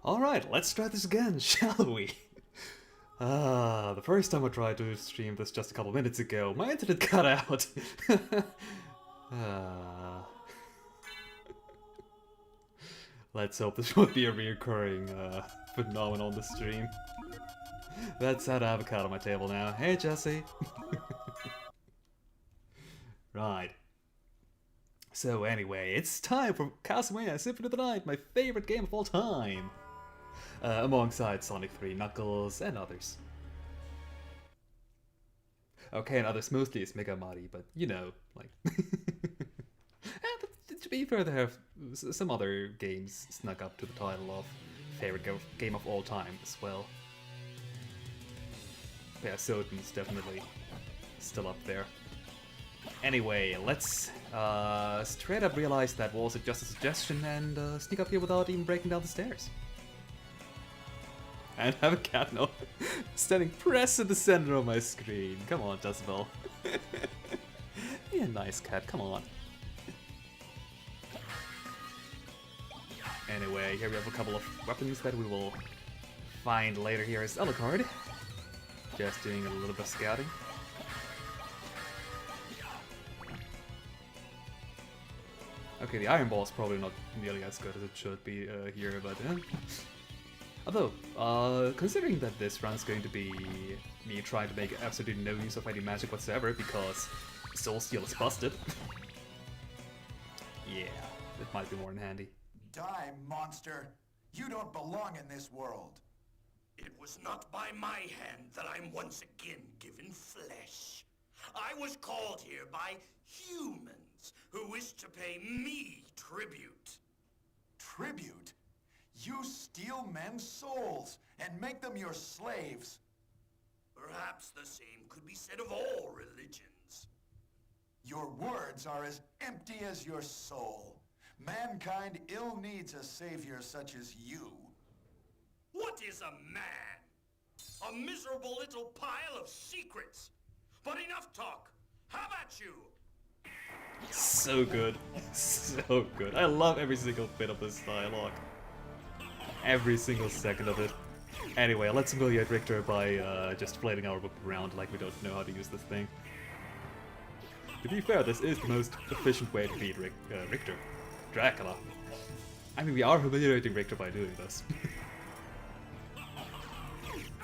Alright, let's try this again, shall we? The first time I tried to stream this just a couple minutes ago, my internet cut out. uh, let's hope this won't be a reoccurring phenomenon on the stream. That's sad avocado on my table now. Hey, Jesse. Right. So anyway, it's time for CastleVania Symphony of the Night, my favorite game of all time. Alongside Sonic 3, Knuckles, and others. Okay, and others mostly is Mega Muddy, but you know, like... but to be fair, they have some other games snuck up to the title of favorite game of all time as well. Yeah, SotN's definitely still up there. Anyway, let's straight up realize that was just a suggestion and sneak up here without even breaking down the stairs. And have a cat now standing press in the center of my screen. Come on, Jezebel. Be a nice cat, come on. Anyway, here we have a couple of weapons that we will find later here as Alucard. Just doing a little bit of scouting. Okay, the Iron Ball is probably not nearly as good as it should be here, but... Although, considering that this run's going to be me trying to make absolutely no use of any magic whatsoever because Soul Steel is busted. Yeah, it might be more than handy. Die, monster! You don't belong in this world! It was not by my hand that I'm once again given flesh. I was called here by humans who wish to pay me tribute. Tribute? You steal men's souls and make them your slaves. Perhaps the same could be said of all religions. Your words are as empty as your soul. Mankind ill needs a savior such as you. What is a man? A miserable little pile of secrets. But enough talk. How about you? So good. So good. I love every single bit of this dialogue. Every single second of it. Anyway, let's humiliate Richter by just flailing our book around like we don't know how to use this thing. To be fair, this is the most efficient way to beat Richter. Dracula. I mean, we are humiliating Richter by doing this.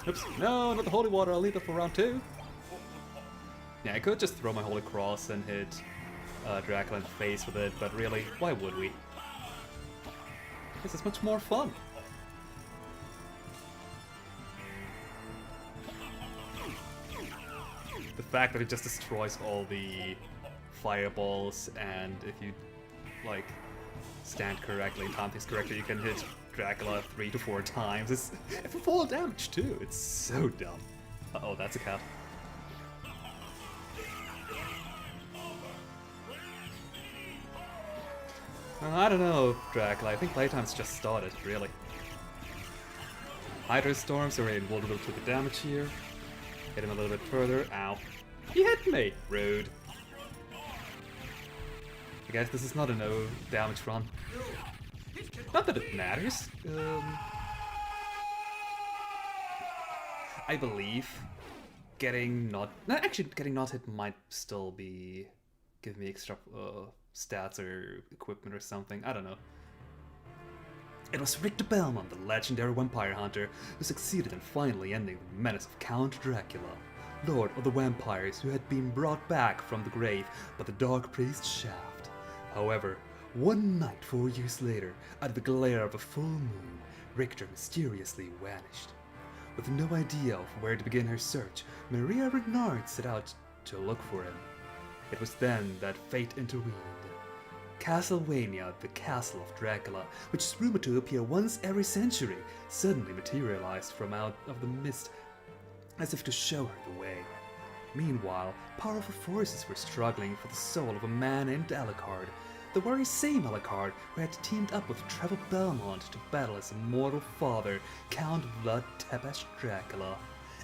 Oops. No, not the holy water. I'll leave that for round 2. Yeah, I could just throw my holy cross and hit Dracula in the face with it, but really, why would we? This is much more fun. The fact that it just destroys all the fireballs, and if you, like, stand correctly and time things correctly, you can hit Dracula 3 to 4 times. It's for full damage too. It's so dumb. Uh-oh, that's a cat. I don't know, Dracula. I think playtime's just started, really. Hydra Storms are invulnerable to the damage here. Hit him a little bit further. Ow. He hit me! Rude. I guess this is not a no damage run. Not that it matters. I believe getting not hit might still be give me extra stats or equipment or something. I don't know. It was Richter Belmont, the legendary vampire hunter, who succeeded in finally ending the menace of Count Dracula, Lord of the Vampires, who had been brought back from the grave by the Dark Priest Shaft. However, one night 4 years later, out of the glare of a full moon, Richter mysteriously vanished. With no idea of where to begin her search, Maria Renard set out to look for him. It was then that fate intervened. CastleVania, the Castle of Dracula, which is rumored to appear once every century, suddenly materialized from out of the mist as if to show her the way. Meanwhile, powerful forces were struggling for the soul of a man named Alucard, the very same Alucard who had teamed up with Trevor Belmont to battle his immortal father, Count Vlad Tepes Dracula.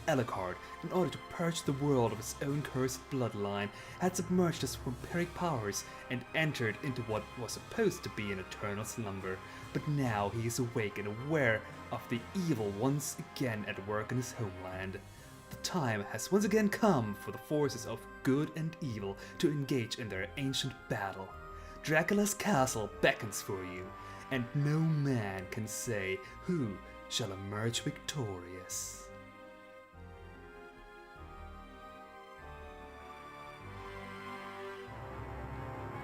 Alucard, in order to purge the world of his own cursed bloodline, had submerged his vampiric powers and entered into what was supposed to be an eternal slumber. But now he is awake and aware of the evil once again at work in his homeland. The time has once again come for the forces of good and evil to engage in their ancient battle. Dracula's castle beckons for you, and no man can say who shall emerge victorious.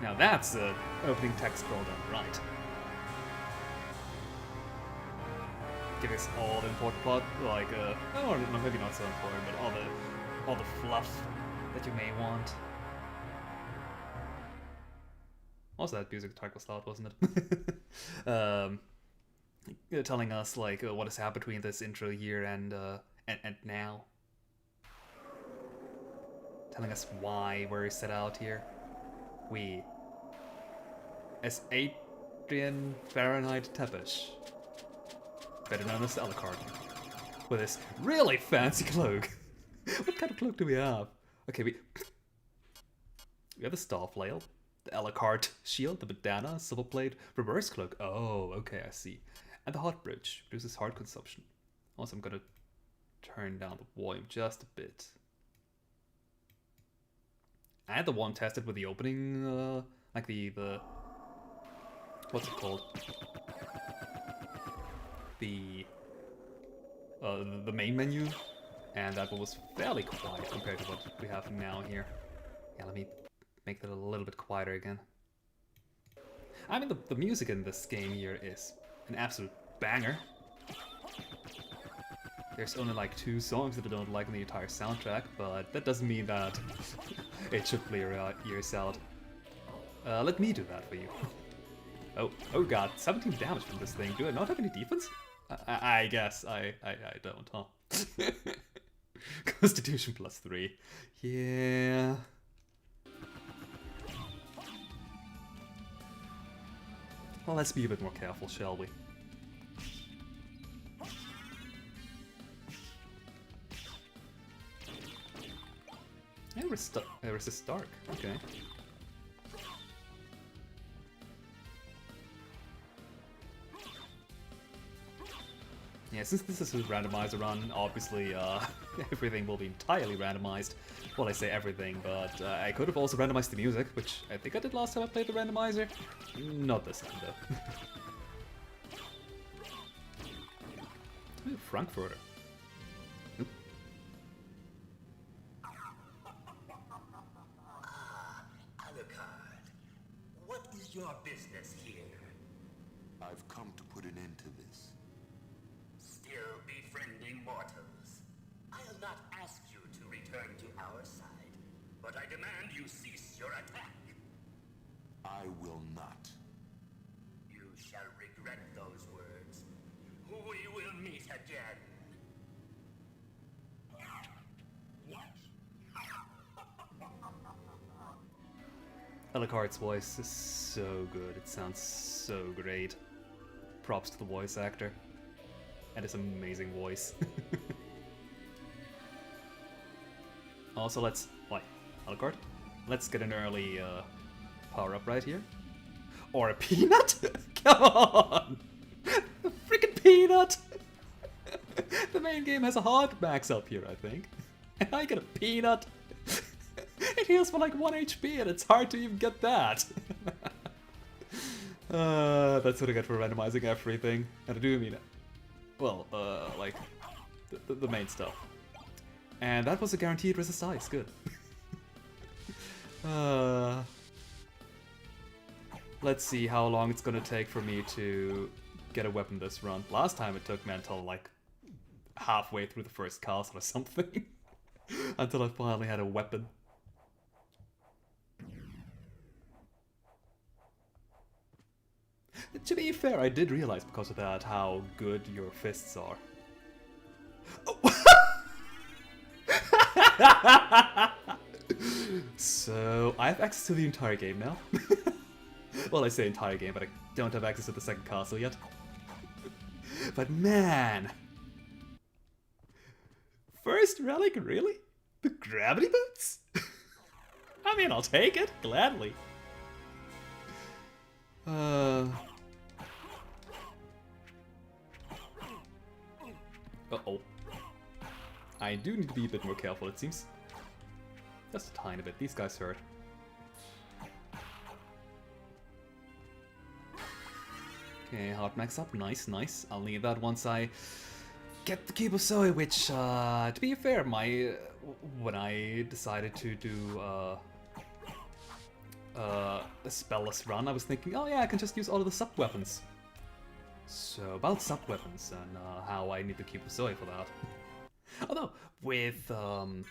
Now that's an opening text well done right. Give us all the important plot, like, or maybe not so important, but all the fluff that you may want. Also, that music track was loud, wasn't it? Telling us like what has happened between this intro here and now. Telling us why we're set out here. We, as Adrian Fahrenheit Tepesh, better known as Alucard, with his really fancy cloak. What kind of cloak do we have? Okay, we have the Star Flail, the Alucard shield, the bandana, silver plate, reverse cloak. Oh, okay, I see. And the hot bridge reduces heart consumption. Also, I'm gonna turn down the volume just a bit. I had the one tested with the opening, like the what's it called? The main menu, and that one was fairly quiet compared to what we have now here. Yeah, let me make that a little bit quieter again. I mean, the music in this game here is an absolute banger. There's only like 2 songs that I don't like in the entire soundtrack, but that doesn't mean that it should play your ears out. Let me do that for you. Oh god, 17 damage from this thing. Do I not have any defense? I guess I don't, huh? Constitution +3. Yeah. Well, let's be a bit more careful, shall we? Resist Dark, okay. Yeah, since this is a randomizer run, obviously everything will be entirely randomized. Well, I say everything, but I could have also randomized the music, which I think I did last time I played the randomizer. Not this time, though. Ooh, Frankfurter. Nope. Alucard, what is your business here? I've come to put an end to this. Still befriending mortals. I'll not ask you to return to our side, but I demand you cease your attack. I will not. You shall regret those words. We will meet again. Alucard's voice is so good, it sounds so great. Props to the voice actor. And his amazing voice. Also, let's, Alucard? Let's get an early power-up right here. Or a peanut? Come on! A freaking peanut! The main game has a hard max up here, I think. And I get a peanut? It heals for like 1 HP and it's hard to even get that. That's what I get for randomizing everything. And I do mean it. Well, like, the main stuff. And that was a guaranteed resist ice, good. Let's see how long it's gonna take for me to get a weapon this run. Last time it took me until like halfway through the first castle or something. Until I finally had a weapon. To be fair, I did realize because of that how good your fists are. Oh. So, I have access to the entire game now. Well, I say entire game, but I don't have access to the second castle yet. But man! First first relic, really? The gravity boots? I mean, I'll take it, gladly. Uh-oh. I do need to be a bit more careful, it seems. Just a tiny bit. These guys hurt. Okay, hard max up. Nice, nice. I'll need that once I get the Cube of Zoe, which, to be fair, when I decided to do a spellless run, I was thinking, oh yeah, I can just use all of the sub-weapons. So, about sub-weapons and how I need the Cube of Zoe for that. Although, with the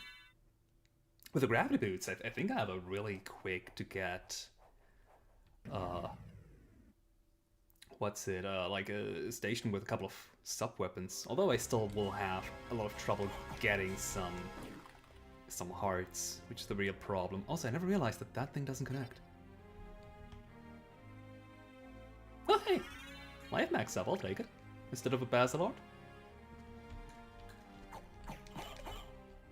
gravity boots, I think I have a really quick to get, like a station with a couple of sub-weapons. Although I still will have a lot of trouble getting some hearts, which is the real problem. Also, I never realized that that thing doesn't connect. Oh hey! Life max up, I'll take it. Instead of a Basilord.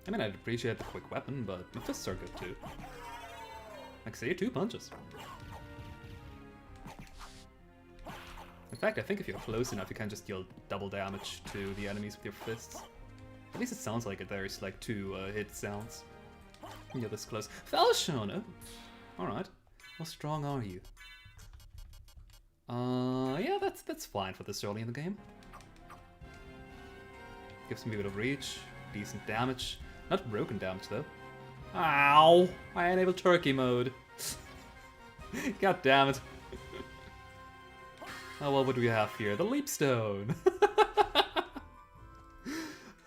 I mean, I'd appreciate the quick weapon, but the fists are good too. Like, say 2 punches. In fact, I think if you're close enough, you can just deal double damage to the enemies with your fists. At least it sounds like it. There's like 2 hit sounds. When you're this close. Falchion! Oh. Alright. How strong are you? Yeah, that's fine for this early in the game. Gives me a bit of reach, decent damage. Not broken damage though. Ow! I enabled turkey mode. God damn it. Oh, well, what do we have here? The leap stone!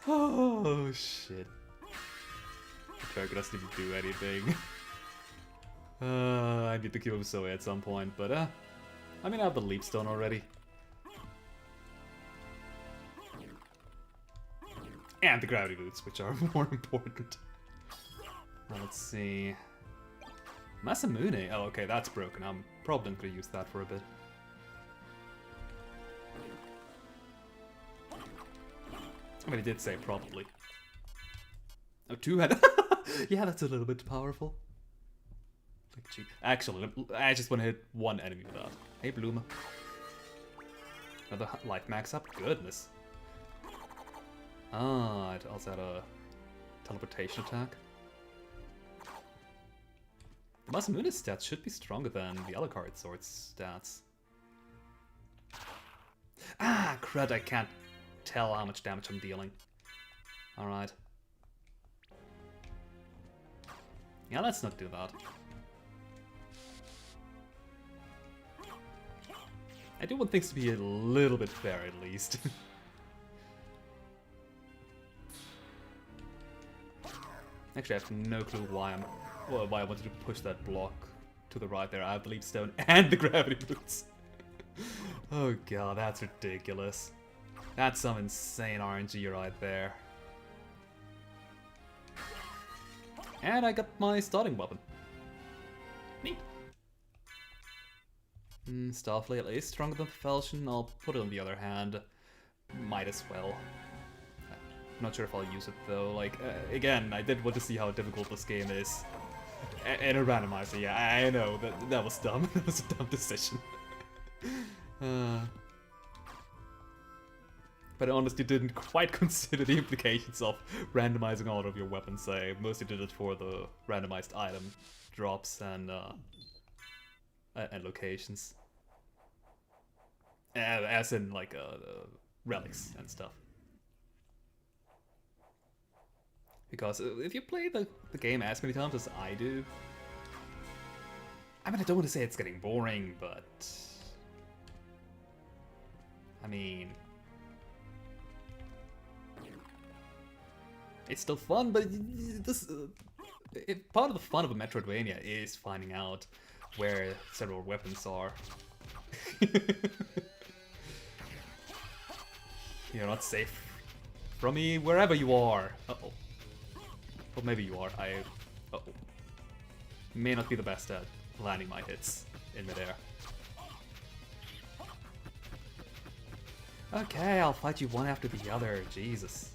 Oh, shit. The turkey doesn't even do anything. I need to Cube of Zoe at some point, but I mean, I have the leap stone already. And the gravity boots, which are more important. Now, let's see. Masamune. Oh, okay, that's broken. I'm probably not gonna use that for a bit. I mean, it did say probably. Oh, 2-handed. Yeah, that's a little bit powerful. Actually, I just want to hit 1 enemy with that. Hey, Bluma. Another life max up? Goodness. Ah, it also had a teleportation attack. The Masamune's stats should be stronger than the other card sword's stats. Ah, crud, I can't tell how much damage I'm dealing. Alright. Yeah, let's not do that. I do want things to be a little bit fair, at least. Actually, I have no clue why I wanted to push that block to the right there. I have the leap stone and the gravity boots. Oh god, that's ridiculous. That's some insane RNG right there. And I got my starting weapon. Neat. Starflail is stronger than Falchion. I'll put it on the other hand. Might as well. I'm not sure if I'll use it though. Like, again, I did want to see how difficult this game is. And a randomizer, yeah, I know, that was dumb. That was a dumb decision. But I honestly didn't quite consider the implications of randomizing all of your weapons. I mostly did it for the randomized item drops and locations. As in, like, relics and stuff. Because if you play the game as many times as I do... I mean, I don't want to say it's getting boring, but... I mean... It's still fun, but part of the fun of a Metroidvania is finding out where several weapons are. You're not safe from me wherever you are. Uh-oh. Well, maybe you are. Uh-oh. May not be the best at landing my hits in midair. Okay, I'll fight you one after the other. Jesus.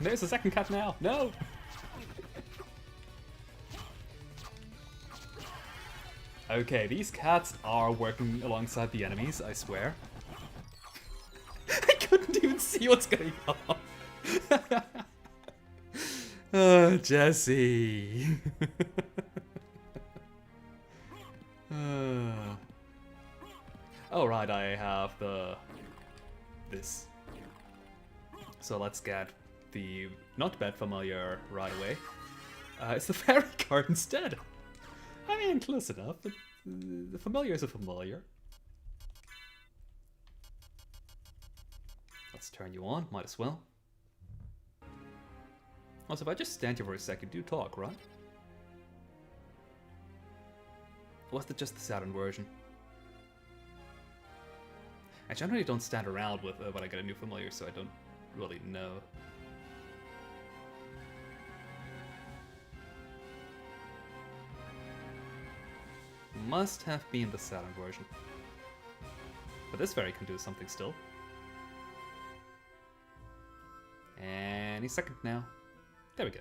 There's a second cat now. No. Okay, these cats are working alongside the enemies, I swear. I couldn't even see what's going on. Oh, Jesse. Oh right, I have this. So let's get the not bad familiar right away. It's the fairy card instead. I mean, close enough, but the familiar is a familiar. Let's turn you on, might as well. Also, if I just stand here for a second, do talk, right? Or was it just the Saturn version? I generally don't stand around with when I get a new familiar, so I don't really know. Must have been the Saturn version. But this fairy can do something still. Any second now. There we go.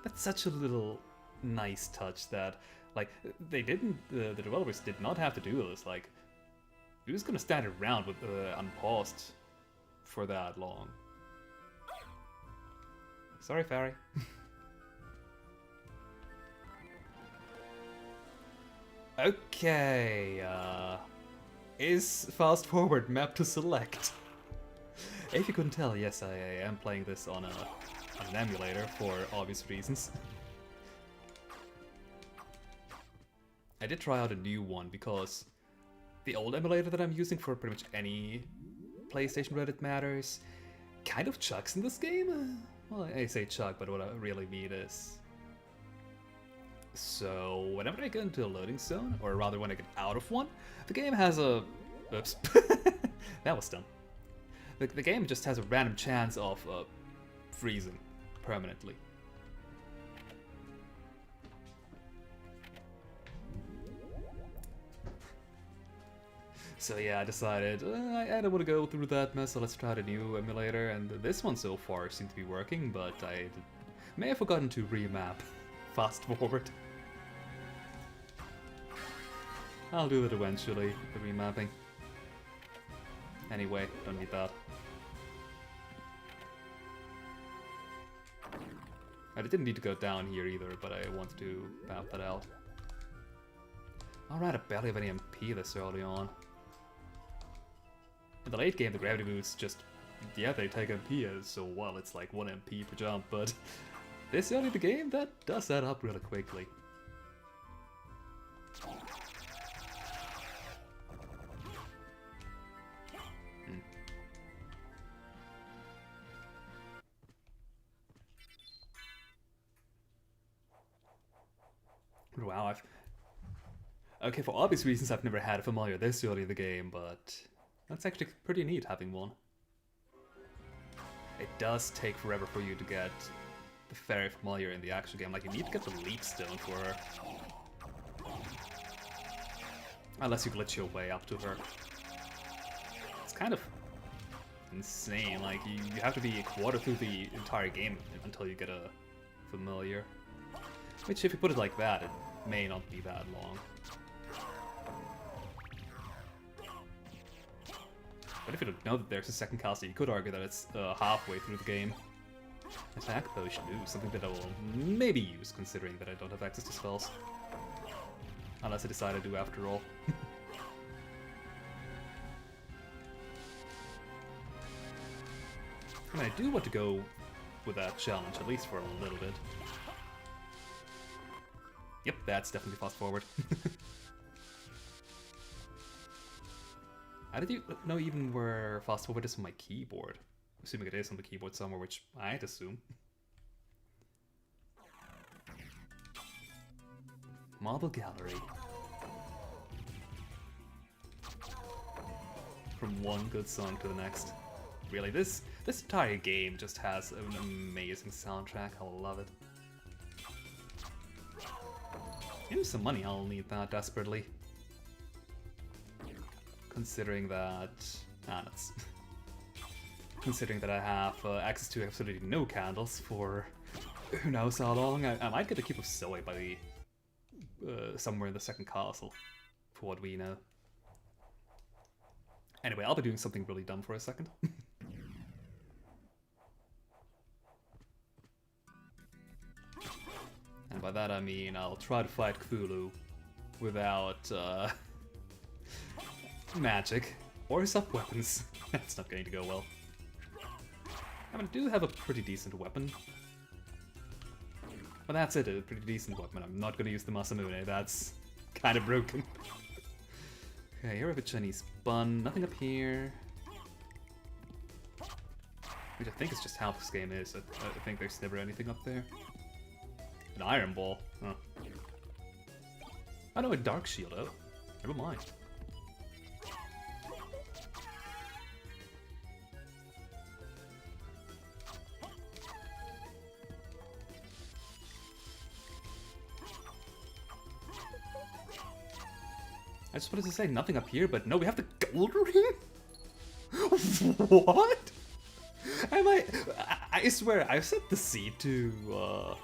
That's such a little nice touch that, like, they didn't, the developers did not have to do this. Like, you're just gonna stand around with unpaused for that long. Sorry, fairy. Okay, is fast forward map to select? If you couldn't tell, yes, I am playing this on an emulator for obvious reasons. I did try out a new one because the old emulator that I'm using for pretty much any PlayStation Reddit matters kind of chugs in this game. Well, I say chug, but what I really mean is... So, whenever I get into a loading zone, or rather when I get out of one, the game has a... Oops. That was dumb. The game just has a random chance of freezing permanently. So yeah, I decided I don't want to go through that mess, so let's try the new emulator, and this one so far seemed to be working, but I may have forgotten to remap fast forward. I'll do that eventually, the remapping. Anyway, don't need that. I didn't need to go down here either, but I wanted to map that out. Alright, I barely have any MP this early on. In the late game, the gravity boots just, yeah, they take MP as so well, it's like 1 MP per jump, but this early in the game, that does add up really quickly. Wow, okay, for obvious reasons I've never had a familiar this early in the game, but that's actually pretty neat having one. It does take forever for you to get the fairy familiar in the actual game, like you need to get the leap stone for her. Unless you glitch your way up to her. It's kind of insane, like you have to be a quarter through the entire game until you get a familiar. Which, if you put it like that, it may not be that long. But if you don't know that there's a second caster, you could argue that it's halfway through the game. Attack potion, ooh, something that I will maybe use, considering that I don't have access to spells. Unless I decide to do after all. I mean, I do want to go with that challenge, at least for a little bit. Yep, that's definitely fast forward. How did you know even where fast forward is on my keyboard? Assuming it is on the keyboard somewhere, which I'd assume. Marble Gallery. From one good song to the next. Really, this entire game just has an amazing soundtrack. I love it. Give me some money, I'll need that desperately. Considering that... that's... considering that I have access to absolutely no candles for who knows how long. I might get the Cube of Zoe by the somewhere in the second castle, for what we know. Anyway, I'll be doing something really dumb for a second. And by that I mean I'll try to fight Cthulhu without magic or sub-weapons. That's not going to go well. I mean, I do have a pretty decent weapon. But that's it, a pretty decent weapon. I'm not going to use the Masamune, that's kind of broken. Okay, here we have a Chinese bun, nothing up here. Which I think is just how this game is. I think there's never anything up there. An Iron Ball, huh. Oh no, a Dark Shield, oh. Never mind. I just wanted to say nothing up here, but no, we have the gold ring? What? Am I swear, I've set the seed to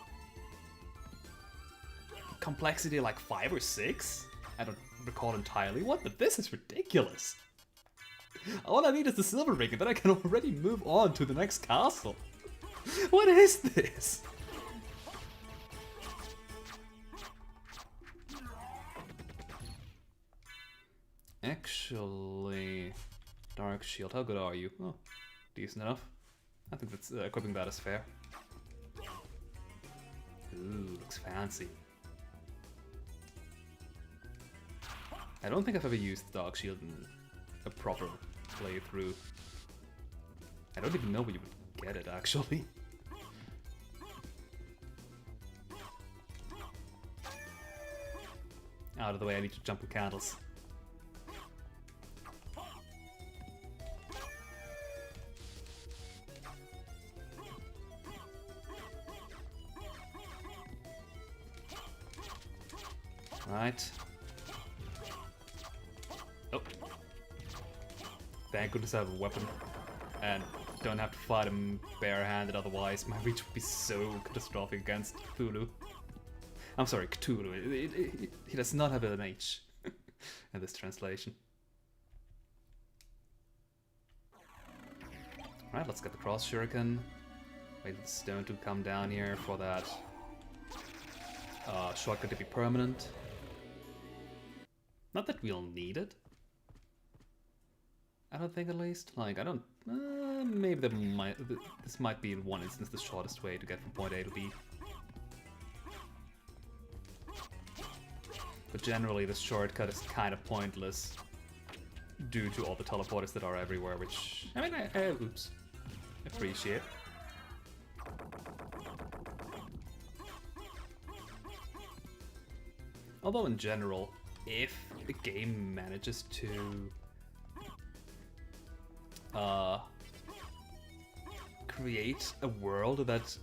complexity like 5 or 6? I don't recall entirely what, but this is ridiculous. All I need is the silver ring and then I can already move on to the next castle. What is this? Actually, Dark Shield, how good are you? Oh, decent enough. I think that's equipping that is fair. Ooh, looks fancy. I don't think I've ever used Dark Shield in a proper playthrough. I don't even know where you would get it, actually. Out of the way, I need to jump with candles. Right. Oh. Thank goodness I have a weapon. And don't have to fight him barehanded, otherwise my reach would be so catastrophic against Cthulhu. I'm sorry, Cthulhu. He does not have an H in this translation. Alright, let's get the Cross Shuriken. Wait for the stone to come down here for that shortcut to be permanent. Not that we'll need it. I don't think, at least. Like, I don't... maybe this might be in one instance the shortest way to get from point A to B. But generally this shortcut is kind of pointless due to all the teleporters that are everywhere, which... I mean, I oops. Appreciate. Although in general, if the game manages to create a world that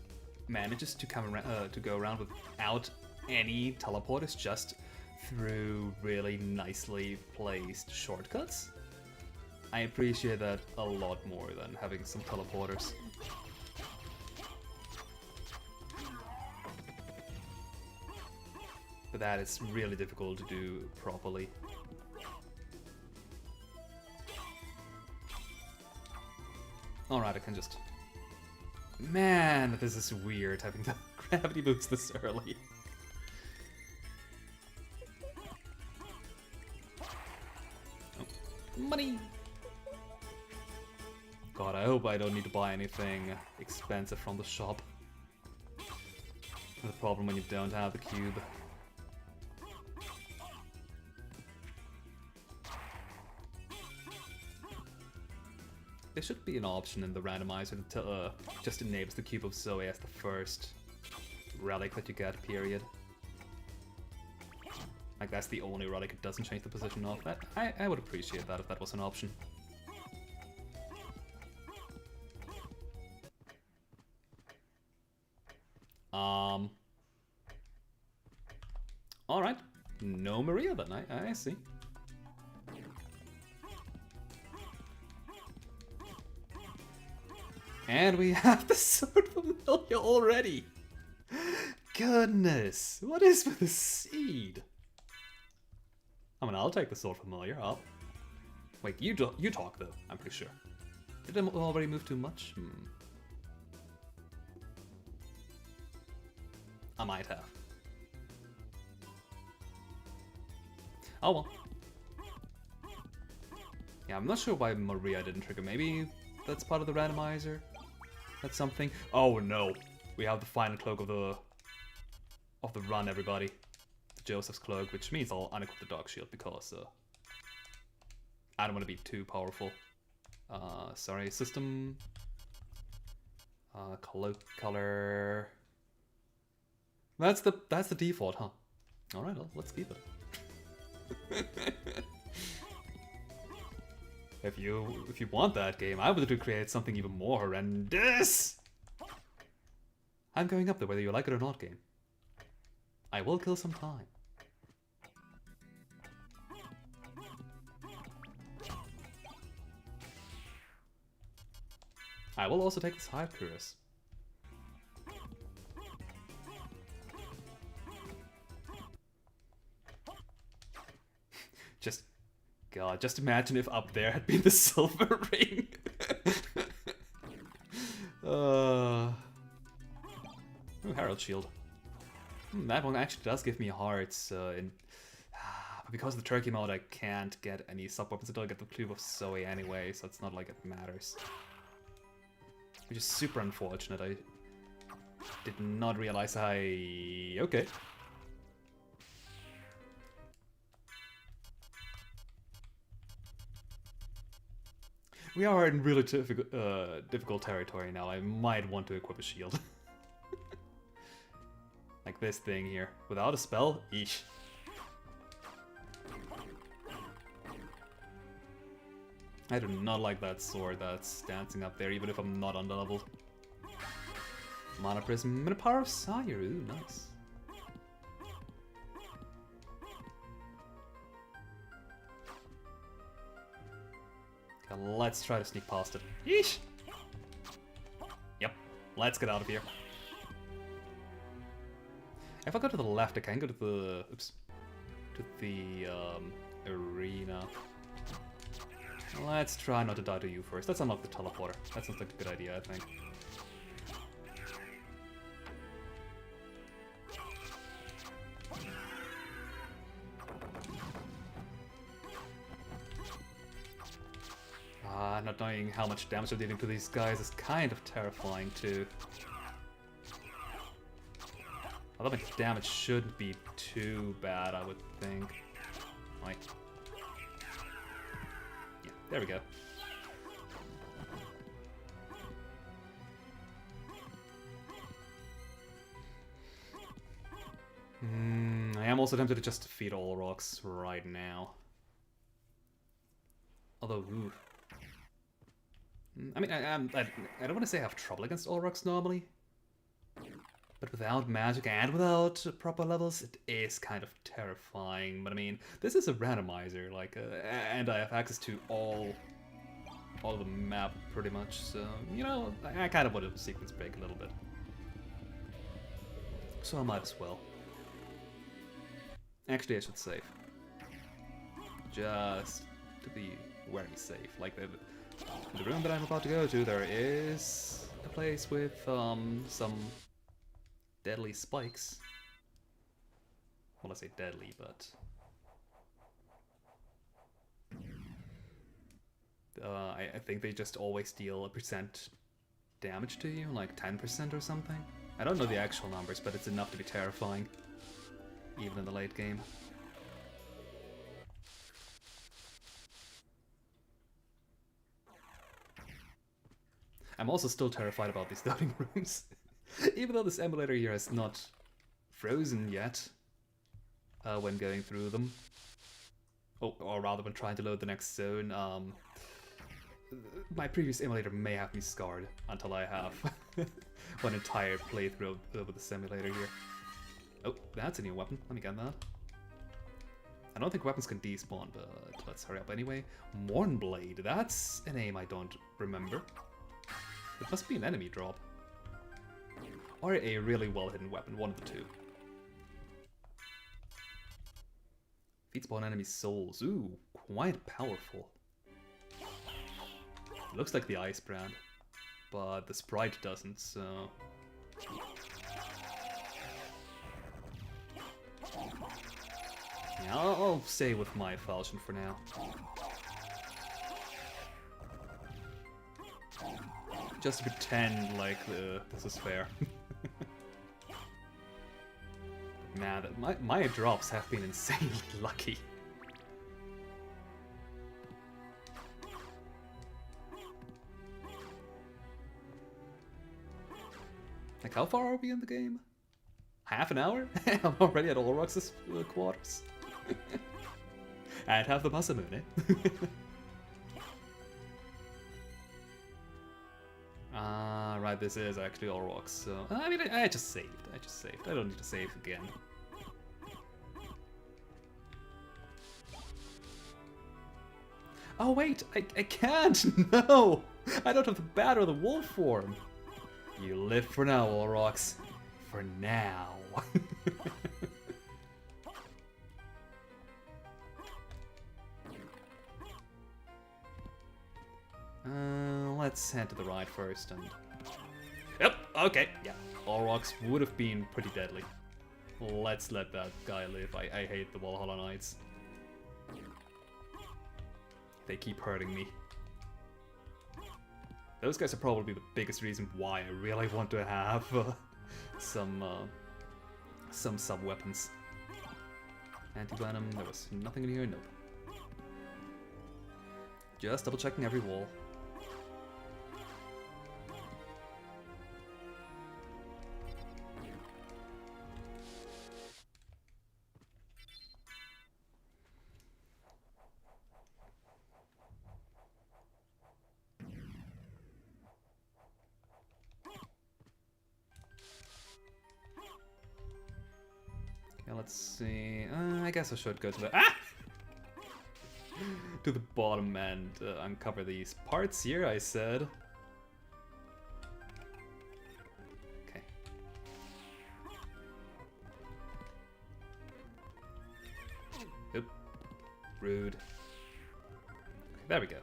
manages to come around, to go around without any teleporters, just through really nicely placed shortcuts, I appreciate that a lot more than having some teleporters. But that is really difficult to do properly. Alright, I can just... Man, this is weird having the gravity boost this early. Oh. Money! God, I hope I don't need to buy anything expensive from the shop. The problem when you don't have the cube. There should be an option in the randomizer that just enables the Cube of Zoe as the first relic that you get, period. Like, that's the only relic it doesn't change the position of. That I would appreciate that if that was an option. Alright. No Maria then, I see. And we have the Sword Familiar already! Goodness, what is with the seed? I mean, I'll take the Sword Familiar, Wait, you talk though, I'm pretty sure. Did I already move too much? I might have. Oh well. Yeah, I'm not sure why Maria didn't trigger. Maybe that's part of the randomizer? That's something? Oh no! We have the final cloak of the run, everybody. The Joseph's cloak, which means I'll unequip the Dark Shield because I don't want to be too powerful. Sorry, system. Cloak color. That's the default, huh? All right, well, let's keep it. If you want that game, I would to create something even more horrendous. I'm going up there whether you like it or not, game. I will kill some time. I will also take this Hive Curious. God, just imagine if up there had been the silver ring. Ooh, Herald Shield. That one actually does give me hearts. But because of the turkey mode, I can't get any sub-weapons until I get the Cleave of Zoe anyway, so it's not like it matters. Which is super unfortunate. I did not realize okay. We are in really difficult territory now. I might want to equip a shield. Like this thing here. Without a spell? Eesh. I do not like that sword that's dancing up there, even if I'm not underleveled. Mana Prism and a Power of Sire. Ooh, nice. Let's try to sneak past it. Yeesh! Yep, let's get out of here. If I go to the left, I can go to the... Oops. To the, arena. Let's try not to die to you first. Let's unlock the teleporter. That sounds like a good idea, I think. Not knowing how much damage I'm dealing to these guys is kind of terrifying too. Although my damage shouldn't be too bad, I would think. Like... Yeah, there we go. I am also tempted to just defeat all rocks right now. Although, ooh. I mean, I don't want to say I have trouble against all rocks normally. But without magic and without proper levels, it is kind of terrifying. But I mean, this is a randomizer, like, and I have access to all the map pretty much. So, you know, I kind of want to sequence break a little bit. So I might as well. Actually, I should save. Just to be very safe. Like, the room that I'm about to go to, there is a place with some deadly spikes. Well, I say deadly, but I think they just always deal a % damage to you, like 10% or something. I don't know the actual numbers, but it's enough to be terrifying, even in the late game. I'm also still terrified about these loading rooms. Even though this emulator here has not frozen yet when going through them. Oh, or rather when trying to load the next zone. My previous emulator may have me scarred until I have one entire playthrough with the simulator here. Oh, that's a new weapon. Let me get that. I don't think weapons can despawn, but let's hurry up anyway. Mornblade, that's a name I don't remember. It must be an enemy drop. Or a really well-hidden weapon, one of the two. Feeds upon enemy souls. Ooh, quite powerful. Looks like the ice brand, but the sprite doesn't, so... Yeah, I'll stay with my falchion for now. Just to pretend like this is fair. Man, my drops have been insanely lucky. Like, how far are we in the game? Half an hour? I'm already at Olrox's quarters. I'd have the Masamune, eh? Right, this is actually Olrox, so... I mean, I just saved. I don't need to save again. Oh wait, I can't! No! I don't have the bat or the wolf form! You live for now, Olrox. For now. Let's head to the right first and... Yep, okay, yeah. Olrox would have been pretty deadly. Let's let that guy live. I hate the Valhalla Knights. They keep hurting me. Those guys are probably the biggest reason why I really want to have some sub-weapons. Anti-venom, there was nothing in here, nope. Just double-checking every wall. Let's see. I guess I should go to the to the bottom and uncover these parts here. I said. Okay. Oop. Rude. Okay, there we go.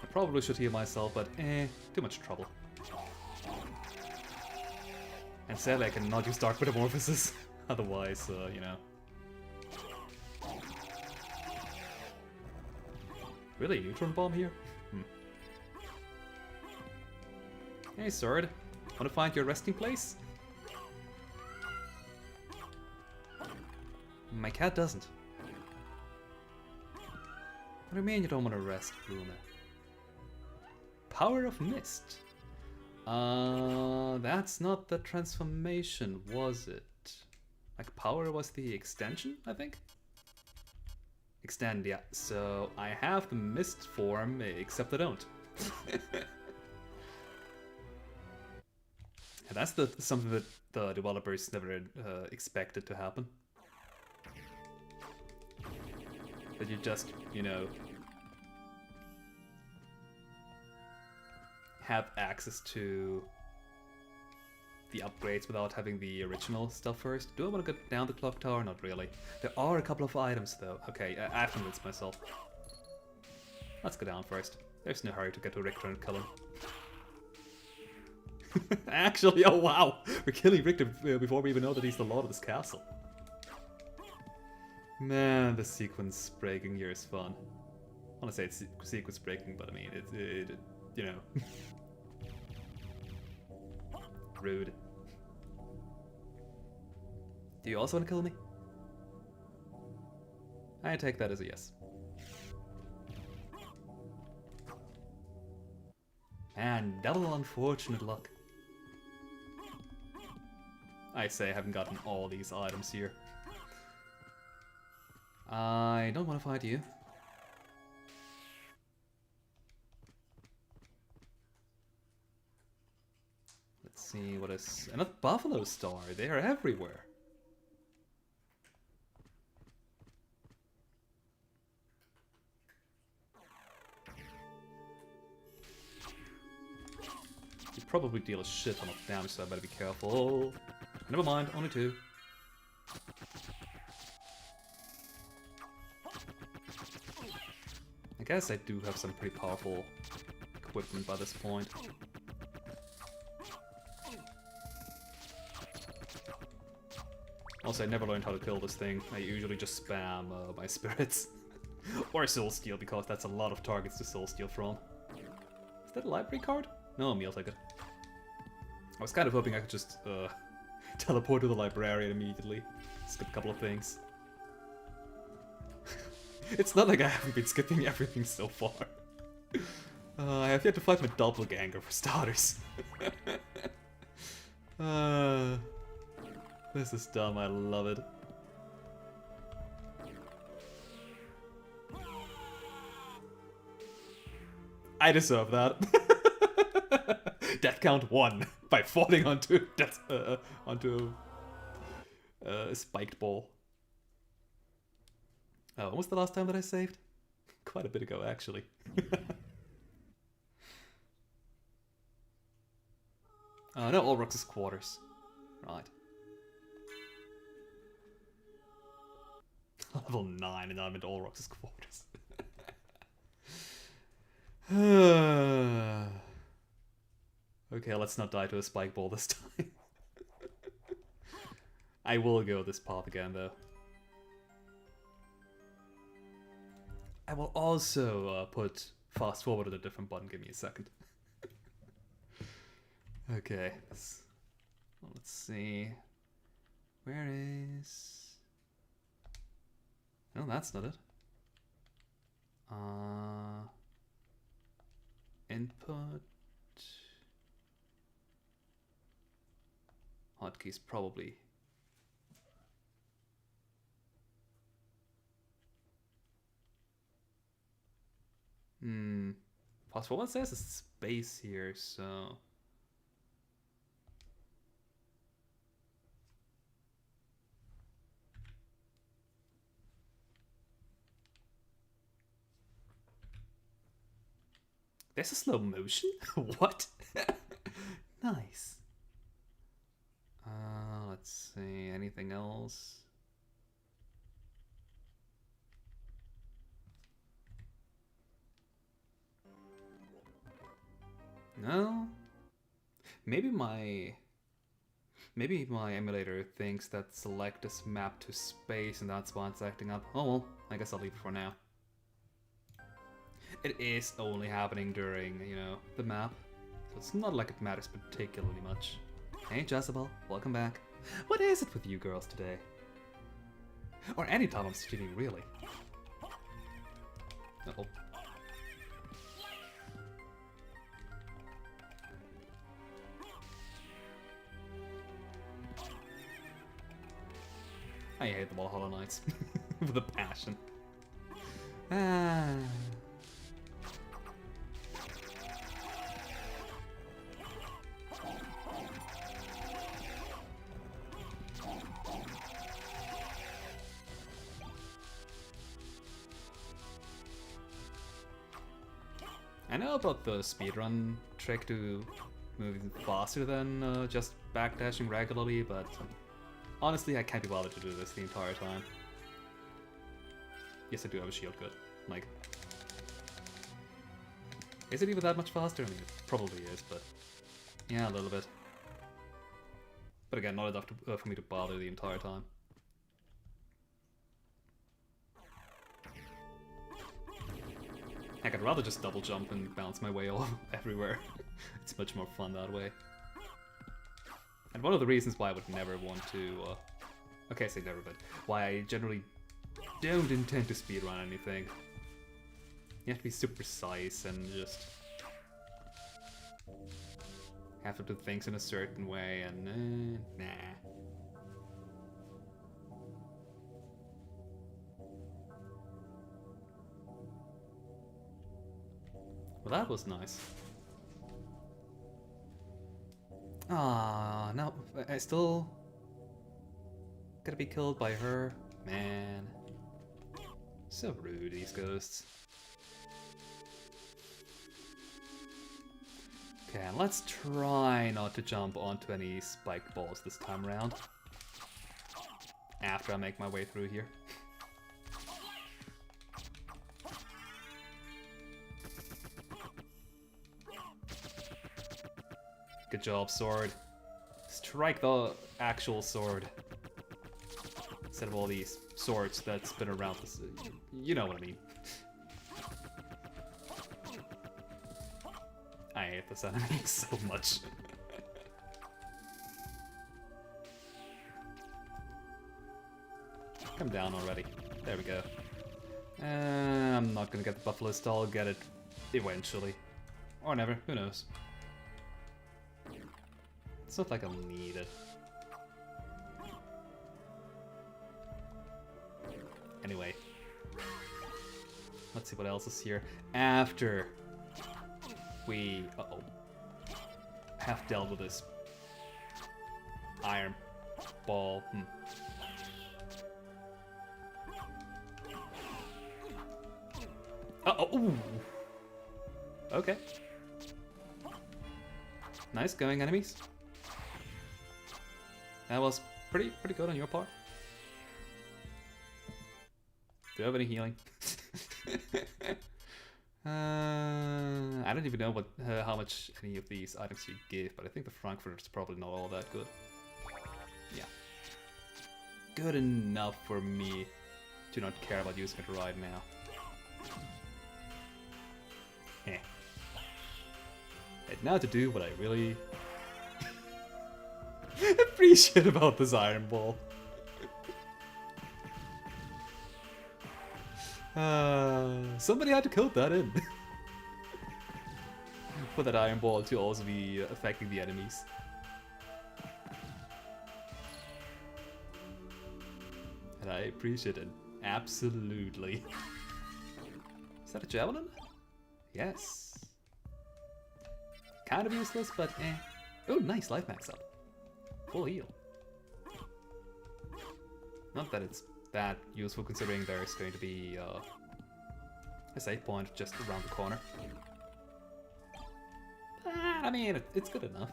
I probably should heal myself, but too much trouble. And sadly, I cannot use Dark Metamorphosis. Otherwise, you know. Really? Neutron bomb here? Hey, sword. Wanna find your resting place? My cat doesn't. What do you mean you don't want to rest, Blume? Power of Mist. That's not the transformation, was it? Like, power was the extension, I think? Extend, yeah. So, I have the mist form, except I don't. And that's something that the developers never expected to happen. That you just, you know... have access to the upgrades without having the original stuff first. Do I want to go down the clock tower? Not really. There are a couple of items though. Okay, I have convinced myself. Let's go down first. There's no hurry to get to Richter and kill him. Actually, oh wow! We're killing Richter before we even know that he's the lord of this castle. Man, the sequence breaking here is fun. I want to say it's sequence breaking, but I mean, it you know. Rude. Do you also want to kill me? I take that as a yes. Man, double unfortunate luck. I say I haven't gotten all these items here. I don't want to fight you. See what is another buffalo star. They are everywhere. probably deal a shit ton of damage, so I better be careful. Never mind, only 2. I guess I do have some pretty powerful equipment by this point. Also, I never learned how to kill this thing. I usually just spam my spirits. Or soul steal, because that's a lot of targets to soul steal from. Is that a library card? No, I'll take it. I was kind of hoping I could just teleport to the librarian immediately. Skip a couple of things. It's not like I haven't been skipping everything so far. I have yet to fight my doppelganger for starters. This is dumb, I love it. I deserve that. Death count 1 by falling onto a spiked ball. Oh, when was the last time that I saved? Quite a bit ago, actually. No, Olrox's quarters. Right. Level 9 and I'm in Olrox's quarters. Okay, let's not die to a spike ball this time. I will go this path again, though. I will also put fast forward at a different button. Give me a second. Okay, let's see. Where is... No, that's not it. Input. Hotkeys, probably. Fast forward says a space here, so... There's a slow motion? What? Nice. Let's see, anything else? No? Maybe my emulator thinks that select is mapped to space and that's why it's acting up. Oh well, I guess I'll leave it for now. It is only happening during, you know, the map. So it's not like it matters particularly much. Hey Jezebel, welcome back. What is it with you girls today? Or any time I'm streaming, really. Uh-oh. I hate them all Hollow Knights. With a passion. I know about the speedrun trick to move faster than just backdashing regularly, but honestly I can't be bothered to do this the entire time. Yes, I do have a shield good. Like, is it even that much faster? I mean, it probably is, but yeah, a little bit. But again, not enough to, for me to bother the entire time. Heck, I'd rather just double jump and bounce my way all everywhere. It's much more fun that way. And one of the reasons why I would never want to, okay, I say never, but why I generally don't intend to speedrun anything. You have to be super precise and just have to do things in a certain way, and nah. Well, that was nice. Ah, no, I still gotta be killed by her. Man. So rude, these ghosts. Okay, and let's try not to jump onto any spiked balls this time around. After I make my way through here. Good job, sword. Strike the actual sword. Instead of all these swords that spin around this. You know what I mean. I hate this enemy so much. Come down already. There we go. I'm not gonna get the buffalo stall, I'll get it eventually. Or never, who knows. It's not like I'll need it. Anyway. Let's see what else is here. After we, have dealt with this iron ball. Ooh. Okay. Nice going, enemies. That was pretty good on your part. Do you have any healing? I don't even know what how much any of these items you give, but I think the Frankfurter's probably not all that good. Yeah. Good enough for me to not care about using it right now. And now to do what I really appreciate about this iron ball. Somebody had to code that in. For that iron ball to also be affecting the enemies. And I appreciate it. Absolutely. Is that a javelin? Yes. Kind of useless, but eh. Oh, nice, life max up. Full heal. Not that it's that useful considering there's going to be a save point just around the corner. But, I mean, it's good enough.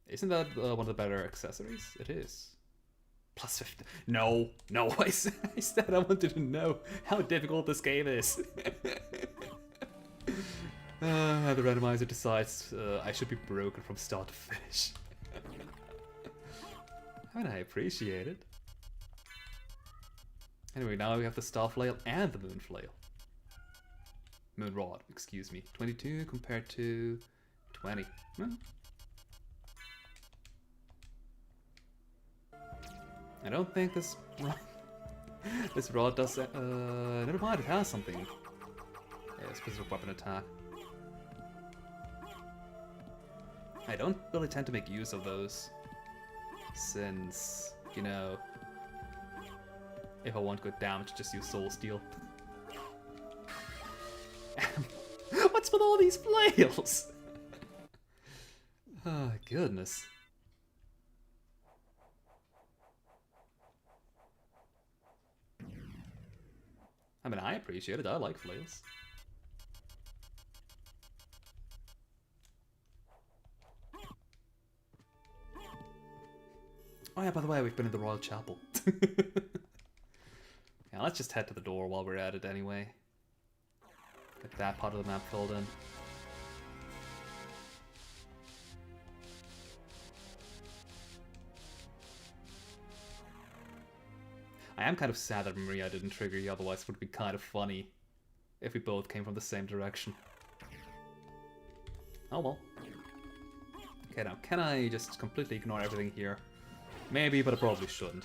Isn't that one of the better accessories? It is. Plus 50. No, I said I wanted to know how difficult this game is. The randomizer decides I should be broken from start to finish. I mean, I appreciate it. Anyway, now we have the Star Flail and the Moon Flail. Moon Rod, excuse me. 22 compared to 20. I don't think this rod does. Never mind, it has something. Yeah, specific weapon attack. I don't really tend to make use of those, since, you know, if I want good damage, just use Soul Steel. What's with all these flails? Oh, goodness. I mean, I appreciate it. I like flails. Oh yeah, by the way, we've been in the Royal Chapel. Yeah, let's just head to the door while we're at it anyway. Get that part of the map filled in. I am kind of sad that Maria didn't trigger you, otherwise it would be kind of funny if we both came from the same direction. Oh well. Okay, now can I just completely ignore everything here? Maybe, but I probably shouldn't.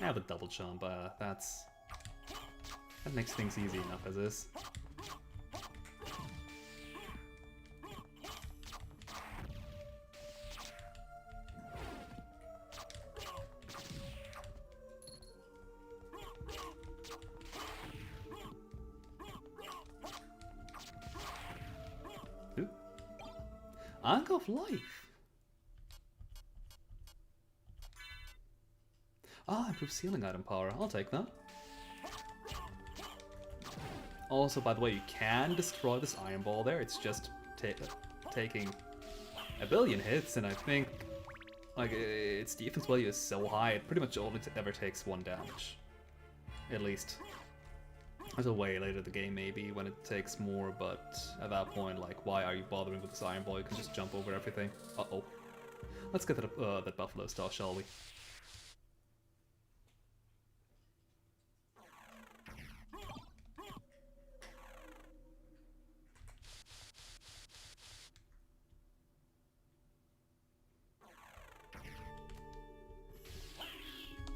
I have a double jump, that makes things easy enough as is. Anchor of Life. Ah, improved ceiling item power. I'll take that. Also, by the way, you can destroy this iron ball there. It's just taking a billion hits, and I think like its defense value is so high, it pretty much only ever takes 1 damage. At least. There's a way later in the game maybe when it takes more, but at that point, like, why are you bothering with this iron ball? You can just jump over everything. Uh-oh. Let's get to that buffalo star, shall we?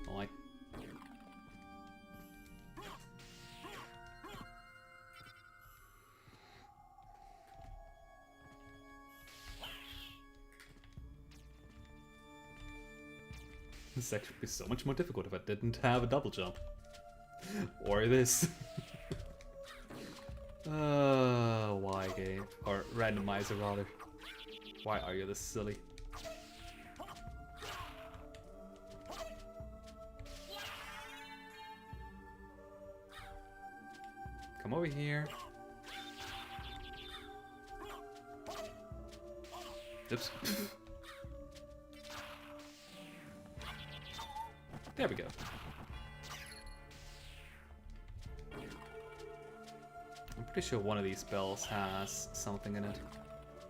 Alright. This actually would be so much more difficult if I didn't have a double jump. Or this. Why game? Or randomizer rather. Why are you this silly? Come over here. Oops. There we go. I'm pretty sure one of these spells has something in it.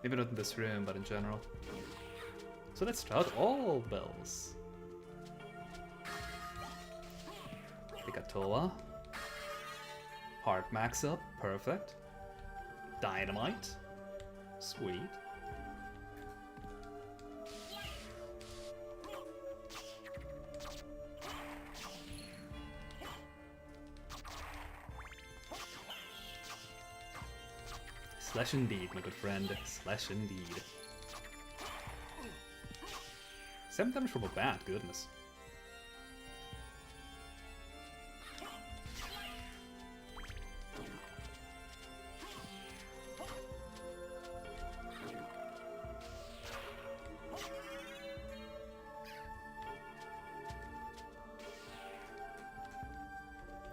Maybe not in this room, but in general. So let's start all bells. Picatoa. Heart max up, perfect. Dynamite. Sweet. Slash indeed, my good friend. Slash indeed. 7 damage from a bat, goodness.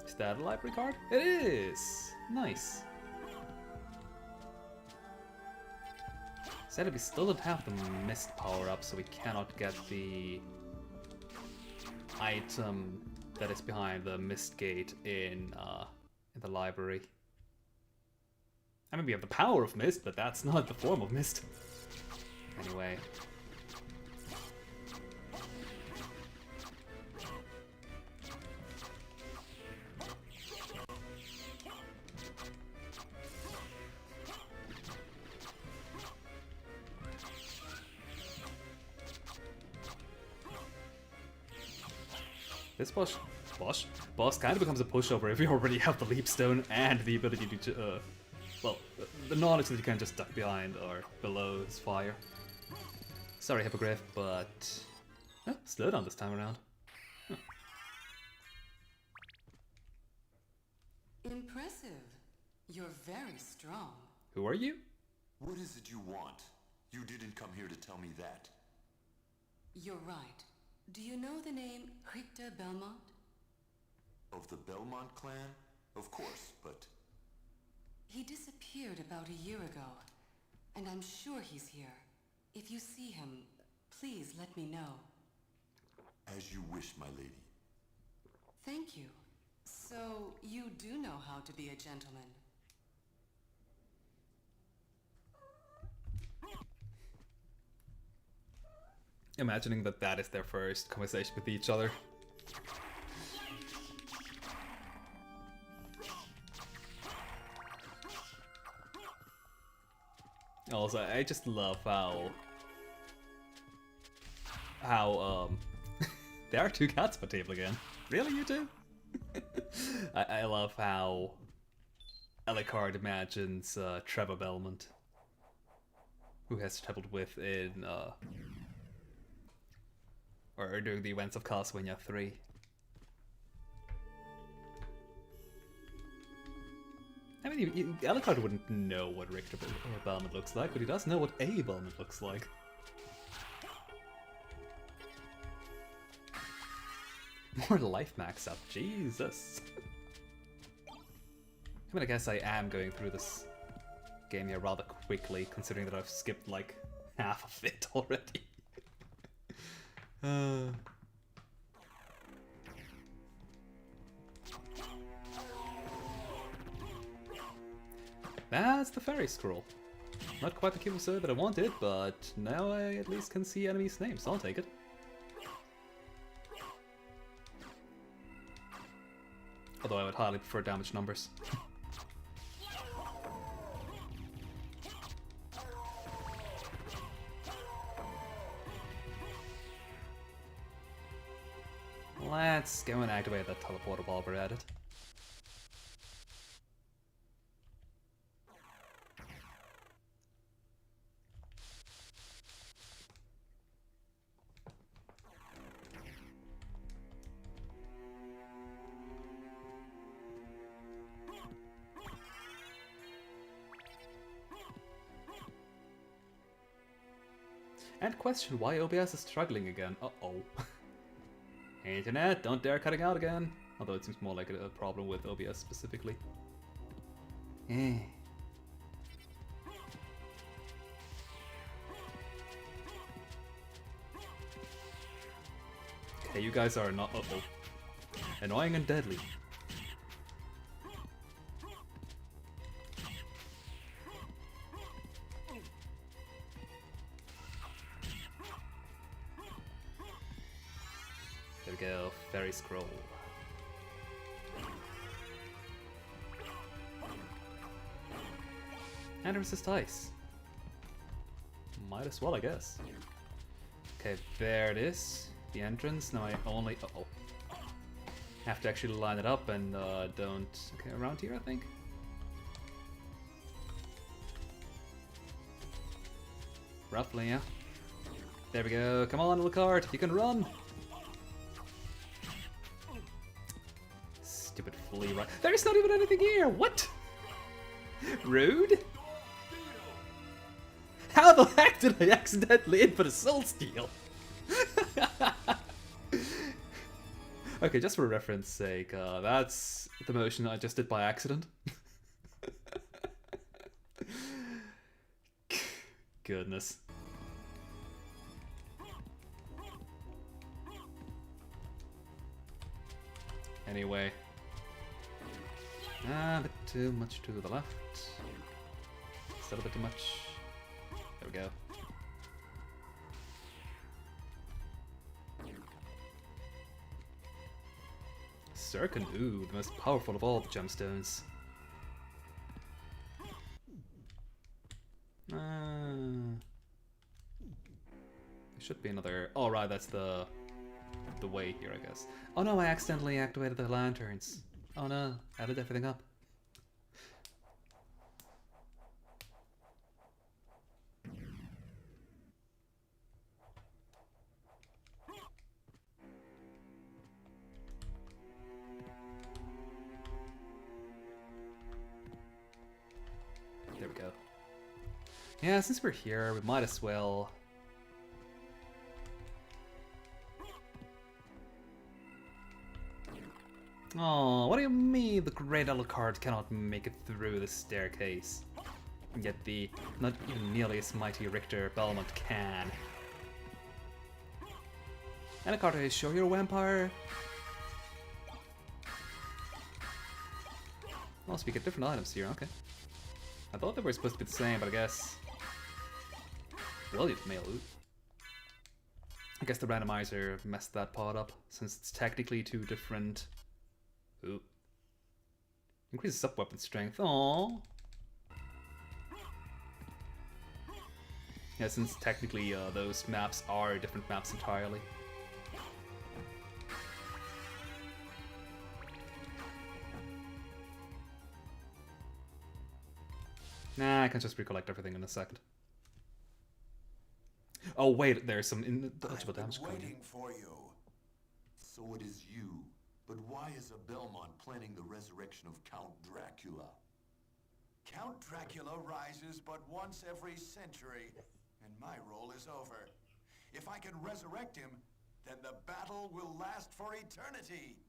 Is that a library card? It is! Nice. Sadly, we still don't have the mist power up, so we cannot get the item that is behind the mist gate in the library. I mean, we have the power of mist, but that's not the form of mist. Anyway. This boss kind of becomes a pushover if you already have the leap stone and the ability to, well, the knowledge that you can just duck behind or below his fire. Sorry, Hippogriff, but slow down this time around. Huh. Impressive. You're very strong. Who are you? What is it you want? You didn't come here to tell me that. You're right. Do you know the name Richter Belmont? Of the Belmont clan? Of course, but... He disappeared about a year ago, and I'm sure he's here. If you see him, please let me know. As you wish, my lady. Thank you. So, you do know how to be a gentleman. Imagining that that is their first conversation with each other. Also, I just love how there are 2 cats on the table again. Really, you two? I love how Alucard imagines Trevor Belmont, who has traveled with in or during the events of CastleVania 3. I mean, Alucard wouldn't know what Richter Belmont looks like, but he does know what a Belmont looks like. More life max up, Jesus. I mean, I guess I am going through this game here rather quickly, considering that I've skipped like half of it already. That's the fairy scroll. Not quite the cube of that I wanted, but now I at least can see enemies' names. I'll take it. Although I would highly prefer damage numbers. Let's go and activate that teleporter while we're at it. And question why OBS is struggling again. Uh-oh. Internet, don't dare cutting out again. Although it seems more like a problem with OBS specifically. Okay, you guys are not annoying and deadly. There we go, fairy scroll. And resist ice. Might as well, I guess. Okay, there it is. The entrance. Now I only... Uh-oh. Have to actually line it up and don't... Okay, around here, I think? Roughly, yeah. There we go. Come on, little cart. You can run. Stupid flea, right? There's not even anything here. What? Rude? How the heck did I accidentally input a soul steal? Okay, just for reference sake, that's the motion I just did by accident. Goodness. Anyway. A bit too much to the left. Still a bit too much. There we go. Shuriken, ooh, the most powerful of all the gemstones. There should be another... Oh right, that's the way here, I guess. Oh no, I accidentally activated the lanterns. Oh no, added everything up. There we go. Yeah, since we're here, we might as well... Oh, what do you mean the Great Alucard cannot make it through the staircase? And yet the not even nearly as mighty Richter Belmont can. Alucard, are you sure you're a vampire? Oh, so we get different items here, okay. I thought they were supposed to be the same, but I guess... Brilliant male loot. I guess the randomizer messed that part up, since it's technically two different... Ooh. Increases sub-weapon strength. Aww. Yeah, since technically those maps are different maps entirely. Nah, I can just recollect everything in a second. Oh wait, there's some ineligible damage code. Waiting for you. So it is you. But why is a Belmont planning the resurrection of Count Dracula? Count Dracula rises but once every century, and my role is over. If I can resurrect him, then the battle will last for eternity.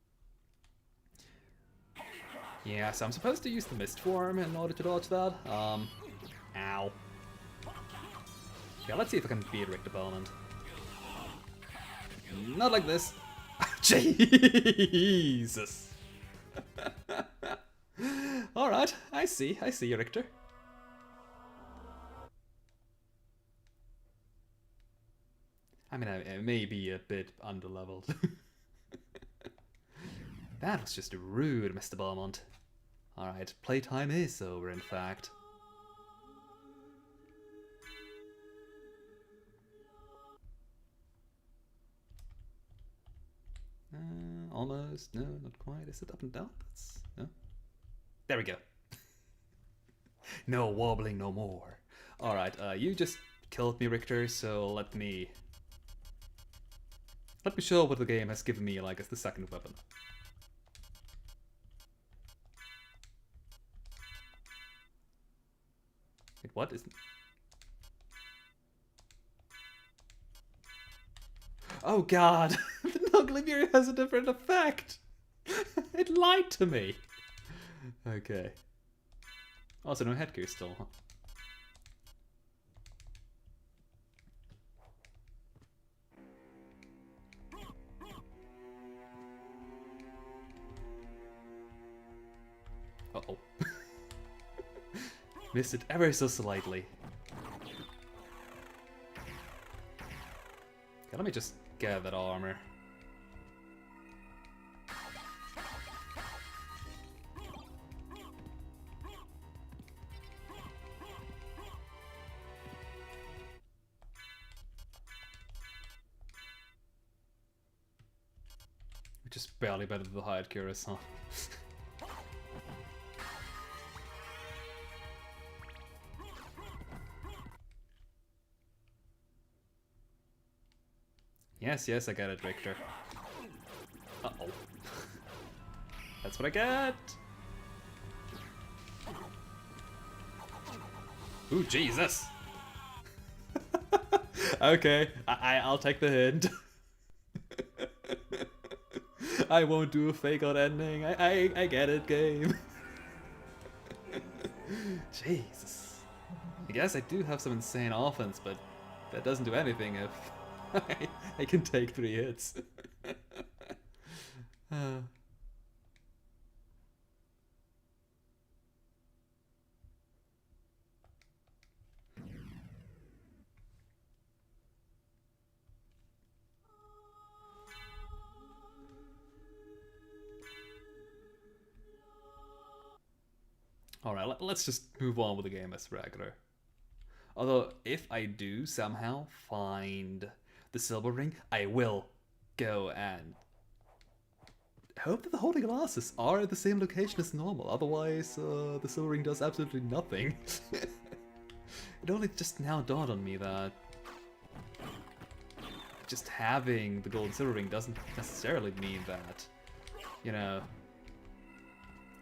Yeah, so I'm supposed to use the mist form in order to dodge that. Ow. Yeah, let's see if I can beat Richter Belmont. Not like this. Jesus. Alright, I see you, Richter. I mean, I may be a bit underleveled. That was just rude, Mr. Belmont. Alright, playtime is over, in fact. Almost. No, not quite. Is it up and down? No. There we go. No wobbling no more. Alright, you just killed me, Richter, so let me show what the game has given me, like, as the second weapon. Wait, what is... Oh god! The Nuclear has a different effect! It lied to me! Okay. Also, no headgear still, huh? Uh-oh. Missed it ever so slightly. Okay, let me just get that armor. Just barely better than the hired Curious, huh? Yes, I got it, Richter. Uh-oh. That's what I get! Ooh, Jesus! Okay, I'll take the hint. I won't do a fake out ending. I get it, game. Jesus. I guess I do have some insane offense, but that doesn't do anything if I can take 3 hits. Alright, let's just move on with the game as regular. Although, if I do somehow find the silver ring, I will go and hope that the holy glasses are at the same location as normal. Otherwise, the silver ring does absolutely nothing. It only just now dawned on me that just having the gold and silver ring doesn't necessarily mean that, you know,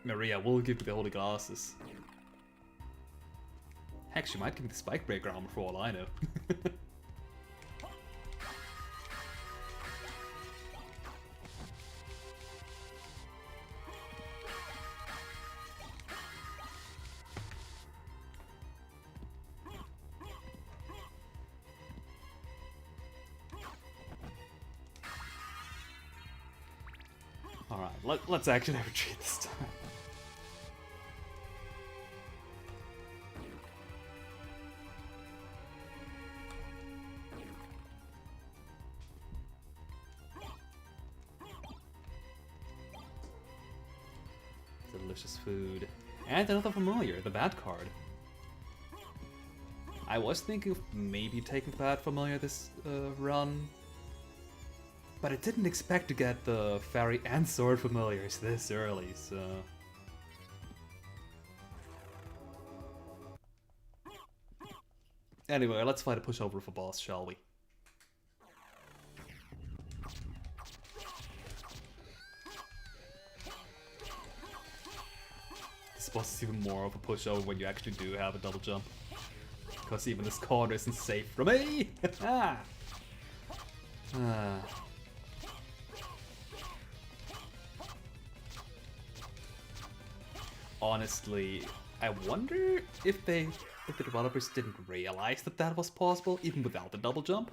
Maria will give me the holy glasses. Heck, she might give me the spike breaker armor for all I know. Alright, let's actually retreat this time. Delicious food. And another familiar, the bad card. I was thinking of maybe taking the bad familiar this run, but I didn't expect to get the fairy and sword familiars this early, so... Anyway, let's fight a pushover for boss, shall we? This boss is even more of a pushover when you actually do have a double jump. Because even this corner isn't safe from me! honestly, I wonder if the developers didn't realize that that was possible, even without the double jump.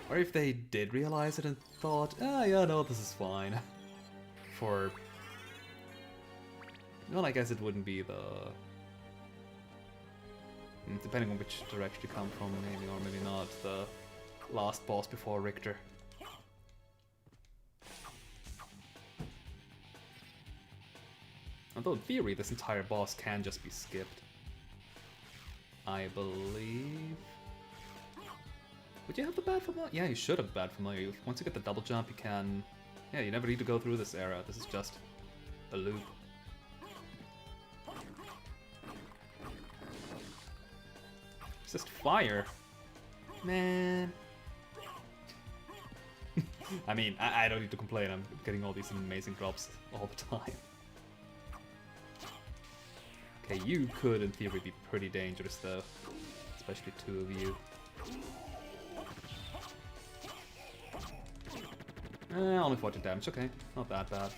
Or if they did realize it and thought, ah, yeah, no, this is fine. For... Well, I guess it wouldn't be the... Depending on which direction you come from, maybe or maybe not, the last boss before Richter. Although in theory, this entire boss can just be skipped. I believe... Would you have the bad familiar? Yeah, you should have bad familiar. Once you get the double jump, you can... Yeah, you never need to go through this era. This is just a loop. It's just fire. Man. I mean, I don't need to complain. I'm getting all these amazing drops all the time. Okay, you could, in theory, be pretty dangerous, though. Especially two of you. Only 40 damage, okay. Not that bad.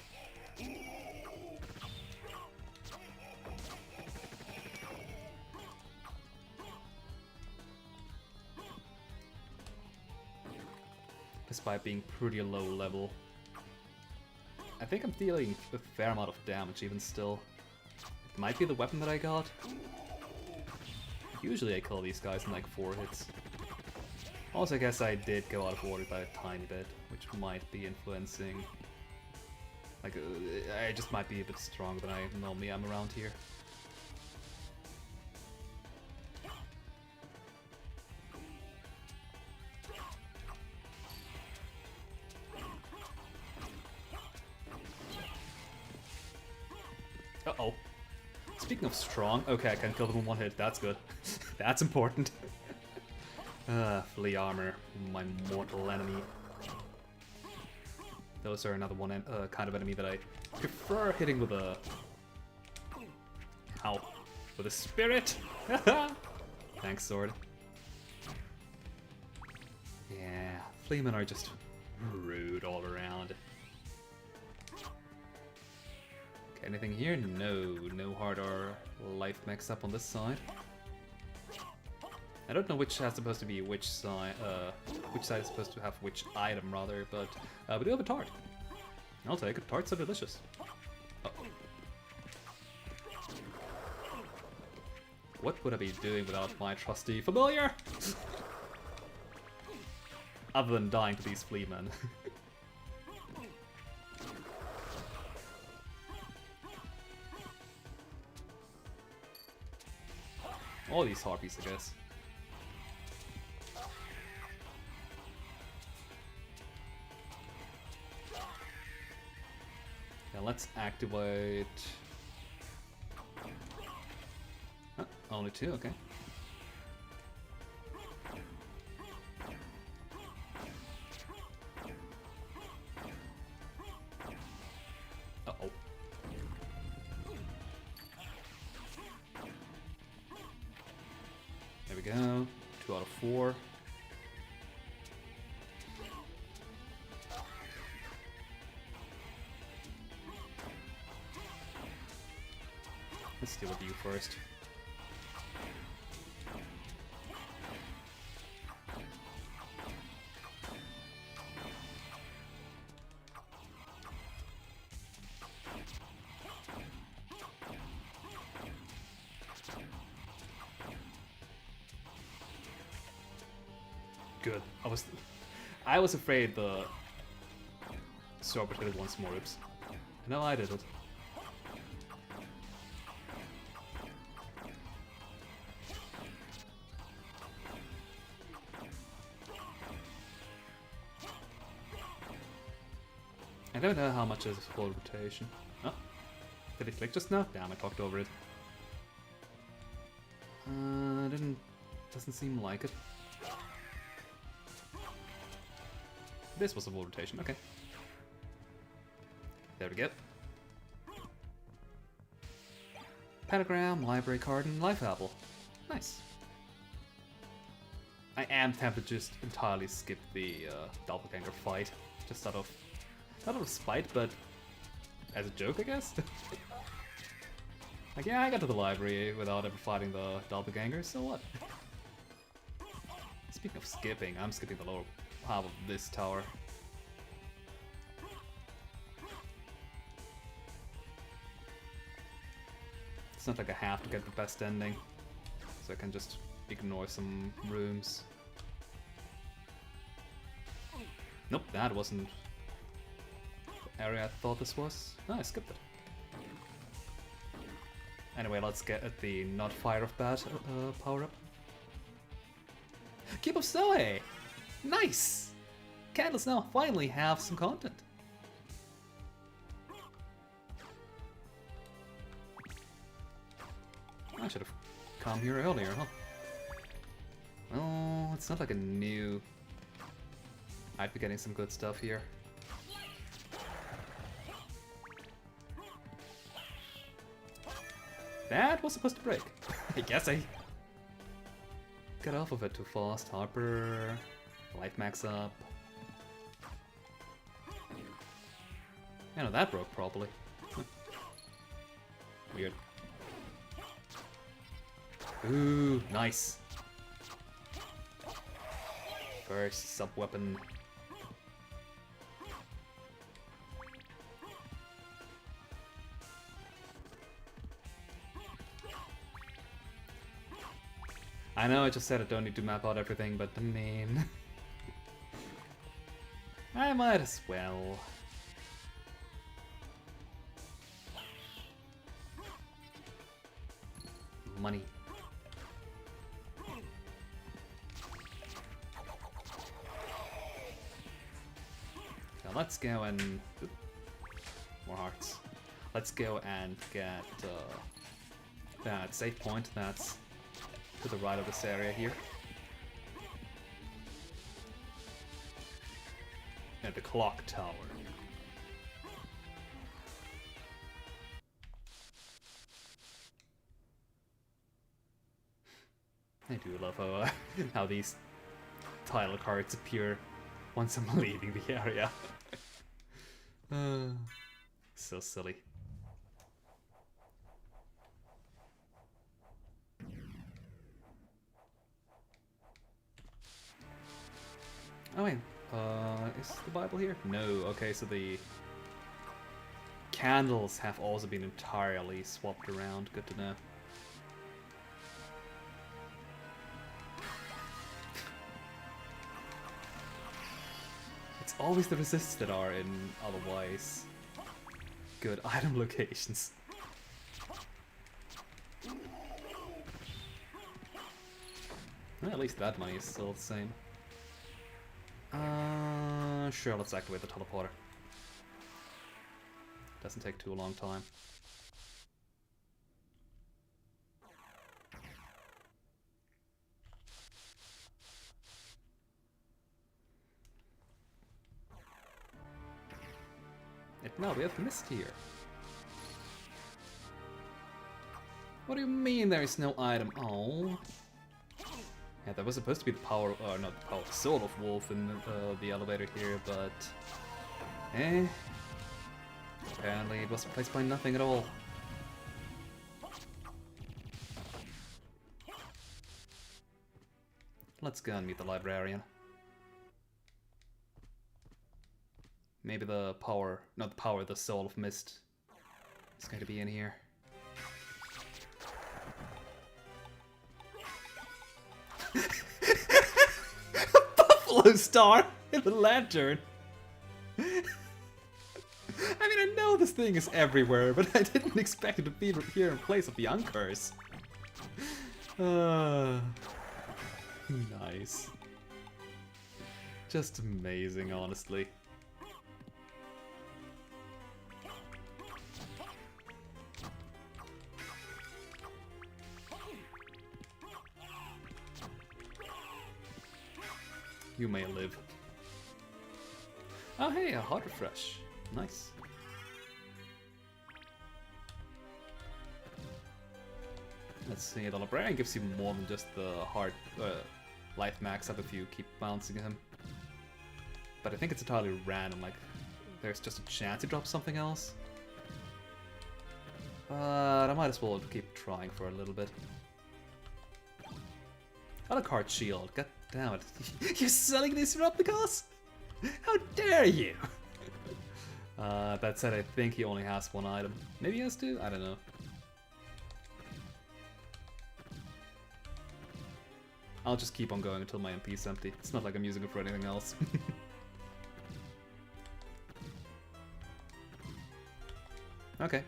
Despite being pretty low level. I think I'm dealing a fair amount of damage, even still. It might be the weapon that I got. Usually I kill these guys in like 4 hits. Also, I guess I did go out of order by a tiny bit, which might be influencing... Like, I just might be a bit stronger than I normally am around here. Uh-oh. Speaking of strong, okay, I can kill them in 1 hit, that's good. That's important. Flea armor, my mortal enemy. Those are another one kind of enemy that I prefer hitting with a... Ow. With a spirit! Thanks, sword. Yeah, fleamen are just rude all around. Okay, anything here? No hard or life mix up on this side. I don't know which is supposed to be which side is supposed to have which item, rather, but we do have a tart. I'll take it. Tarts are delicious. Uh-oh. What would I be doing without my trusty familiar? Other than dying to these flea men. All these harpies, I guess. Let's activate... Oh, only 2, okay. Uh-oh. There we go. 2 out of 4. Let's deal with you first. Good. I was afraid the sword would hit it once more. Oops. No, I did it. I don't know how much is full rotation. Oh, did it click just now? Damn, I talked over it. Doesn't seem like it. This was a full rotation, okay. There we go. Pentagram, library card, and life apple. Nice. I am tempted to just entirely skip the doppelganger fight, just out of... Not out of spite, but as a joke, I guess? Like, yeah, I got to the library without ever fighting the doppelganger, so what? Speaking of skipping, I'm skipping the lower half of this tower. It's not like I have to get the best ending, so I can just ignore some rooms. Nope, that wasn't the area I thought this was. No, I skipped it. Anyway, let's get at the not fire of bat power-up. Keep up Zoe! Nice! Candles now finally have some content. I should have come here earlier, huh? Well, it's not like a new... I'd be getting some good stuff here. That was supposed to break. I guess I got off of it too fast. Harper, life max up. Yeah, no, that broke probably. Weird. Ooh, nice. First sub weapon. I know I just said I don't need to map out everything, but I mean... I might as well. Money. Now let's go and... Oop, more hearts. Let's go and get that save point that's to the right of this area here. And the clock tower. I do love how these title cards appear once I'm leaving the area. So silly. Oh wait, is the Bible here? No, okay, so the candles have also been entirely swapped around, good to know. It's always the resists that are in otherwise good item locations. Well, at least that money is still the same. Sure, let's activate the teleporter. Doesn't take too long time. No, we have mist here. What do you mean there is no item? Oh. Yeah, that was supposed to be the power, or not the power, soul of Wolf in the elevator here, but... Apparently it was replaced by nothing at all. Let's go and meet the librarian. Maybe the power, not the power, the soul of mist is going to be in here. Buffalo star in the lantern. I mean, I know this thing is everywhere, but I didn't expect it to be here in place of the Uncurse. Nice. Just amazing, honestly. You may live. Oh hey, a heart refresh. Nice. Let's see, the librarian gives you more than just the heart life max up if you keep bouncing him. But I think it's entirely random, like there's just a chance he drops something else. But I might as well keep trying for a little bit. Alucard shield, god damn it. You're selling these replicas? How dare you! That said, I think he only has one item. Maybe he has two? I don't know. I'll just keep on going until my MP is empty. It's not like I'm using it for anything else. Okay.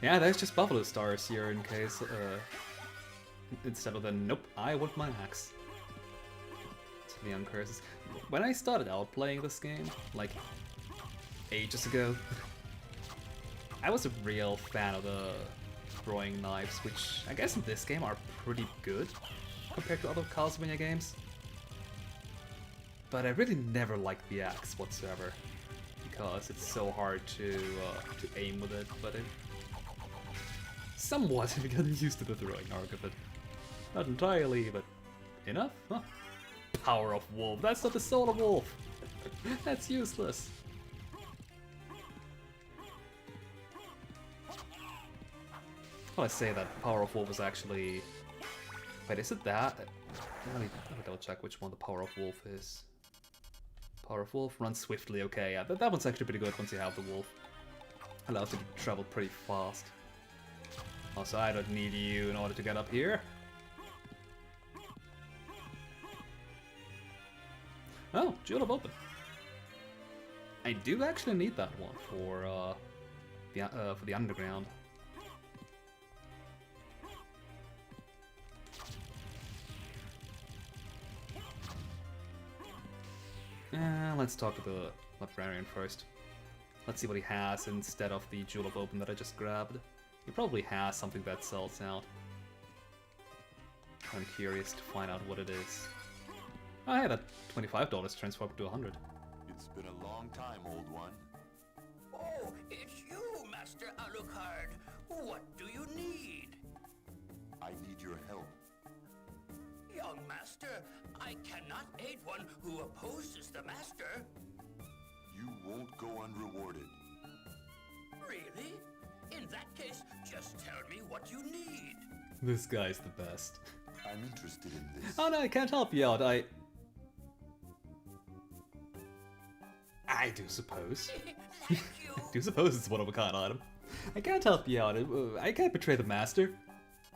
Yeah, there's just Buffalo Stars here in case, instead of the nope, I want my axe. To the uncurses. When I started out playing this game, like, ages ago, I was a real fan of the throwing knives, which I guess in this game are pretty good compared to other CastleVania games. But I really never liked the axe whatsoever, because it's so hard to aim with it, but it somewhat have gotten used to the throwing arc of it. Not entirely, but enough? Huh. Power of Wolf. That's not the soul of Wolf. That's useless. Well, I say that Power of Wolf is actually... Wait, is it that? Let me double check which one the Power of Wolf is. Power of Wolf runs swiftly. Okay, yeah, that one's actually pretty good once you have the wolf. Allows you to travel pretty fast. Also, I don't need you in order to get up here. Oh, Jewel of Open. I do actually need that one for the underground. Let's talk to the librarian first. Let's see what he has instead of the Jewel of Open that I just grabbed. He probably has something that sells out. I'm curious to find out what it is. Oh, hey, that $25 transformed to 100. It's been a long time, old one. Oh, it's you, Master Alucard. What do you need? I need your help. Young Master, I cannot aid one who opposes the Master. You won't go unrewarded. Really? In that case, just tell me what you need. This guy's the best. I'm interested in this. Oh no, I can't help you out. I do suppose. Thank you. I do suppose it's one of a kind item. I can't help you out. I can't betray the master.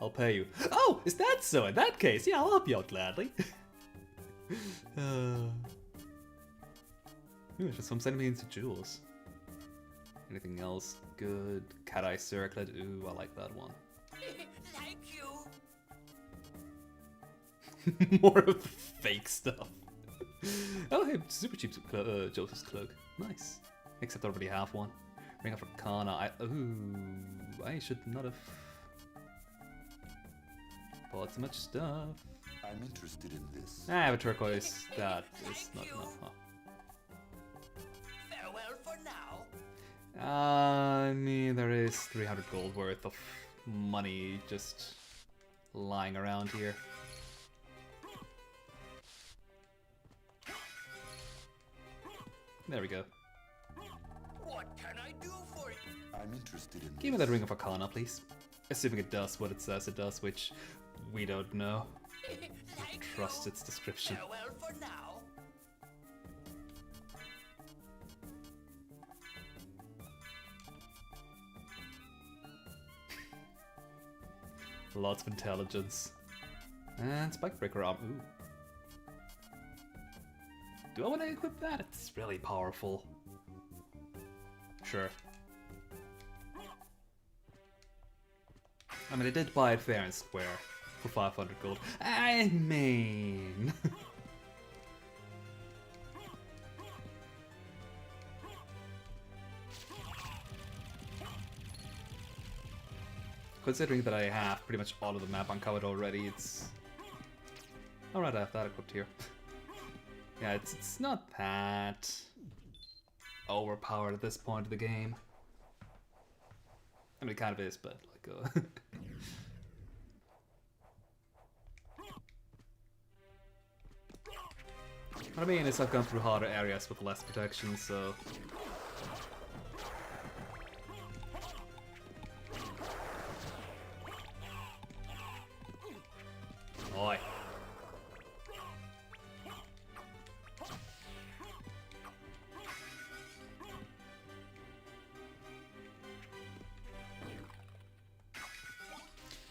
I'll pay you. Oh, is that so? In that case, yeah, I'll help you out gladly. Just some sending me into jewels. Anything else good? Cat Eye Circlet. Ooh, I like that one. Thank you. More of the fake stuff. Oh, hey, super cheap Joseph's cloak. Nice. Except I already have one. Ring of Arcana. I should not have bought so much stuff. I'm interested in this. I have a turquoise. That is not enough, huh? Farewell for now. I mean, there is 300 gold worth of money just lying around here. There we go. What can I do for you? I'm interested in Give me this. that Ring of Arcana, please. Assuming it does what it says it does, which we don't know. Thank Trust you. its description. Farewell for now. Lots of intelligence. And Spikebreaker arm. Ooh. Do I want to equip that? It's really powerful. Sure. I mean, I did buy it fair and square. for 500 gold. I mean... Considering that I have pretty much all of the map uncovered already, it's... Alright, I have that equipped here. Yeah, it's not that overpowered at this point of the game. I mean, it kind of is, but like... What I mean is I've gone through harder areas with less protection, so... Oi.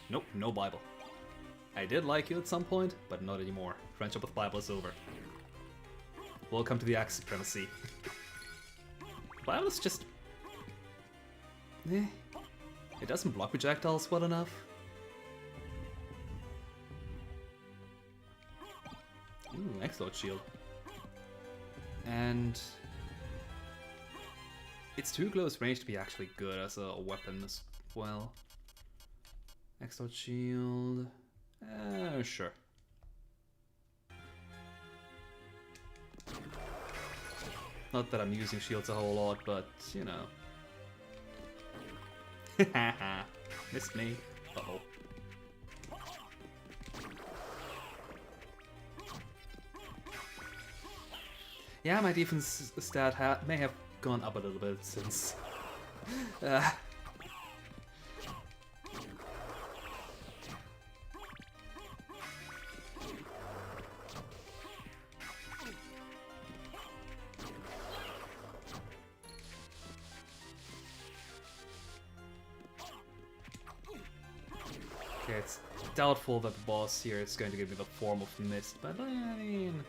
Nope, no Bible. I did like you at some point, but not anymore. Friendship with Bible is over. Welcome to the Axe Supremacy. Bible is just... eh. It doesn't block projectiles well enough. Ooh, X-Lord Shield. And... it's too close range to be actually good as a weapon as well. X-Lord Shield... sure. Not that I'm using shields a whole lot, but, you know. Haha, missed me. Uh-oh. Yeah, my defense stat may have gone up a little bit since... Okay, it's doubtful that the boss here is going to give me the form of mist, but I mean...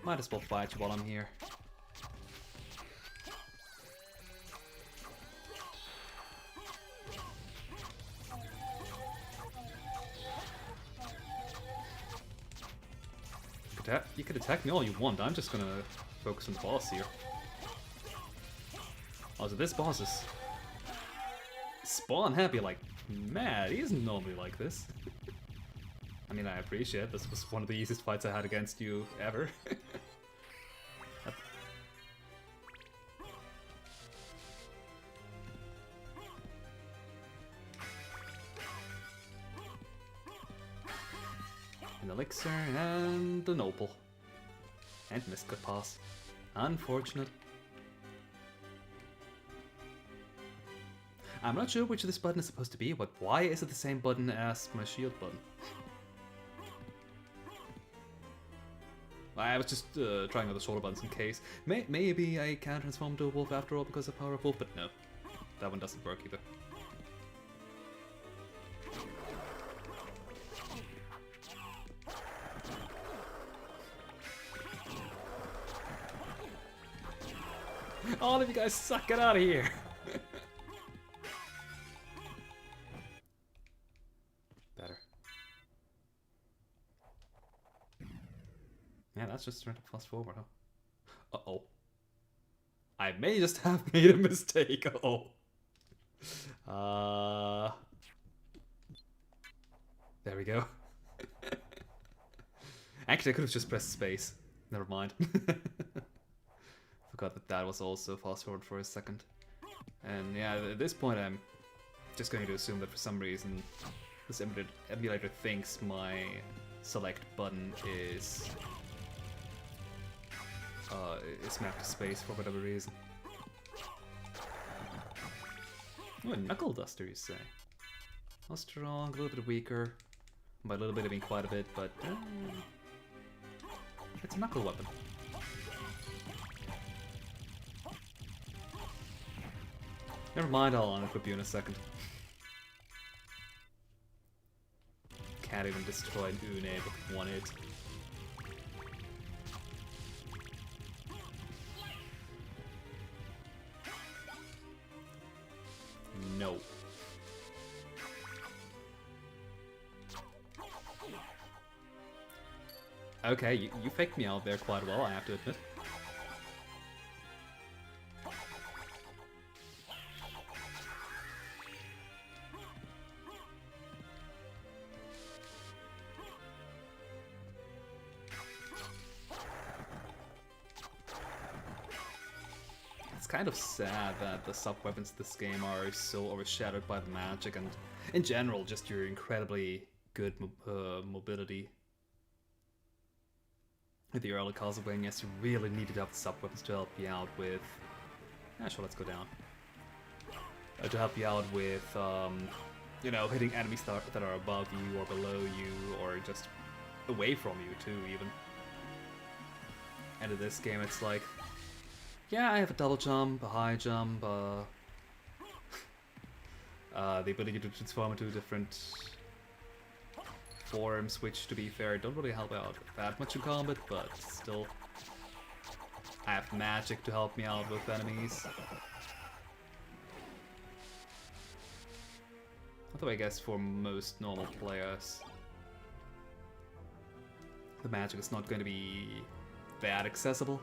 might as well fight you while I'm here. You could attack me all you want, I'm just gonna focus on the boss here. Also, this boss is spawn happy like mad. He isn't normally like this. I mean, I appreciate it. This was one of the easiest fights I had against you ever. An elixir and an opal. And mist could pass. Unfortunate. I'm not sure which of this button is supposed to be, but why is it the same button as my shield button? I was just trying out the shoulder buttons in case. Maybe I can transform to a wolf after all because of Power of Wolf, but no. That one doesn't work either. All of you guys suck, it out of here! Better. Yeah, that's just trying to fast forward, huh? Uh-oh. I may just have made a mistake, uh-oh. There we go. Actually, I could have just pressed space. Never mind. Forgot that that was also fast forward for a second. And yeah, at this point I'm just going to assume that for some reason this emulator thinks my select button is mapped to space for whatever reason. Oh, a knuckle duster, you say? Not strong, a little bit weaker. By a little bit I mean quite a bit, but it's a knuckle weapon. Never mind, I'll unequip you in a second. Can't even destroy an Une with one hit. No. Okay, you faked me out there quite well, I have to admit. It's kind of sad that the sub-weapons in this game are so overshadowed by the magic and, in general, just your incredibly good mobility. With the early CastleVanias, you really needed to have the sub-weapons to help you out with... Yeah, sure, let's go down. To help you out with, you know, hitting enemies that are above you or below you, or just away from you too, even. And in this game, it's like, yeah, I have a double jump, a high jump, the ability to transform into different forms, which, to be fair, don't really help out that much in combat, but still, I have magic to help me out with enemies. Although I guess for most normal players, the magic is not going to be that accessible.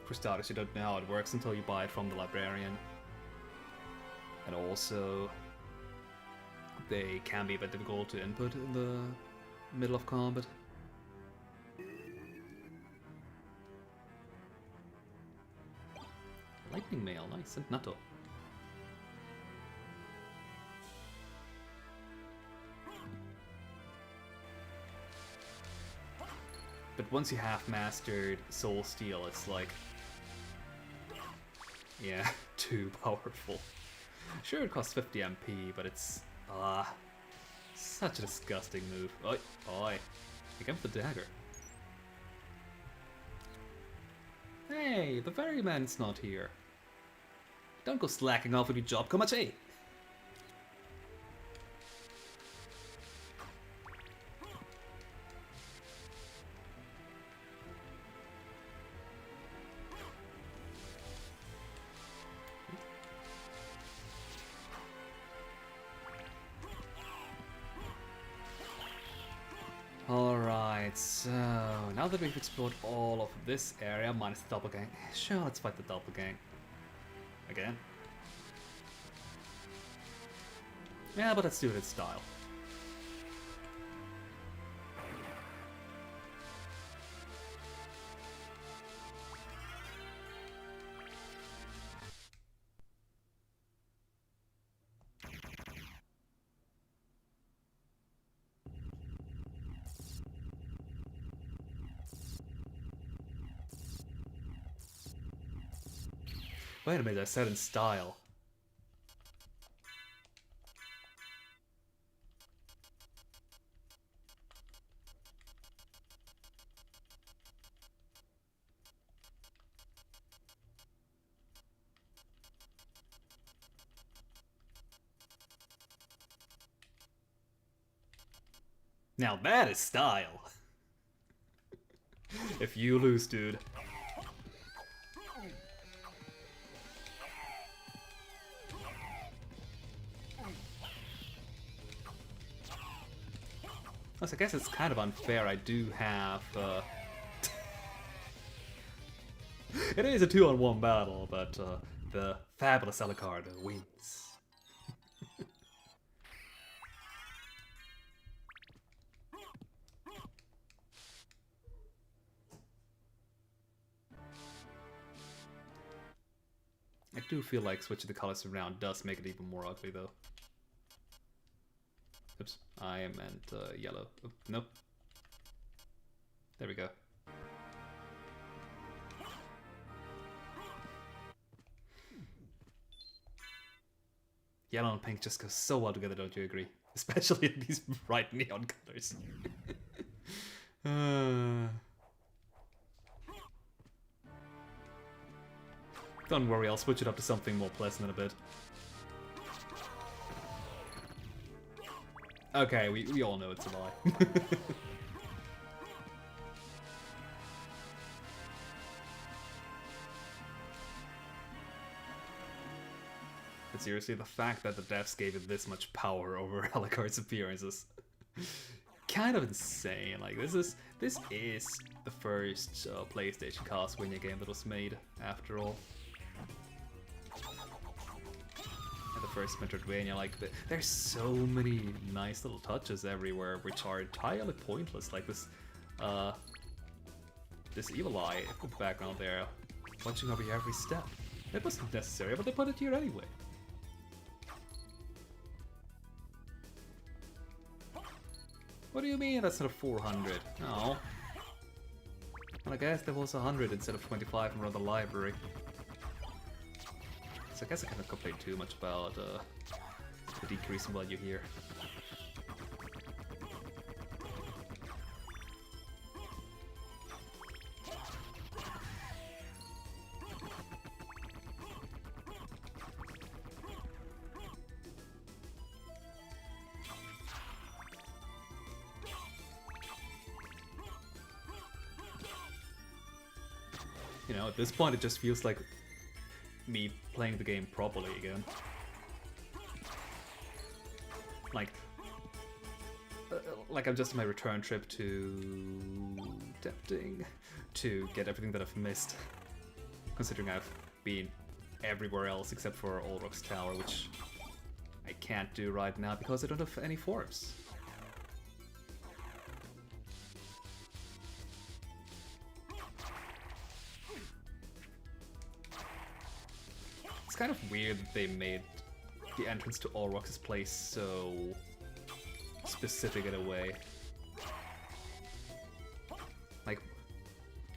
For starters, you don't know how it works until you buy it from the librarian. And also, they can be a bit difficult to input in the middle of combat. Lightning mail, nice, and natto. But once you have mastered Soul Steel, it's like, yeah, too powerful. Sure, it costs 50 MP, but it's such a disgusting move. Oi, oi! Pick up the dagger. Hey, the ferryman's not here. Don't go slacking off with your job, Komachi! Alright, so now that we've explored all of this area, minus the doppelgang, sure, let's fight the doppelgang. Again? Yeah, but let's do it in style. Wait a minute, I said in style. Now that is style. If you lose, dude. I guess it's kind of unfair. I do have... It is a 2-on-1 battle, but the fabulous Alucard wins. I do feel like switching the colors around does make it even more ugly, though. Oops, I meant yellow. Oh, nope. There we go. Yellow and pink just go so well together, don't you agree? Especially in these bright neon colors. Don't worry, I'll switch it up to something more pleasant in a bit. Okay, we all know it's a lie. But seriously, the fact that the devs gave it this much power over Alucard's appearance is kind of insane. Like, this This is the first PlayStation CastleVania game that was made, after all. And the first Metroidvania, like, there's so many nice little touches everywhere which are entirely pointless, like this, this evil eye in the background there, watching over your every step. It wasn't necessary, but they put it here anyway. What do you mean that's not a 400? No. Well, I guess there was 100 instead of 25 around the library. So I guess I cannot complain too much about the decrease in value here. You know, at this point it just feels like me playing the game properly again. Like I'm just on my return trip to Tempting to get everything that I've missed. Considering I've been everywhere else except for Olroc's Tower, which I can't do right now because I don't have any forms. It's kind of weird that they made the entrance to Olroc's place so specific in a way. Like,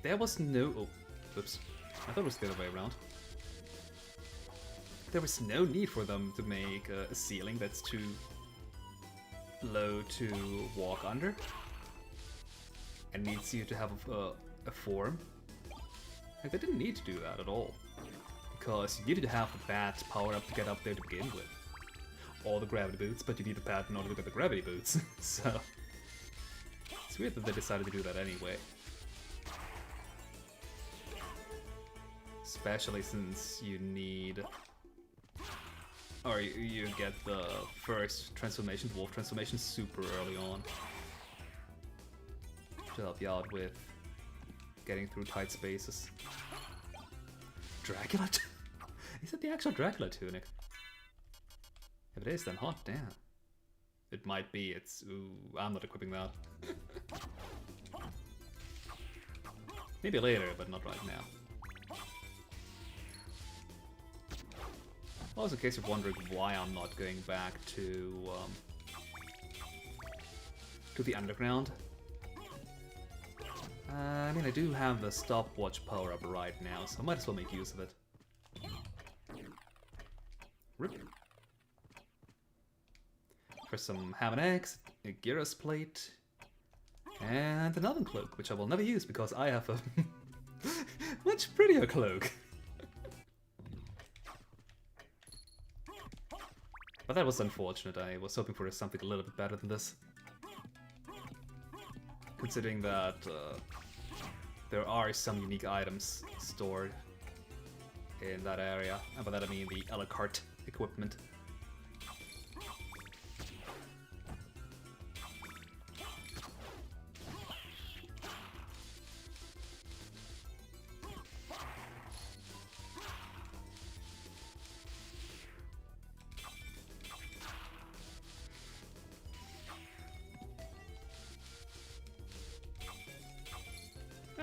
there was no... Oh, whoops. I thought it was the other way around. There was no need for them to make a ceiling that's too low to walk under and needs you to have a form. Like, they didn't need to do that at all. Because you needed to have the bat power up to get up there to begin with. Or the gravity boots, but you need the bat in order to get the gravity boots. So it's weird that they decided to do that anyway. Especially since you need... Or you get the first transformation, wolf transformation, super early on. To help you out with getting through tight spaces. Dracula? Is that the actual Dracula Tunic? If it is, then hot damn. It might be, it's... Ooh, I'm not equipping that. Maybe later, but not right now. Also, in case you're wondering why I'm not going back to the underground. I mean, I do have the stopwatch power-up right now, so I might as well make use of it. Rip. For some ham and eggs, a Gyros plate, and an oven cloak, which I will never use because I have a much prettier cloak. But that was unfortunate. I was hoping for something a little bit better than this. Considering that there are some unique items stored in that area, and by that I mean the a la carte equipment.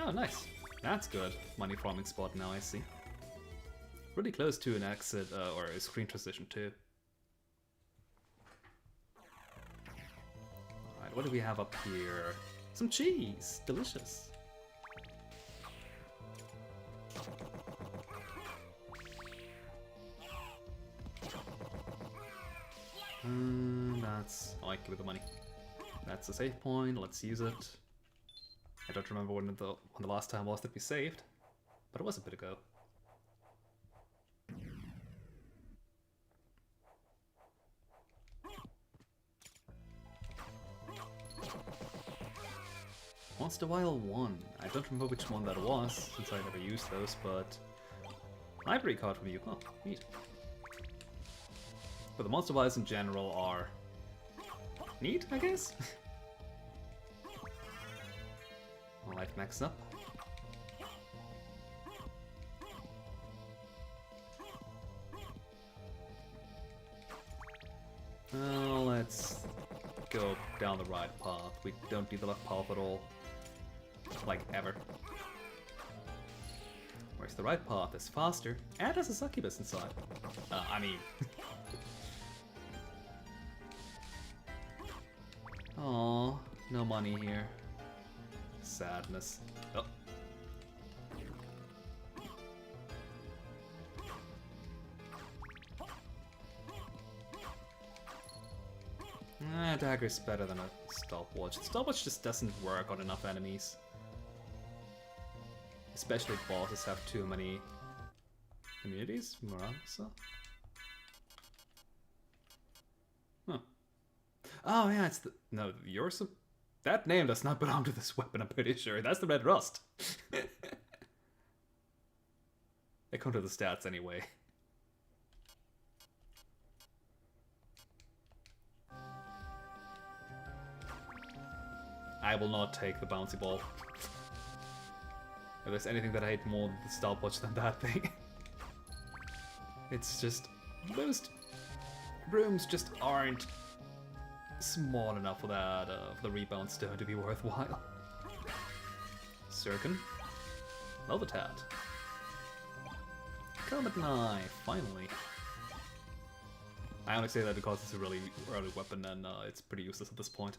Oh, nice. That's good. Money farming spot now, I see. Really close to an exit, or a screen transition too. Alright, what do we have up here? Some cheese! Delicious! That's... I like it with the money. That's a save point, let's use it. I don't remember when the last time was that we saved, but it was a bit ago. Monster Vial 1. I don't remember which one that was, since I never used those, but... Library card from you. Oh, neat. But the Monster Vials in general are... neat, I guess? Alright, max up. Let's go down the right path. We don't need the left path at all. Like, ever. Whereas the right path is faster, and has a succubus inside. I mean... Aww, no money here. Sadness. Oh. Dagger's better than a stopwatch. Stopwatch just doesn't work on enough enemies. Especially if bosses have too many immunities. Morales. Huh. Oh yeah, it's the... No, yours... That name does not belong to this weapon, I'm pretty sure. That's the Red Rust. They come to the stats anyway. I will not take the bouncy ball. If there's anything that I hate more than the stopwatch than that thing. It's just... Most rooms just aren't small enough for that, for the rebound stone to be worthwhile. Shuriken. Velvet Hat. Combat Knife, finally. I only say that because it's a really early weapon and it's pretty useless at this point.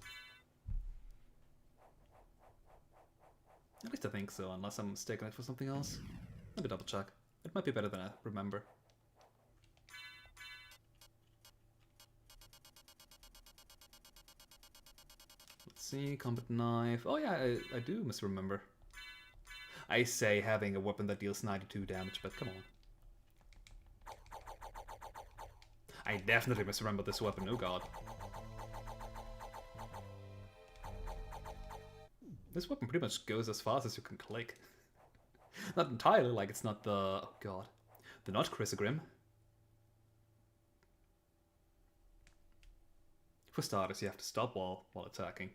At least I think so, unless I'm mistaken it for something else. Let me double check. It might be better than I remember. Let's see, combat knife. Oh yeah, I do misremember. I say having a weapon that deals 92 damage, but come on. I definitely misremember this weapon, oh god. This weapon pretty much goes as fast as you can click. Not entirely, like it's not the... oh god. The not Chrysogrim. For starters, you have to stop while attacking.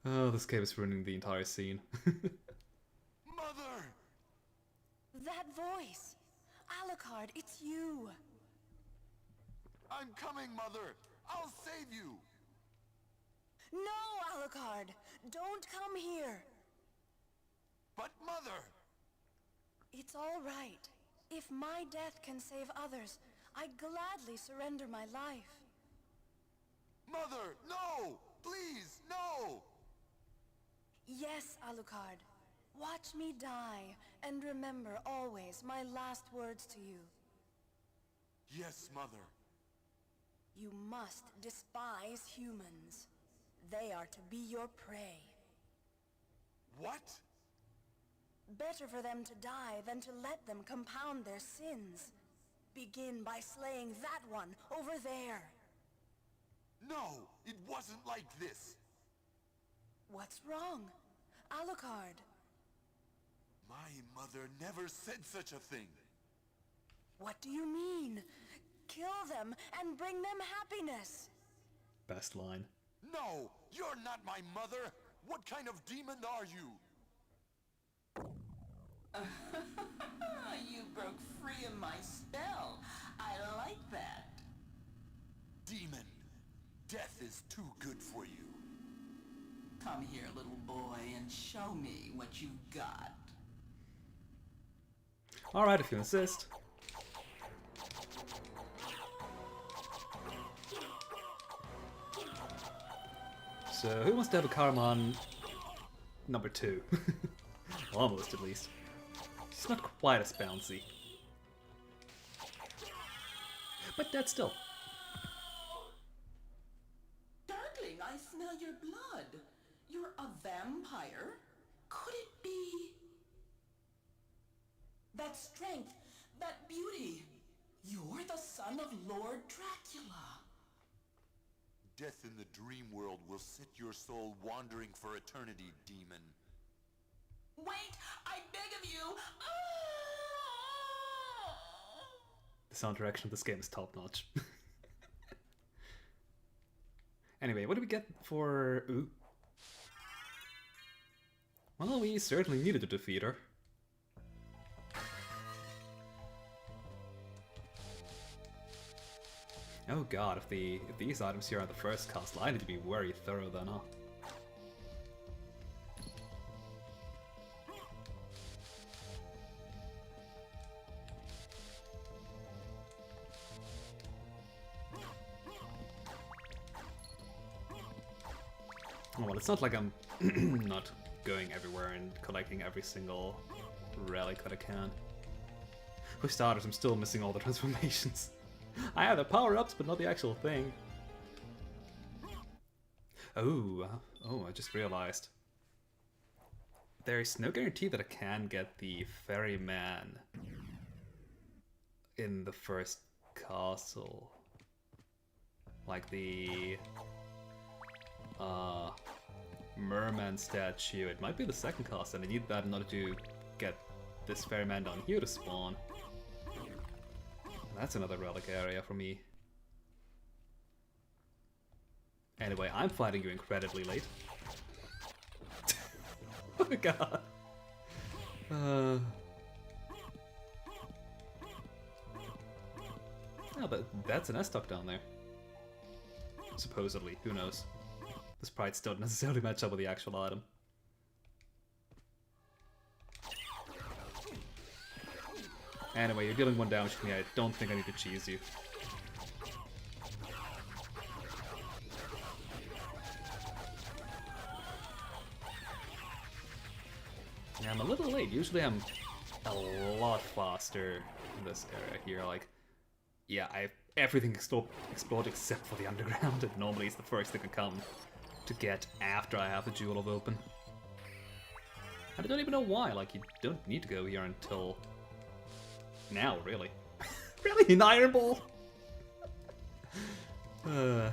Oh, this cave is ruining the entire scene. Mother! That voice! Alucard, it's you! I'm coming, Mother! I'll save you! No, Alucard! Don't come here! But Mother! It's all right. If my death can save others, I'd gladly surrender my life. Mother, no! Please, no! Yes, Alucard. Watch me die, and remember always my last words to you. Yes, Mother. You must despise humans. They are to be your prey. What? Better for them to die than to let them compound their sins. Begin by slaying that one over there. No, it wasn't like this. What's wrong? Alucard. My mother never said such a thing. What do you mean? Kill them and bring them happiness. Best line. No, you're not my mother. What kind of demon are you? You broke free of my spell. I like that. Demon, death is too good for you. Come here, little boy, and show me what you've got. Alright, if you insist. So, who wants to have a Karaman number 2? Almost, at least. She's not quite as bouncy. But that's still. Darkling, I smell your blood. You're a vampire? Could it be... that strength, that beauty? You're the son of Lord Dracula. Death in the dream world will set your soul wandering for eternity, demon. Wait, I beg of you! The sound direction of this game is top-notch. Anyway, what do we get for... Ooh. Well, we certainly needed to defeat her. Oh god, if these items here are the first castle, I need to be very thorough then, huh? Oh, well, it's not like I'm not going everywhere and collecting every single relic that I can. For starters, I'm still missing all the transformations. I have the power-ups, but not the actual thing. Oh, I just realized. There's no guarantee that I can get the ferryman in the first castle. Like the merman statue. It might be the second castle, and I need that in order to get this ferryman down here to spawn. That's another relic area for me. Anyway, I'm fighting you incredibly late. Oh my god. Oh, but that's an S-Stock down there. Supposedly, who knows? The sprites don't necessarily match up with the actual item. Anyway, you're dealing 1 damage to me. I don't think I need to cheese you. Yeah, I'm a little late. Usually I'm a lot faster in this area here. Like, yeah, everything explodes except for the underground, and normally it's the first thing I come to get after I have the Jewel of Open. And I don't even know why. Like, you don't need to go here until now, really. Really? An Iron Ball? I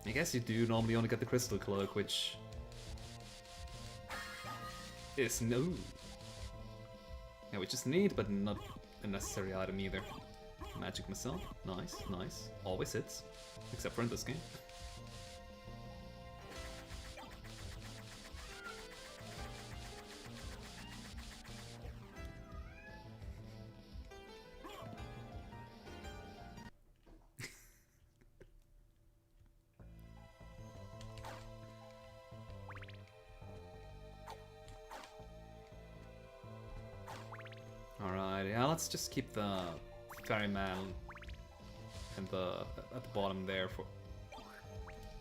guess you do normally only get the Crystal Cloak, which is no. Yeah, which is neat, but not a necessary item either. Magic Missile, nice, nice. Always hits, except for in this game. Alright, yeah, let's just keep the ferryman and at the bottom there for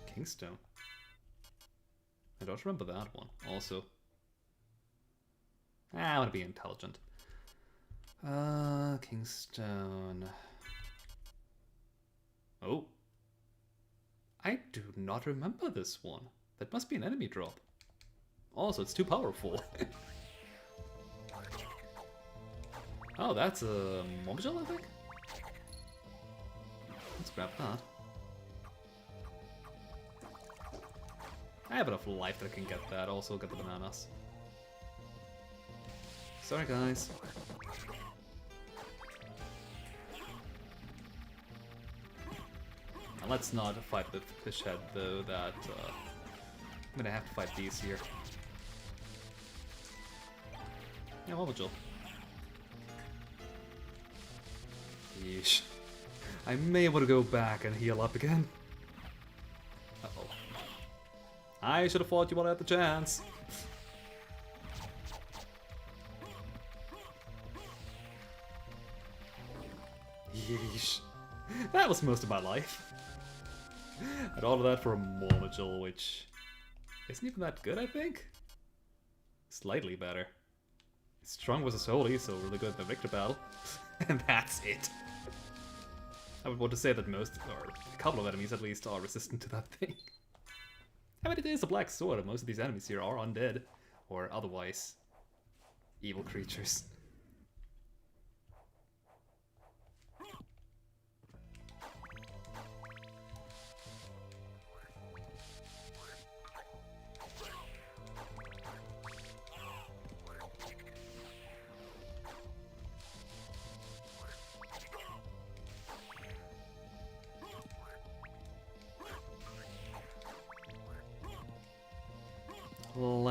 Kingstone. I don't remember that one. Also, I want to be intelligent. Kingstone. Oh, I do not remember this one. That must be an enemy drop. Also, it's too powerful. Oh, that's a Momjel, I think? Let's grab that. I have enough life that I can get that. Also get the bananas. Sorry, guys. Now, let's not fight the fish head, though, that I'm gonna have to fight these here. Yeah, Momjel. Yeesh. I may want to go back and heal up again. Uh-oh. I should have fought you while I had the chance. Yeesh. That was most of my life. And all of that for a Momjel, which isn't even that good, I think? Slightly better. Strong versus holy, so really good in the Victor battle. And that's it. I would want to say that most, or a couple of enemies at least, are resistant to that thing. I mean, it is a black sword, and most of these enemies here are undead, or otherwise evil creatures.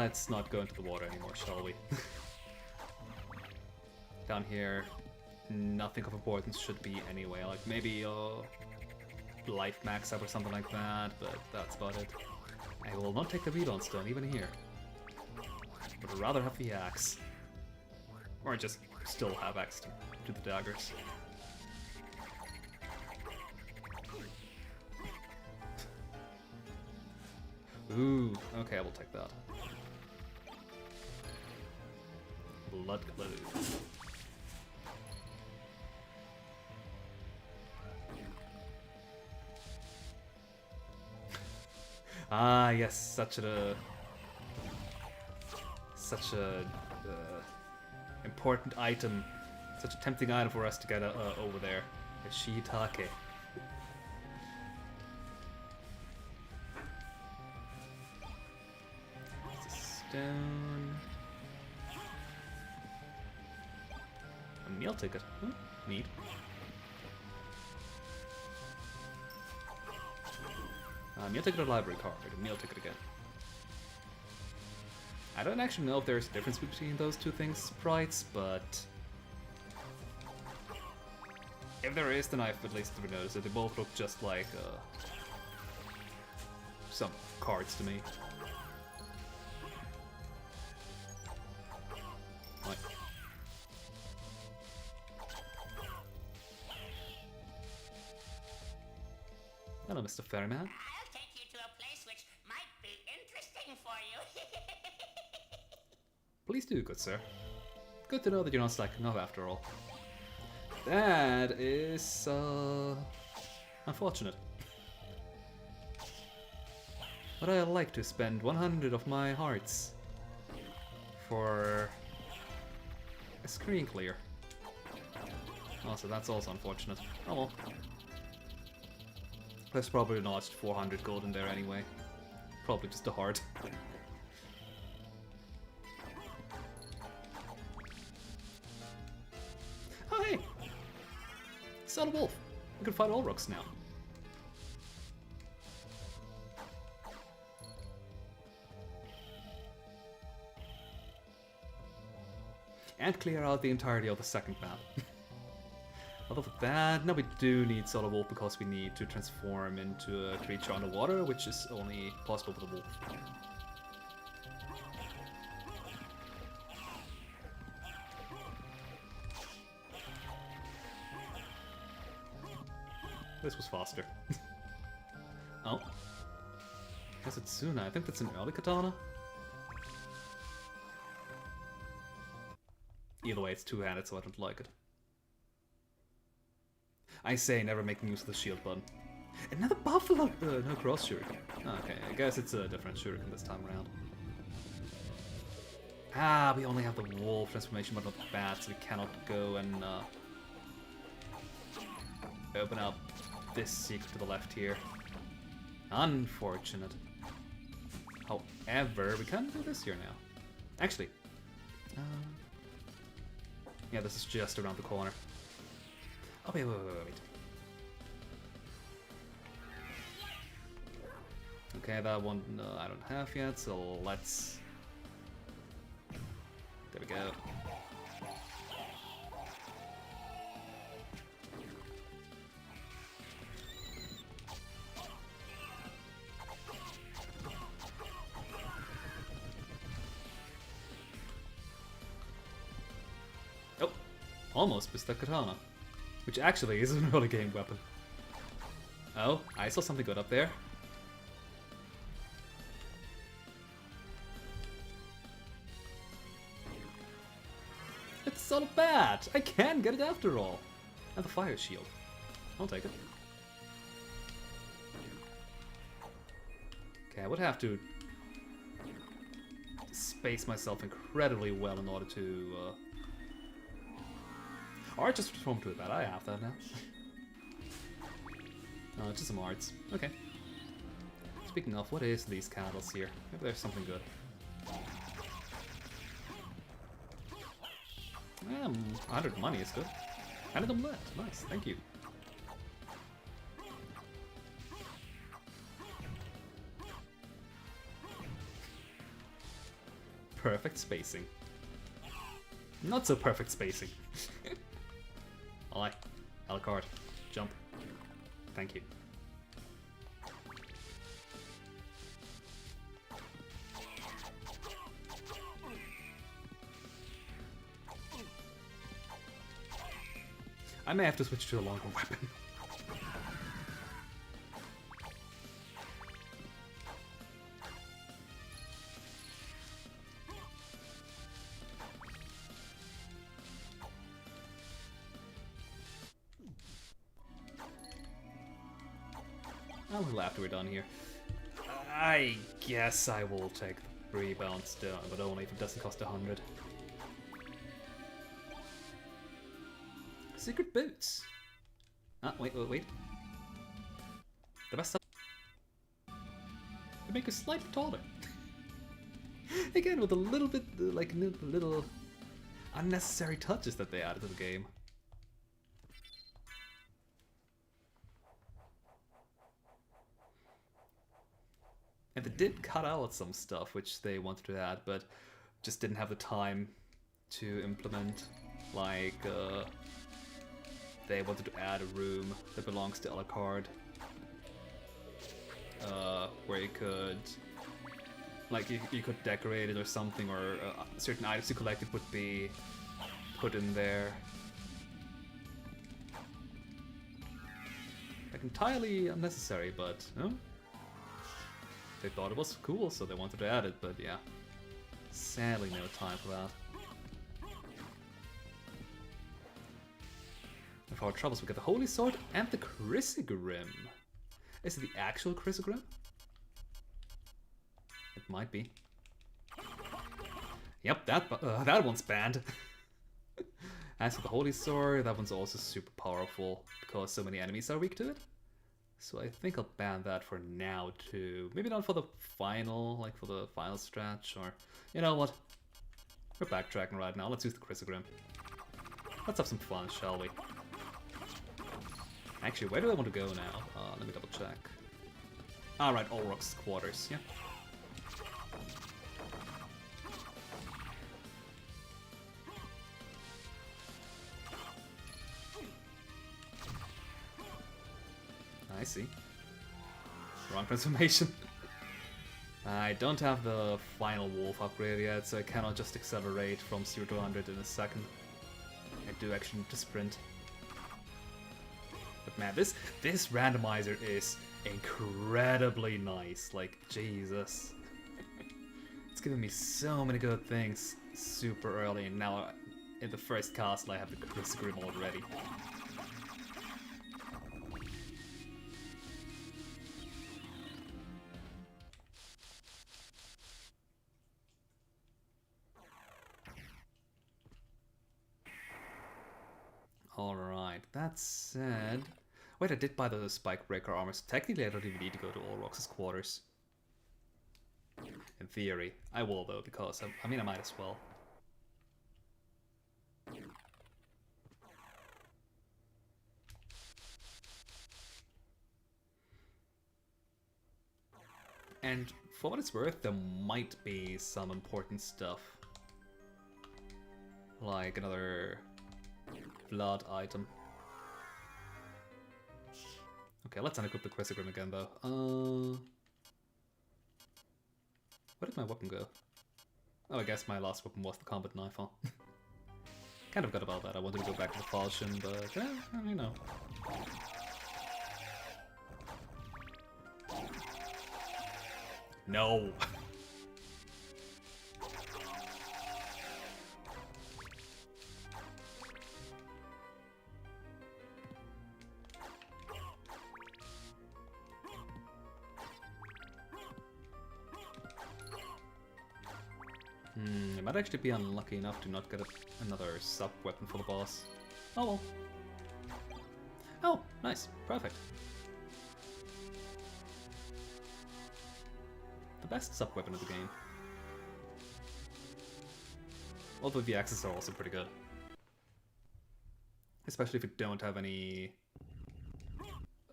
let's not go into the water anymore, shall we? Down here, nothing of importance should be anyway. Like maybe life max up or something like that, but that's about it. I will not take the rebound stone even here. But I'd rather have the axe. Or just still have access to the daggers. Ooh, okay, I will take that. Blood glue. Ah, yes, such a important item, such a tempting item for us to get over there. A shiitake. It's a stone. A meal ticket. Neat. Meal ticket or library card. A meal ticket again. I don't actually know if there's a difference between those two things, sprites, but if there is, then I've at least noticed it. They both look just like some cards to me. What? Hello, Mr. Ferryman. I'll take you to a place which might be interesting for you. Please do, good sir. Good to know that you're not slacking off after all. That is, unfortunate. But I like to spend 100 of my hearts for a screen clear. Also, that's also unfortunate. Oh well. There's probably not 400 gold in there anyway. Probably just a heart. Oh hey! It's not a wolf. We can fight all rooks now. And clear out the entirety of the second map. Other than that, no, we do need Solid Wolf because we need to transform into a creature underwater, which is only possible with a wolf. This was faster. Oh. Kazutsuna, I think that's an early katana. Either way, it's two-handed, so I don't like it. I say never making use of the shield button. Another buffalo! No Cross Shuriken. Okay, I guess it's a different Shuriken this time around. Ah, we only have the wolf transformation, but not the bat, so we cannot go and open up this secret to the left here. Unfortunate. However, we can do this here now. Actually, yeah, this is just around the corner. Oh, wait. Okay, that one I don't have yet, so let's... There we go. Oh, almost missed the katana. Which actually is an early game weapon. Oh, I saw something good up there. It's not bad! I can get it after all! And the fire shield. I'll take it. Okay, I would have to space myself incredibly well in order to or just transform to a bat. I have that now. No, it's just some arts. Okay. Speaking of, what is these candles here? Maybe there's something good. 100 money is good. 100 them left. Nice, thank you. perfect spacing. Not so perfect spacing. Alucard, jump. Thank you. I may have to switch to a longer weapon. A little after we're done here. I guess I will take the rebound still, but only if it doesn't cost 100. Secret boots. Ah, wait. The best stuff. They make us slightly taller. Again, with a little bit, like, little unnecessary touches that they added to the game. And they did cut out some stuff which they wanted to add, but just didn't have the time to implement. Like, they wanted to add a room that belongs to Alucard, where you could, like, you could decorate it or something, or certain items you collected would be put in there. Like, entirely unnecessary, but they thought it was cool, so they wanted to add it, but yeah. Sadly, no time for that. And for our troubles, we got the Holy Sword and the Chrysogrim. Is it the actual Chrysogrim? It might be. Yep, that one's banned. As for the Holy Sword, that one's also super powerful because so many enemies are weak to it. So I think I'll ban that for now too. Maybe not for the final, like for the final stretch, or you know what? We're backtracking right now. Let's use the Chrysogrim. Let's have some fun, shall we? Actually, where do I want to go now? Let me double check. Alright, Olroc's quarters, yeah. I see. Wrong transformation. I don't have the final wolf upgrade yet, so I cannot just accelerate from 0 to 100 in a second. I do actually need to sprint. But man, this randomizer is incredibly nice. Like, Jesus. It's giving me so many good things super early, and now in the first castle I have the Chrysogrim already. Alright, that said... Wait, I did buy the Spike Breaker armor, so technically I don't even need to go to Olroc's quarters. In theory. I will though, because, I mean, I might as well. And for what it's worth, there might be some important stuff. Like another blood item. Okay, let's unequip the Chrysogrim again though. Where did my weapon go? Oh, I guess my last weapon was the combat knife, huh? Kind of forgot about that. I wanted to go back to the falchion, but you know. No! I might actually be unlucky enough to not get another sub-weapon for the boss. Oh well. Oh, nice. Perfect. The best sub-weapon of the game. Although the axes are also pretty good. Especially if you don't have any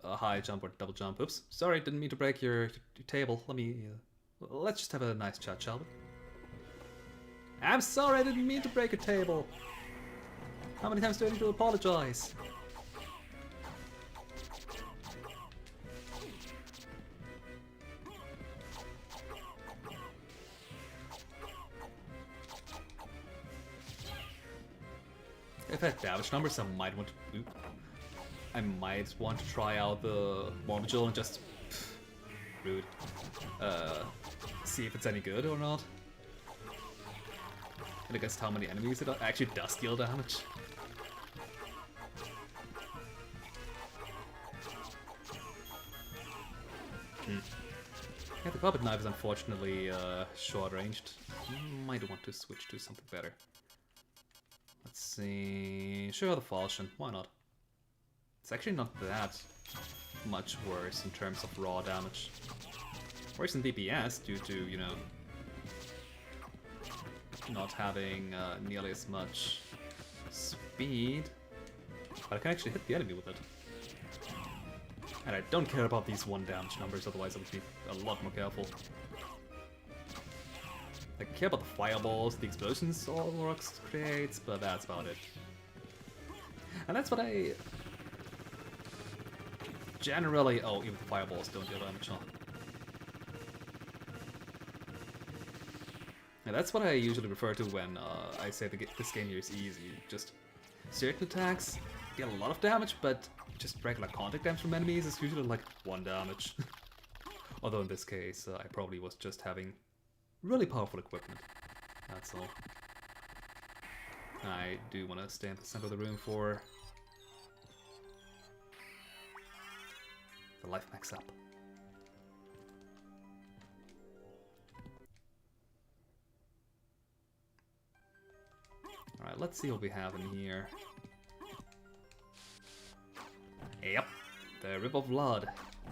high jump or double jump. Oops, sorry, didn't mean to break your table. Let's just have a nice chat, shall we? I'm sorry, I didn't mean to break a table. How many times do I need to apologize? If I had damage numbers, I might want to. Oop, I might want to try out the Mormagil and just rude. See if it's any good or not. And against how many enemies it actually does deal damage. Yeah, the carpet knife is unfortunately short-ranged. Might want to switch to something better. Let's see... Sure, the falchion. Why not? It's actually not that much worse in terms of raw damage. Worse in DPS due to, you know, not having nearly as much speed. But I can actually hit the enemy with it. And I don't care about these 1 damage numbers, otherwise I would be a lot more careful. I care about the fireballs, the explosions all rocks creates, but that's about it. And that's what I generally... Oh, even the fireballs don't deal damage, huh? Yeah, that's what I usually refer to when I say this game here is easy. Just certain attacks deal a lot of damage, but just regular contact damage from enemies is usually like 1 damage. Although in this case, I probably was just having really powerful equipment. That's all. I do want to stay in the center of the room for the life max up. Alright, let's see what we have in here. Yep, the Rip of Blood.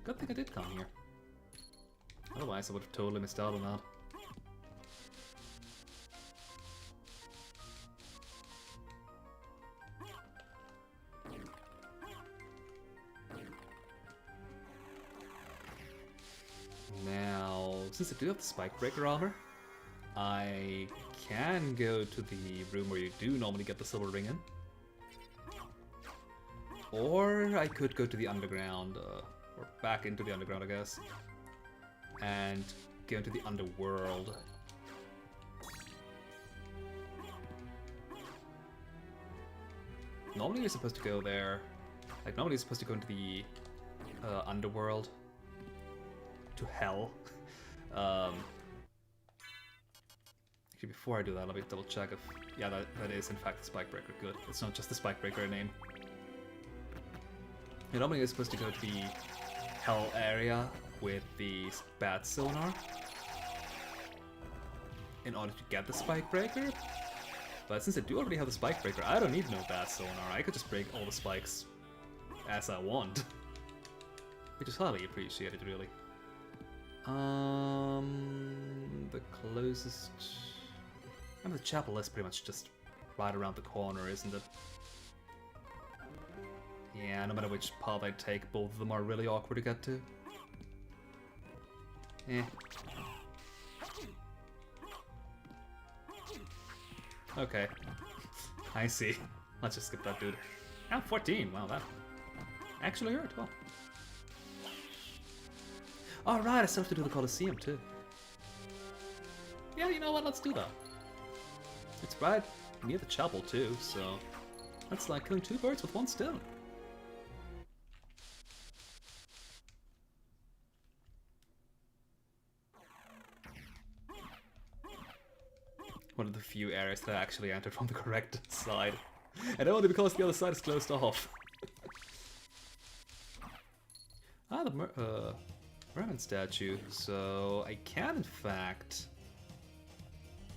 Good thing I did come here. Otherwise I would have totally missed out on that. Now, since I do have the Spike Breaker armor, I can go to the room where you do normally get the silver ring in. Or I could go to the underground, or back into the underground, I guess, and go into the underworld. Normally you're supposed to go there, like normally you're supposed to go into the underworld, to hell. Actually, before I do that, let me double check if, yeah, that is in fact the Spike Breaker. Good, it's not just the Spike Breaker name. Yeah, normally you're supposed to go to the hell area with the bat sonar in order to get the Spike Breaker. But since I do already have the Spike Breaker, I don't need no bat sonar. I could just break all the spikes as I want. Which is highly appreciated, really. The closest... I mean, the chapel is pretty much just right around the corner, isn't it? Yeah, no matter which path I take, both of them are really awkward to get to. Eh. Okay. I see. Let's just skip that dude. I'm 14, wow, that actually hurt, well. Alright, I still have to do the Colosseum too. Yeah, you know what, let's do that. It's right near the chapel too, so that's like killing 2 birds with 1 stone. One of the few areas that I actually entered from the correct side. And only because the other side is closed off. Ah, the Merman statue. So I can, in fact,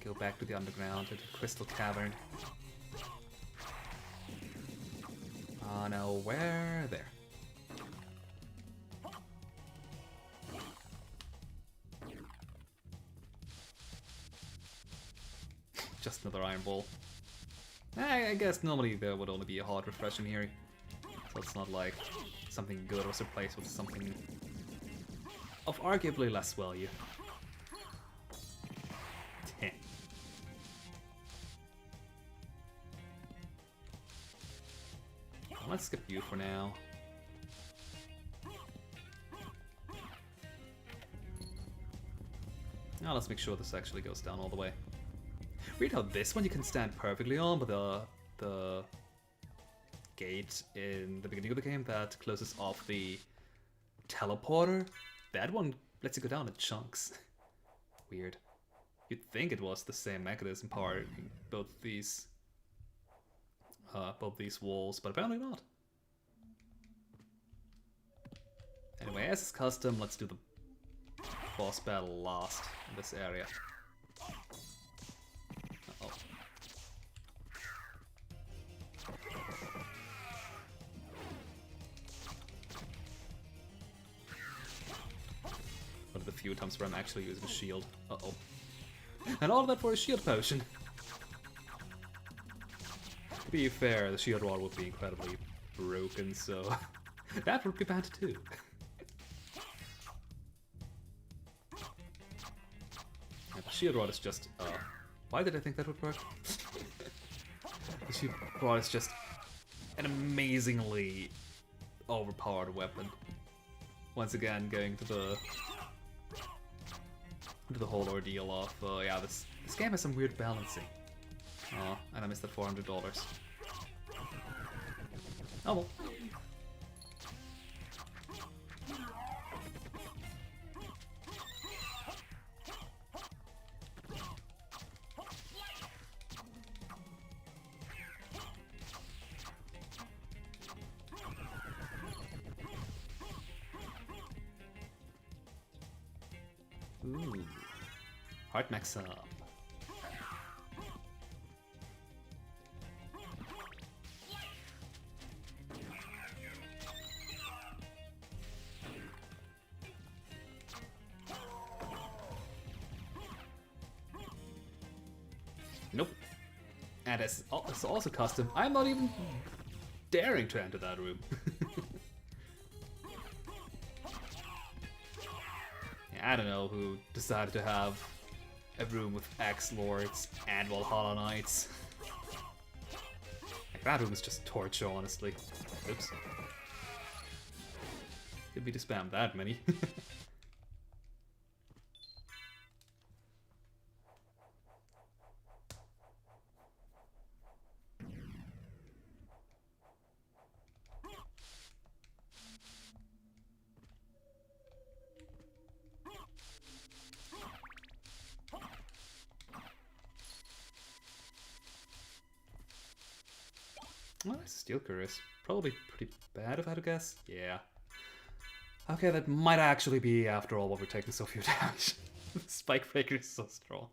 go back to the underground, to the Crystal Cavern. Ah, now where? There. Just another Iron Ball. I guess normally there would only be a hard refresh in here. So it's not like something good was replaced with something of arguably less value. Let's skip you for now. Now let's make sure this actually goes down all the way. Weird how this one you can stand perfectly on, but the gate in the beginning of the game that closes off the teleporter, that one lets you go down in chunks. Weird. You'd think it was the same mechanism powering both these walls, but apparently not. Anyway, as is custom, let's do the boss battle last in this area. Uh-oh. One of the few times where I'm actually using a shield. Uh-oh. And all of that for a shield potion. To be fair, the shield wall would be incredibly broken, so that would be bad too. Yeah, the shield rod is just, why did I think that would work? The shield rod is just an amazingly overpowered weapon. Once again, going to the whole ordeal of, yeah, this game has some weird balancing. Oh, and I missed that $400. Oh well. Ooh. Heart max up. Nope. And it's also custom. I'm not even daring to enter that room. Yeah, I don't know who decided to have a room with Axe-Lords and Valhalla Knights. Like, that room is just torture, honestly. Oops. Didn't mean to spam that many. Well, this steel curse is probably pretty bad if I had to guess. Yeah. Okay, that might actually be, after all, what we're taking so few damage. The Spike Breaker is so strong.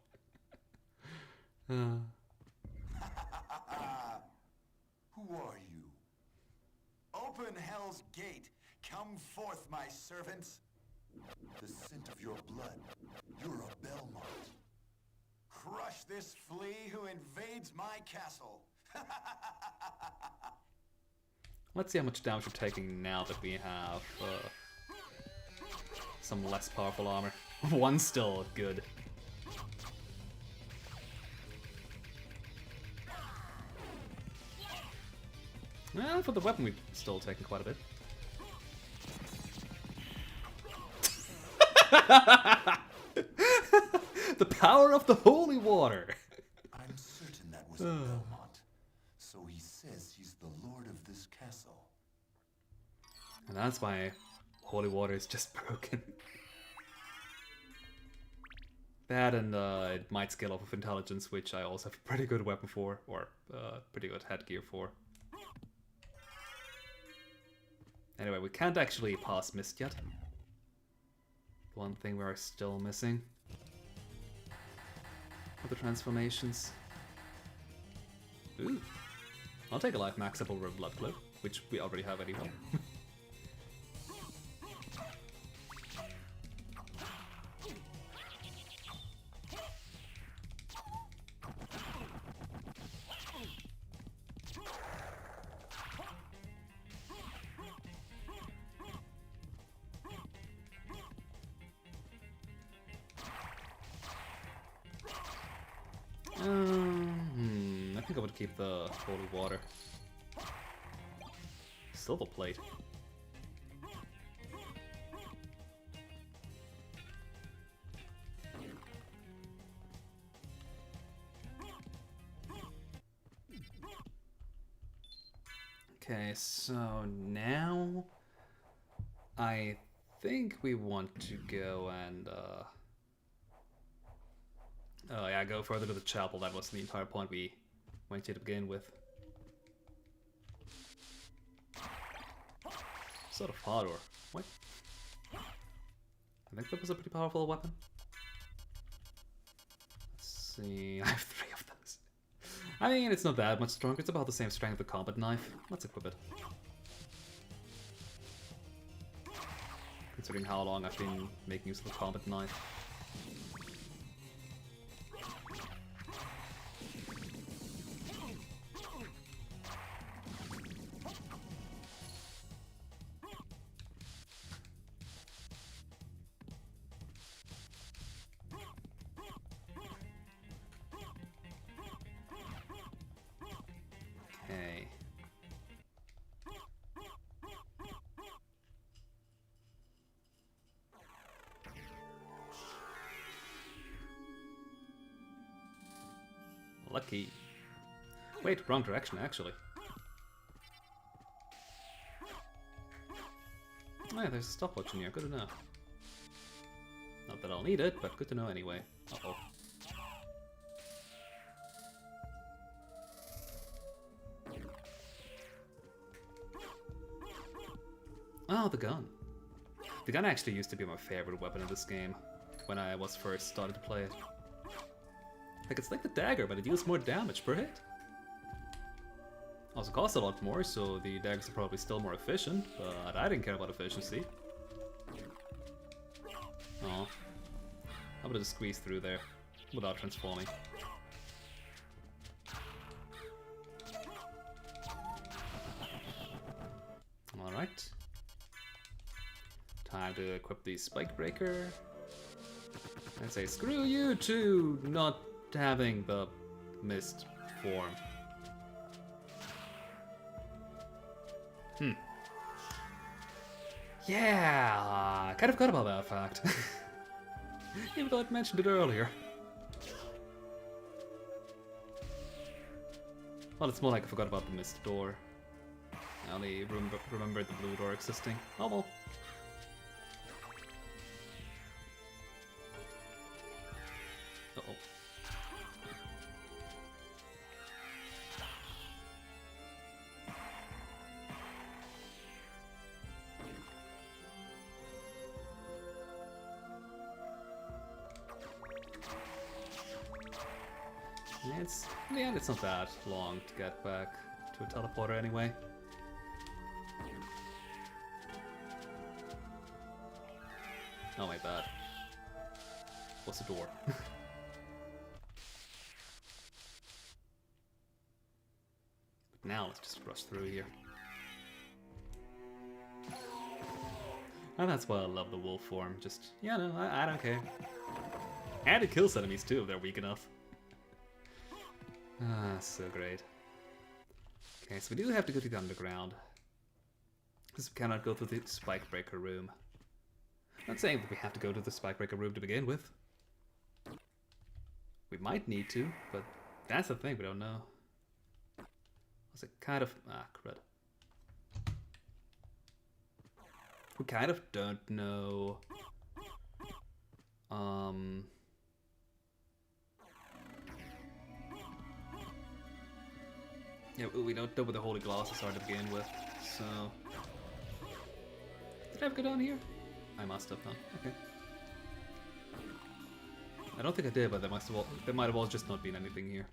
Who are you? Open Hell's Gate. Come forth, my servants. The scent of your blood. You're a Belmont. Crush this flea who invades my castle. Let's see how much damage we're taking now that we have some less powerful armor. One's still good. Well, for the weapon we've still taken quite a bit. The power of the holy water! I'm certain that was a Belmont. So he says he's the lord of this castle. And that's why holy water is just broken. That and it might scale off of intelligence, which I also have a pretty good weapon for, or pretty good headgear for. Anyway, we can't actually pass Mist yet. One thing we are still missing are the transformations. Ooh. I'll take a life max up over a blood cloak, which we already have anyway. I think I would keep the holy water. silver plate. Okay, so now I think we want to go and oh yeah, go further to the chapel. That was the entire point we went to begin with. Sort of hard, or what? I think that was a pretty powerful weapon. Let's see, I have 3 of those. I mean, it's not that much stronger. It's about the same strength as a combat knife. Let's equip it. Considering how long I've been making use of the combat knife. Okay. Lucky. Wait, wrong direction, actually. Oh yeah, there's a stopwatch in here, good to know. Not that I'll need it, but good to know anyway. Uh-oh. Oh, the gun. The gun actually used to be my favorite weapon in this game when I was first started to play it. Like, it's like the dagger, but it deals more damage per hit. Also costs a lot more, so the daggers are probably still more efficient, but I didn't care about efficiency. Oh. How about I just squeeze through there without transforming? Alright. Time to equip the Spike Breaker. And say, screw you too, not having the mist form. Yeah, kind of forgot about that fact. Even though I mentioned it earlier. Well, it's more like I forgot about the mist door. I only remembered the blue door existing. Oh well. Uh-oh. In the end, it's not that long to get back to a teleporter anyway. Oh my bad. What's the door? But now let's just rush through here. And that's why I love the wolf form. Just, yeah, no, I don't care. And it kills enemies too if they're weak enough. Ah, so great. Okay, so we do have to go to the underground. Because we cannot go through the Spike Breaker room. I'm not saying that we have to go to the Spike Breaker room to begin with. We might need to, but that's the thing, we don't know. Was it kind of... ah, crud. We kind of don't know... yeah, we don't know what the holy glasses are to begin with, so... Did I ever go down here? I must have done. Okay. I don't think I did, but there might have all just not been anything here.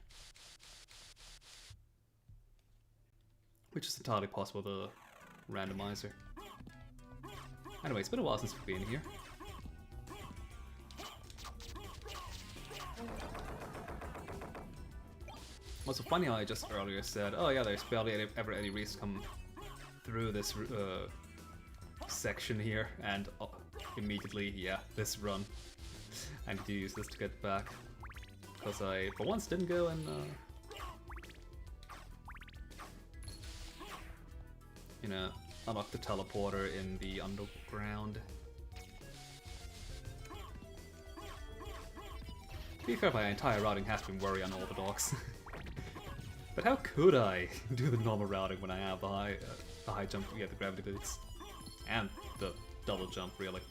Which is entirely possible, the randomizer. Anyway, it's been a while since we've been here. Also funny how I just earlier said, oh yeah, there's barely ever any reason to come through this section here, and immediately, yeah, this run. I need to use this to get back, because I, for once, didn't go and you know, unlock the teleporter in the underground. To be fair, my entire routing has been worry on all the docks. But how could I do the normal routing when I have the high jump, yeah, the gravity boots, and the double jump, really?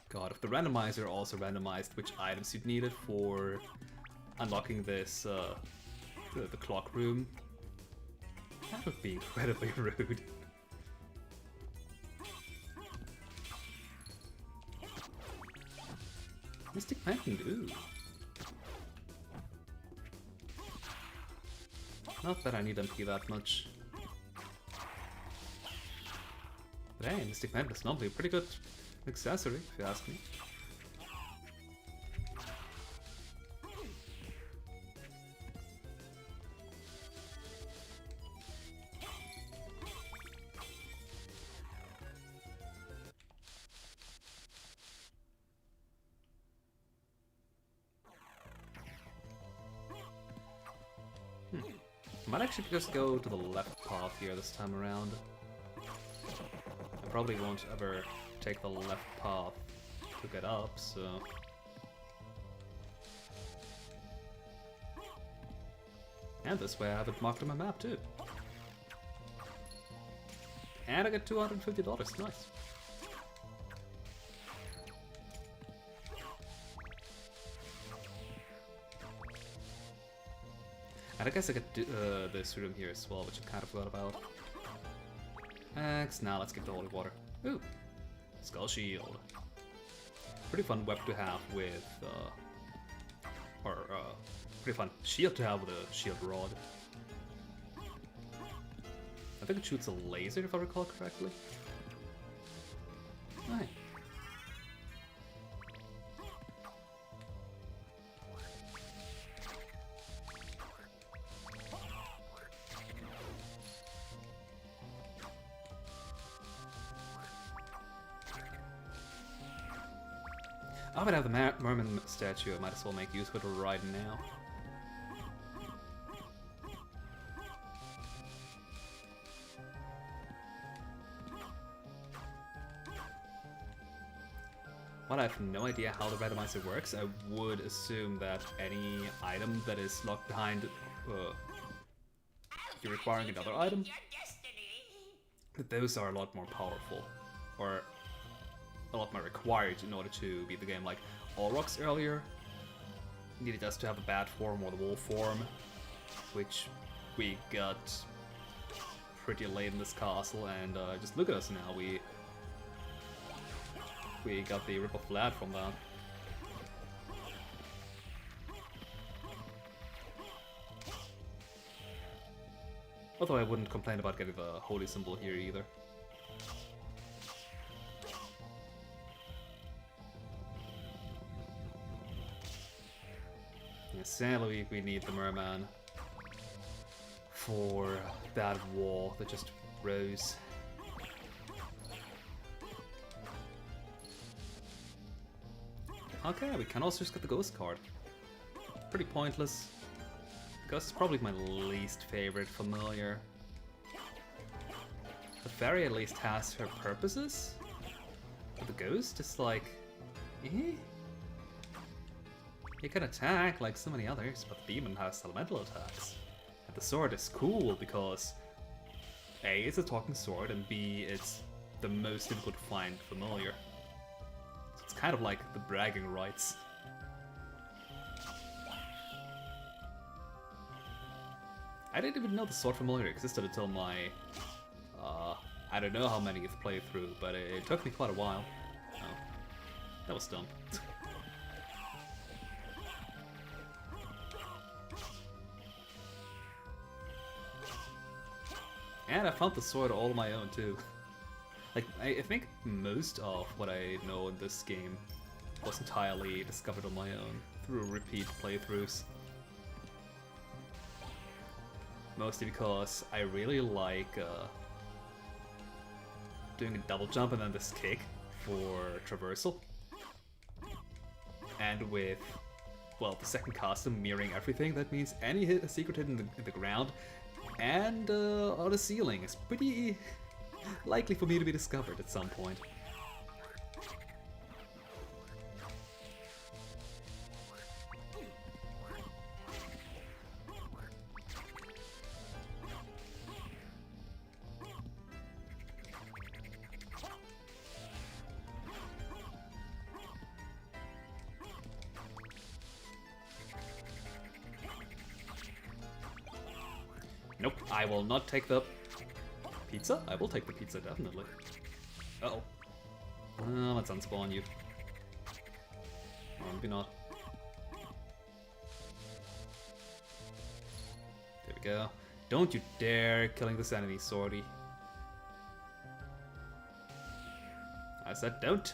God, if the randomizer also randomized which items you'd needed for unlocking this, the clock room, that would be incredibly rude. Mystic Mountain, ooh. Not that I need MP that much. But hey, Mystic Mountain is normally a pretty good accessory, if you ask me. I might actually just go to the left path here this time around. I probably won't ever take the left path to get up, so... And this way I have it marked on my map too. And I get $250, nice. And I guess I get this room here as well, which I kind of forgot about. Now let's get the holy water. Ooh! Skull Shield. Pretty fun weapon to have with, pretty fun shield to have with a shield rod. I think it shoots a laser if I recall correctly. Right. I'm gonna have the merman statue, I might as well make use of it right now. While I have no idea how the randomizer works, I would assume that any item that is locked behind you're requiring another item, that those are a lot more powerful, or a lot more required in order to beat the game. Like Olrox earlier needed us to have the bat form or the wolf form, which we got pretty late in this castle, and just look at us now, we got the Rip of Vlad from that. Although I wouldn't complain about getting the holy symbol here either. Sadly, we need the merman for that wall that just rose. Okay, we can also just get the ghost card. Pretty pointless. Ghost is probably my least favorite familiar. The fairy at least has her purposes, but the ghost is like, eh? He can attack like so many others, but the demon has elemental attacks. And the sword is cool because A, it's a talking sword, and B, it's the most difficult to find familiar. So it's kind of like the bragging rights. I didn't even know the sword familiar existed until my I don't know how many you've played through, but it took me quite a while. Oh, that was dumb. And I found the sword all on my own too. Like, I think most of what I know in this game was entirely discovered on my own through repeat playthroughs. Mostly because I really like doing a double jump and then this kick for traversal. And with, well, the second custom mirroring everything, that means any secret hit in the ground and on the ceiling is pretty likely for me to be discovered at some point. Nope, I will not take the pizza? I will take the pizza, definitely. Uh-oh. Let's unspawn you. Or maybe not. There we go. Don't you dare killing this enemy, Swordy. I said don't.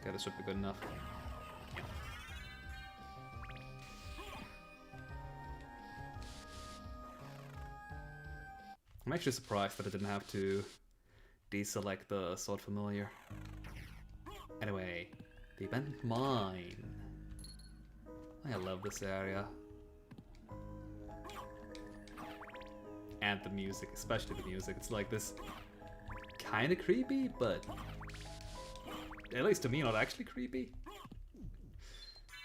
Okay, this should be good enough. I'm actually surprised that I didn't have to deselect the Sword Familiar. Anyway, the abandoned mine. I love this area. And the music, especially the music. It's like this kind of creepy, but at least to me, not actually creepy.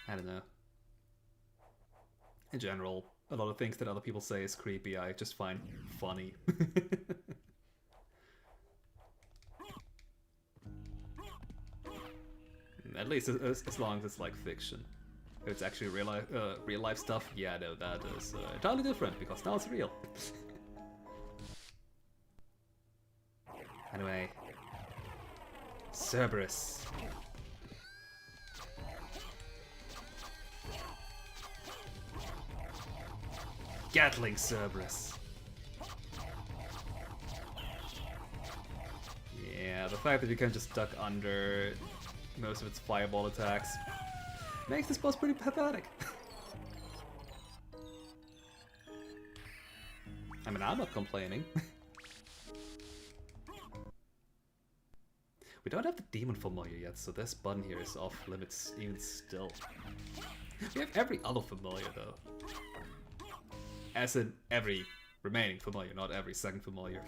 I don't know. In general, a lot of things that other people say is creepy, I just find funny. At least as long as it's like fiction. If it's actually real life stuff, yeah, no, that is entirely different because now it's real. Anyway, Cerberus. Gatling Cerberus. Yeah, the fact that you can just duck under most of its fireball attacks makes this boss pretty pathetic. I mean, I'm not complaining. We don't have the demon familiar yet, so this button here is off limits even still. We have every other familiar though. As in every remaining familiar, not every second familiar.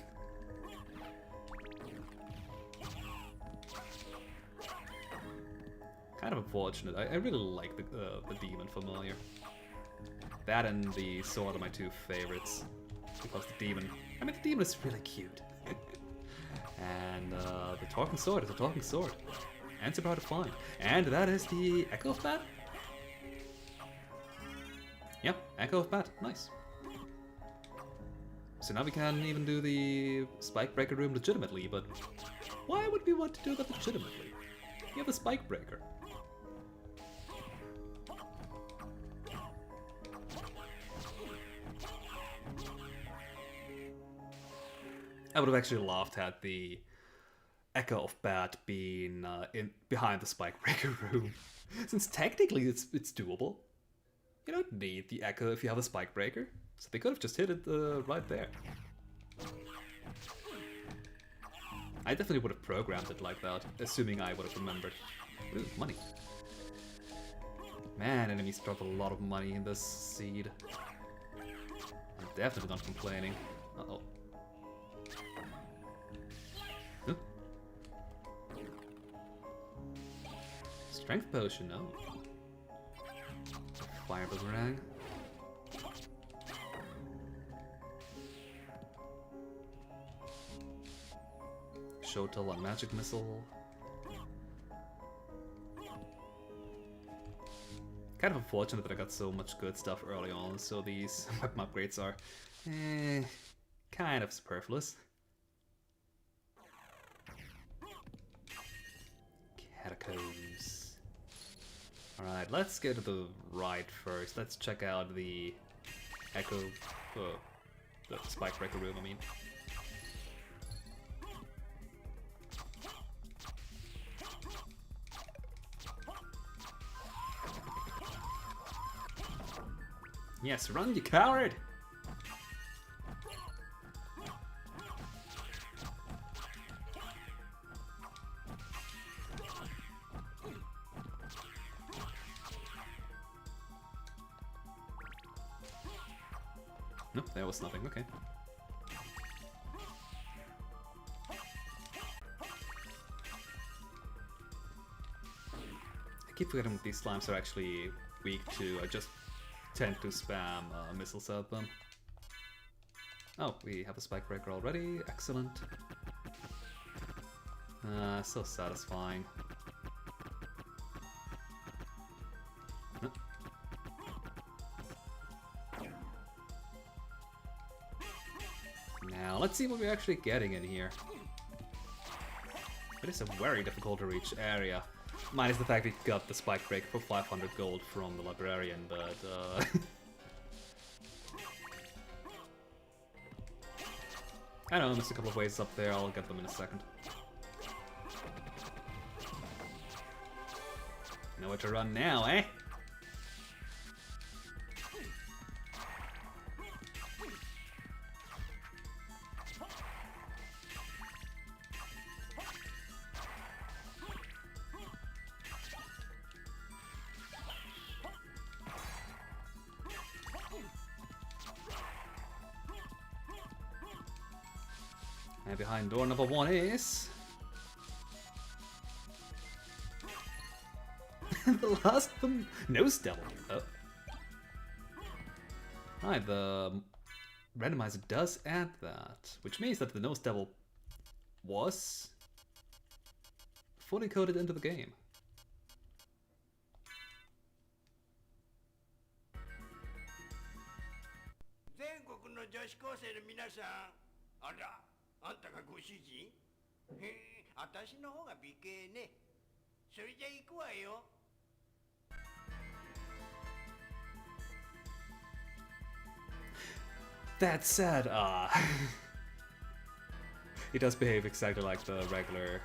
Kind of unfortunate. I really like the demon familiar. That and the sword are my two favorites. Because the demon is really cute. And the talking sword is a talking sword. And it's about to find. And that is the Echo of Bat? Yep, Echo of Bat. Nice. So now we can even do the Spike Breaker room legitimately, but why would we want to do that legitimately? We have a Spike Breaker. I would have actually laughed at the Echo of Bat being behind the Spike Breaker room, since technically it's doable. You don't need the Echo if you have a Spike Breaker, so they could have just hit it right there. I definitely would have programmed it like that, assuming I would have remembered. Ooh, money. Man, enemies drop a lot of money in this seed. I'm definitely not complaining. Uh-oh. Huh? Strength potion, no. Fire boomerang. Shotel and magic missile. Kind of unfortunate that I got so much good stuff early on, so these weapon upgrades are kind kind of superfluous. Catacombs. Alright, let's go to the right first. Let's check out the Echo... the Spike Breaker room, I mean. Yes, run, you coward! Nope, there was nothing, okay. I keep forgetting what these slimes are actually weak to. I just tend to spam missiles at them. Oh, we have a spike breaker already. Excellent. So satisfying. No. Now, let's see what we're actually getting in here. It is a very difficult to reach area. Minus the fact we got the spike break for 500 gold from the librarian, but I know, there's a couple of ways up there, I'll get them in a second. Know where to run now, eh? And behind door number 1 is... the last of them... Nose Devil. Oh. Right, the randomizer does add that, which means that the Nose Devil was fully coded into the game. That said, it does behave exactly like the regular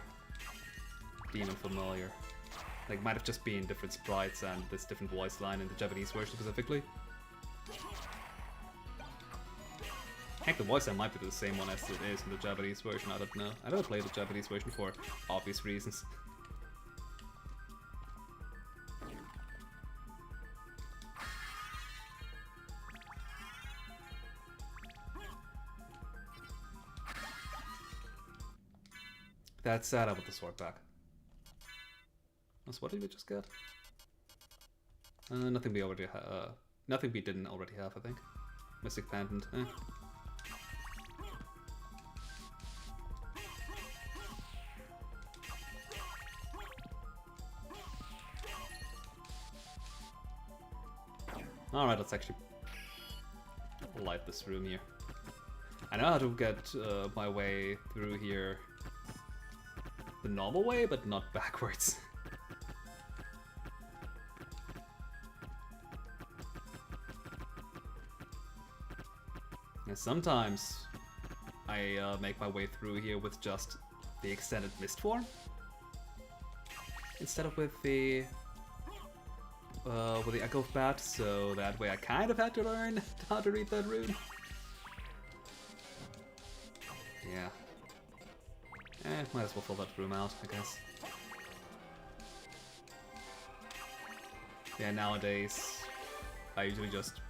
demon familiar. Like, might have just been different sprites and this different voice line in the Japanese version specifically. Heck, the voice line might be the same one as it is in the Japanese version, I don't know. I never played the Japanese version for obvious reasons. That's sad about the sword back. So what did we just get? Nothing we already nothing we didn't already have, I think. Mystic Pendant, eh. Alright, let's actually light this room here. I know how to get my way through here the normal way, but not backwards. And sometimes I make my way through here with just the extended mist form instead of with the Echo of Bat, so that way I kind of had to learn how to read that rune. Yeah. Might as well fill that room out, I guess. Yeah, nowadays I usually just...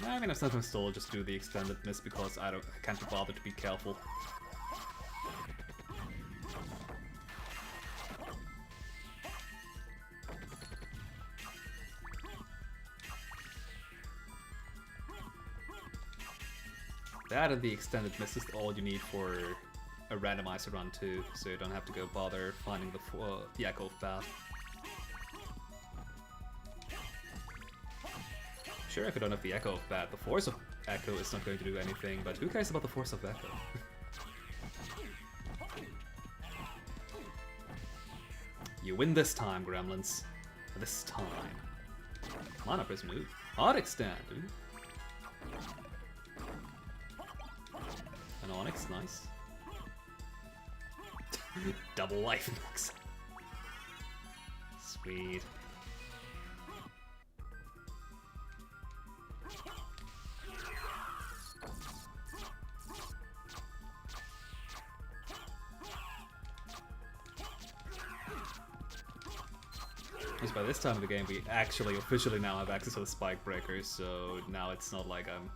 I mean, I sometimes still just do the extended mist because I can't be bothered to be careful. That and the extended mist is all you need for a randomizer run too, so you don't have to go bother finding the Echo of Bat. Sure, if you don't have the Echo of Bat, the Force of Echo is not going to do anything, but who cares about the force of Echo? You win this time, Gremlins. This time. Mana Prism, ooh. Hard Extend, ooh. An Onyx, nice. Double life max. Sweet. By this time of the game, we actually officially now have access to the spike breakers, so now it's not like I'm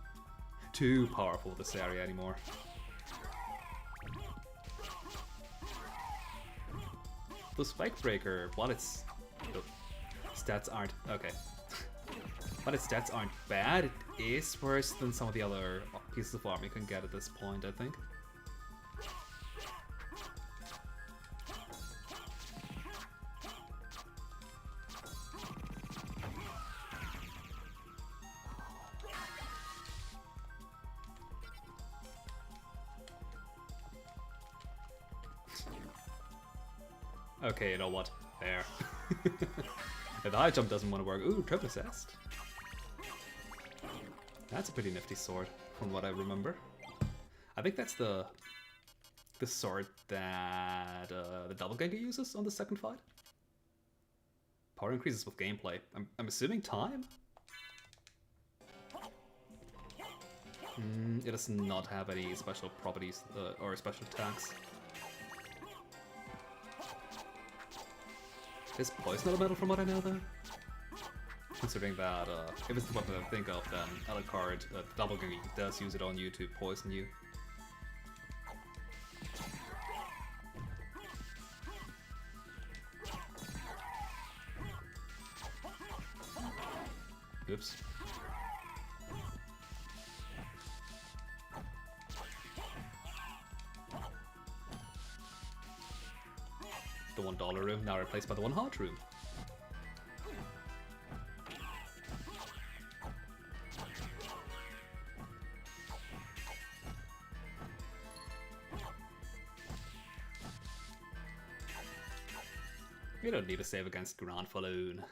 too powerful with this area anymore. The spike breaker, while its stats aren't okay, but its stats aren't bad, it is worse than some of the other pieces of armor you can get at this point, I think. Okay, you know what? There. If the high jump doesn't want to work, ooh, triple assist. That's a pretty nifty sword, from what I remember. I think that's the sword that the doppelganger uses on the second fight. Power increases with gameplay. I'm assuming time? It does not have any special properties or special attacks. Is poison elemental from what I know though? Considering that if it's the weapon I think of, then Alucard, the doppelganger, does use it on you to poison you. Oops. The $1 room now replaced by the 1 heart room. You don't need to save against Grand Falloon.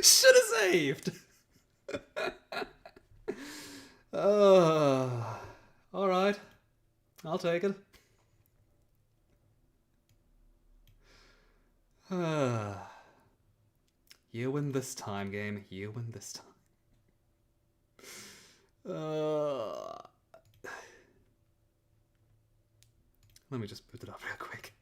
Should have saved. All right, I'll take it. You win this time, game. You win this time. Let me just put it up real quick.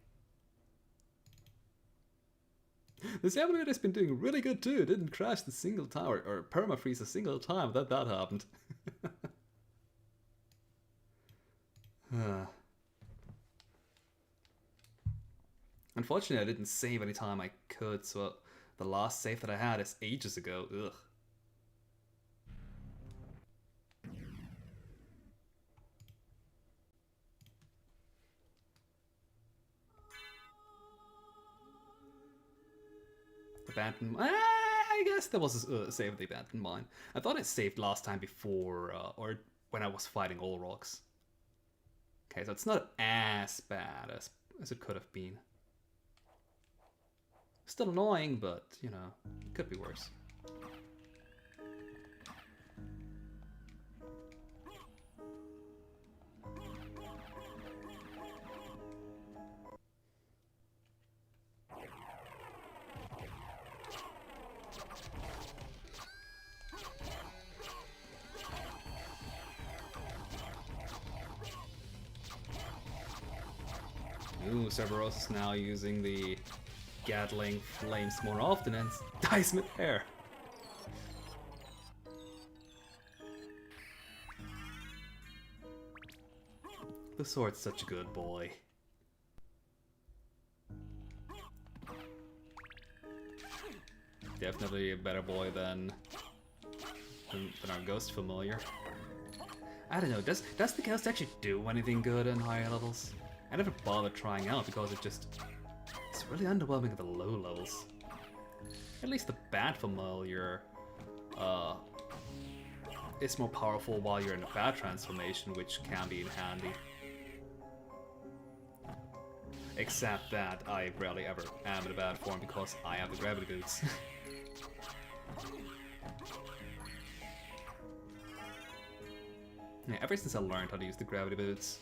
This emulator has been doing really good too. It didn't crash the single tower or permafreeze a single time that happened. Unfortunately, I didn't save any time I could, so the last save that I had is ages ago. Ugh. Abandoned. I guess there was a save of the abandoned mine. I thought I saved last time before, or when I was fighting all rocks. Okay, so it's not as bad as it could have been. Still annoying, but you know, it could be worse. Ooh, Cerberus is now using the Gatling flames more often and dies mid-air. The sword's such a good boy. Definitely a better boy than our ghost familiar. I don't know, does the ghost actually do anything good in higher levels? I never bothered trying out because it's really underwhelming at the low levels. At least the Bat Familiar is more powerful while you're in a bad transformation, which can be handy. Except that I rarely ever am in a bad form because I have the gravity boots. Yeah, ever since I learned how to use the gravity boots,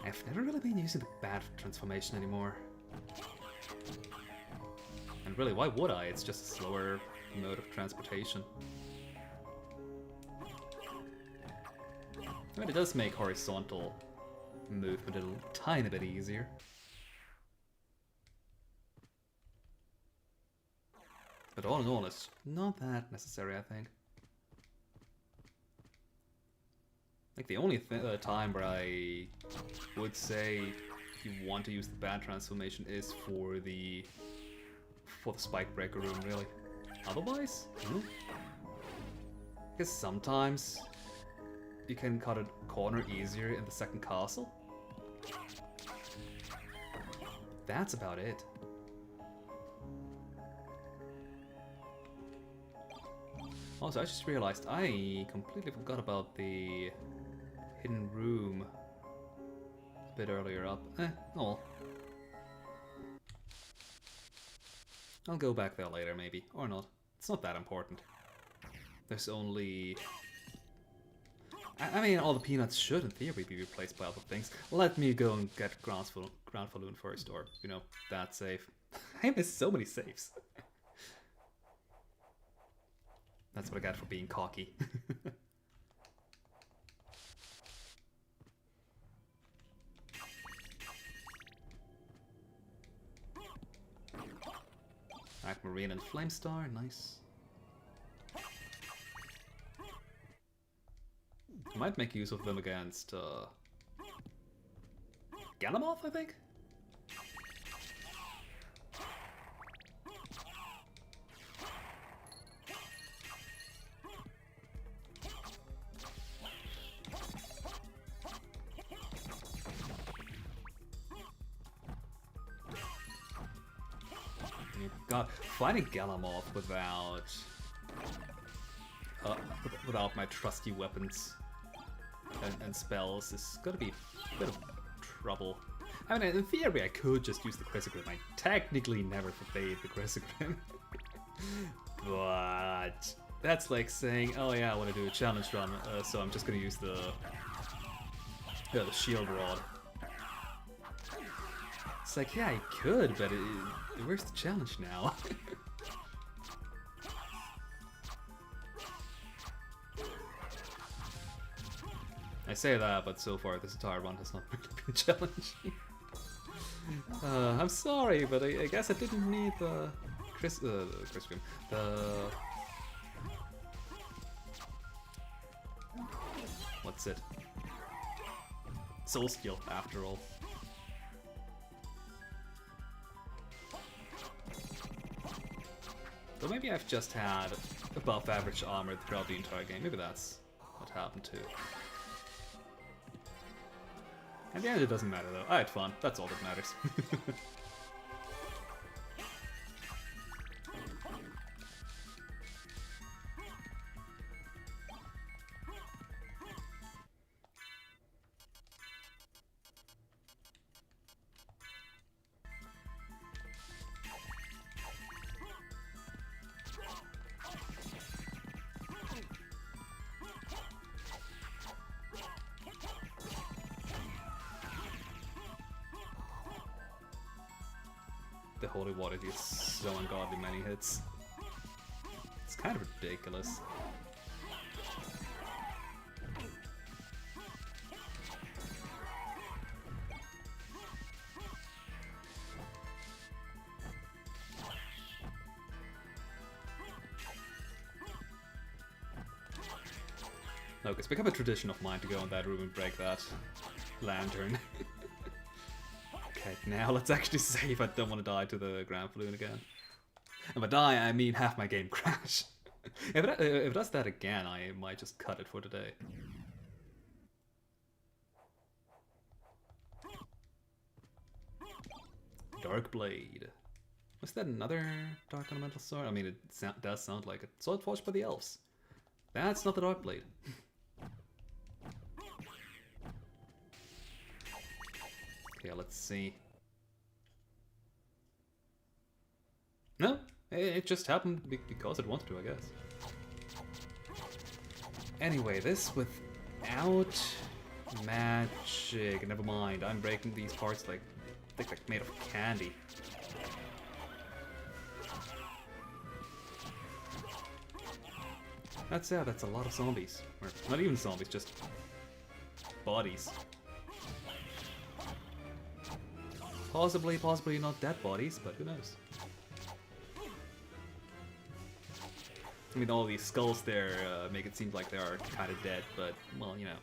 I've never really been using the bad transformation anymore. And really, why would I? It's just a slower mode of transportation. I mean, it does make horizontal movement a tiny bit easier. But all in all, it's not that necessary, I think. Like, the only time where I would say you want to use the bad transformation is for the spike breaker room, really. Otherwise, because sometimes you can cut a corner easier in the second castle. That's about it. Also, I just realized I completely forgot about the hidden room a bit earlier up. Oh well. I'll go back there later, maybe. Or not. It's not that important. There's only... I mean, all the peanuts should, in theory, be replaced by other things. Let me go and get Ground Falloon first, or, you know, that save. I missed so many saves. That's what I got for being cocky. Aquamarine and Flamestar, nice. Might make use of them against Galamoth, I think? God, fighting Galamoth without my trusty weapons and spells is gonna be a bit of trouble. I mean, in theory, I could just use the Chrysogrim. I technically never forbade the Chrysogrim. But that's like saying, oh yeah, I want to do a challenge run, so I'm just gonna use the shield rod. It's like, yeah, I could, but where's the challenge now? I say that, but so far this entire run has not really been challenging. I'm sorry, but I guess I didn't need the Chrysogrim. What's it? Soul Skill, after all. So maybe I've just had above average armor throughout the entire game. Maybe that's what happened too. At the end it doesn't matter though. I had fun. That's all that matters. The holy water deals so ungodly many hits. It's kind of ridiculous. Look, it's become a tradition of mine to go in that room and break that lantern. Okay, now let's actually save. I don't want to die to the Grand Falloon again. And by die, I mean have my game crash. If it does that again, I might just cut it for today. Dark Blade. Was that another Dark Elemental sword? I mean, it does sound like it. Sword forged by the elves. That's not the Dark Blade. Okay, let's see. No, it just happened because it wanted to, I guess. Anyway, this without magic. Never mind, I'm breaking these parts like made of candy. That's a lot of zombies. Or not even zombies, just bodies. Possibly not dead bodies, but who knows? I mean, all these skulls there make it seem like they are kind of dead, but, well, you know.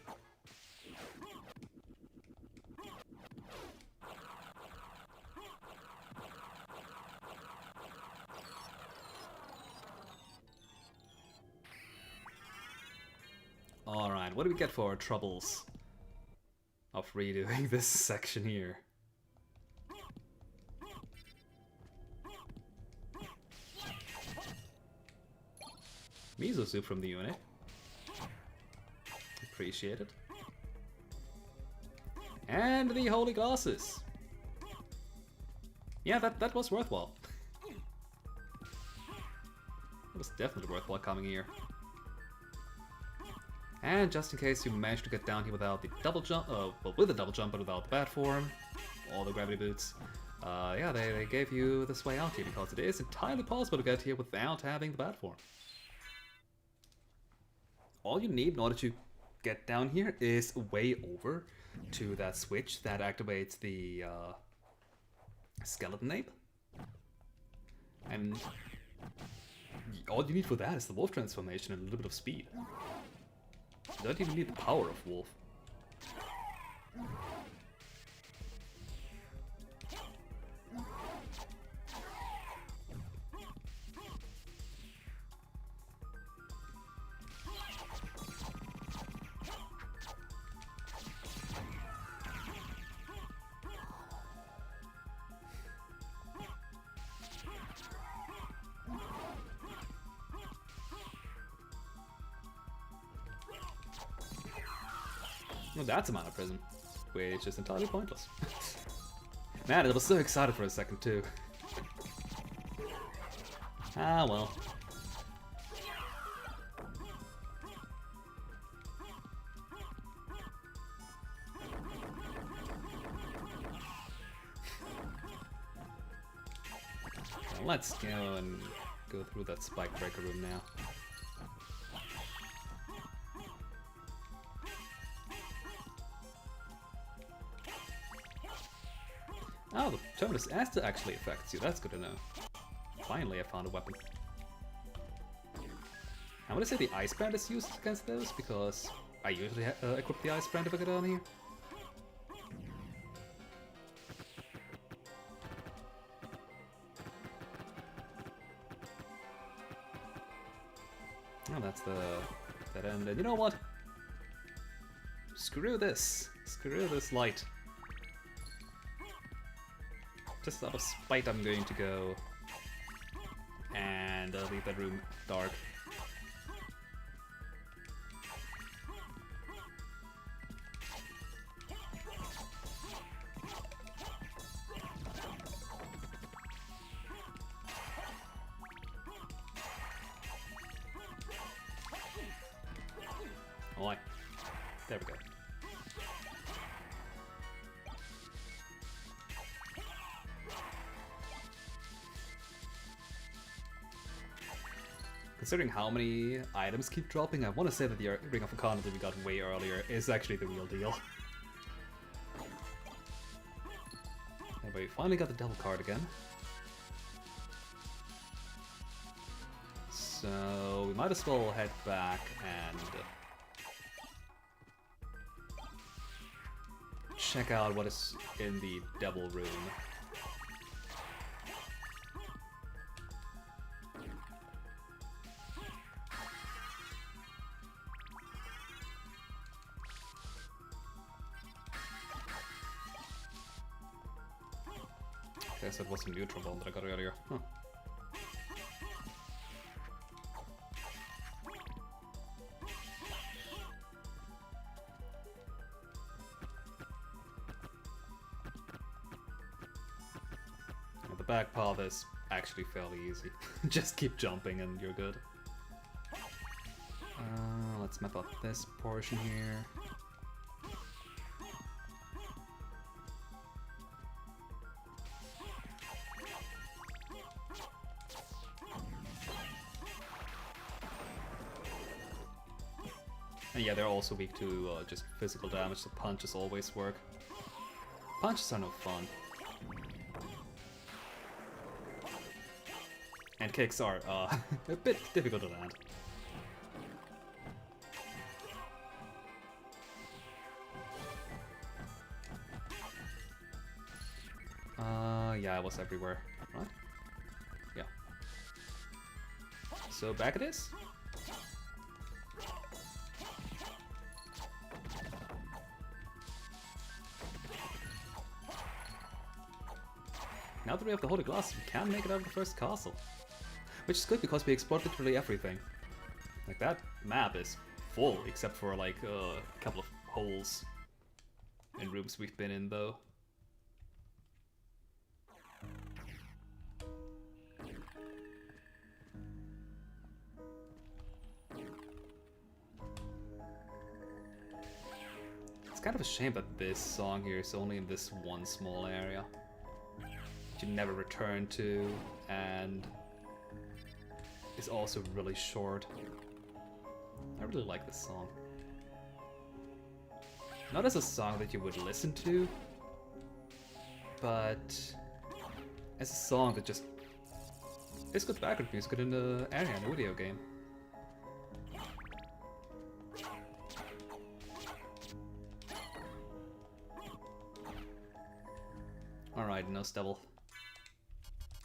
Alright, what do we get for our troubles of redoing this section here? Miso soup from the unit. Appreciate it. And the holy glasses. Yeah, that was worthwhile. It was definitely worthwhile coming here. And just in case you managed to get down here without the double jump, well, with the double jump but without the bat form, all the gravity boots, yeah, they gave you this way out here because it is entirely possible to get here without having the bat form. All you need in order to get down here is way over to that switch that activates the skeleton ape. And all you need for that is the wolf transformation and a little bit of speed. You don't even need the power of wolf. Well, that's a mana prism, which is entirely pointless. Man, I was so excited for a second too. Ah well. Well, let's go and go through that spike breaker room now. Oh, the Terminus Aster actually affects you. That's good to know. Finally, I found a weapon. I'm gonna say the Ice Brand is used against those because I usually equip the Ice Brand if I get down here. Oh, that's that end. And you know what? Screw this. Screw this light. Just out of spite, I'm going to go and leave that room dark. Alright, there we go. Considering how many items keep dropping, I want to say that the Ring of Arcana that we got way earlier is actually the real deal. Anyway, we finally got the Devil card again. So we might as well head back and check out what is in the Devil room. guess that was a new trombone that I got earlier. Huh. Yeah, the back path is actually fairly easy. Just keep jumping and you're good. Let's map out this portion here. And yeah, they're also weak to just physical damage, so punches always work. Punches are no fun. And kicks are a bit difficult to land. Yeah, it was everywhere, right? Yeah. So back it is. Now that we have the Holy Glass, we can make it out of the first castle. Which is good because we explored literally everything. Like, that map is full, except for like a couple of holes in rooms we've been in though. It's kind of a shame that this song here is only in this one small area. You never return to, and is also really short. I really like this song. Not as a song that you would listen to, but as a song that just is good background music, good in the area in a video game. Alright, no stubble.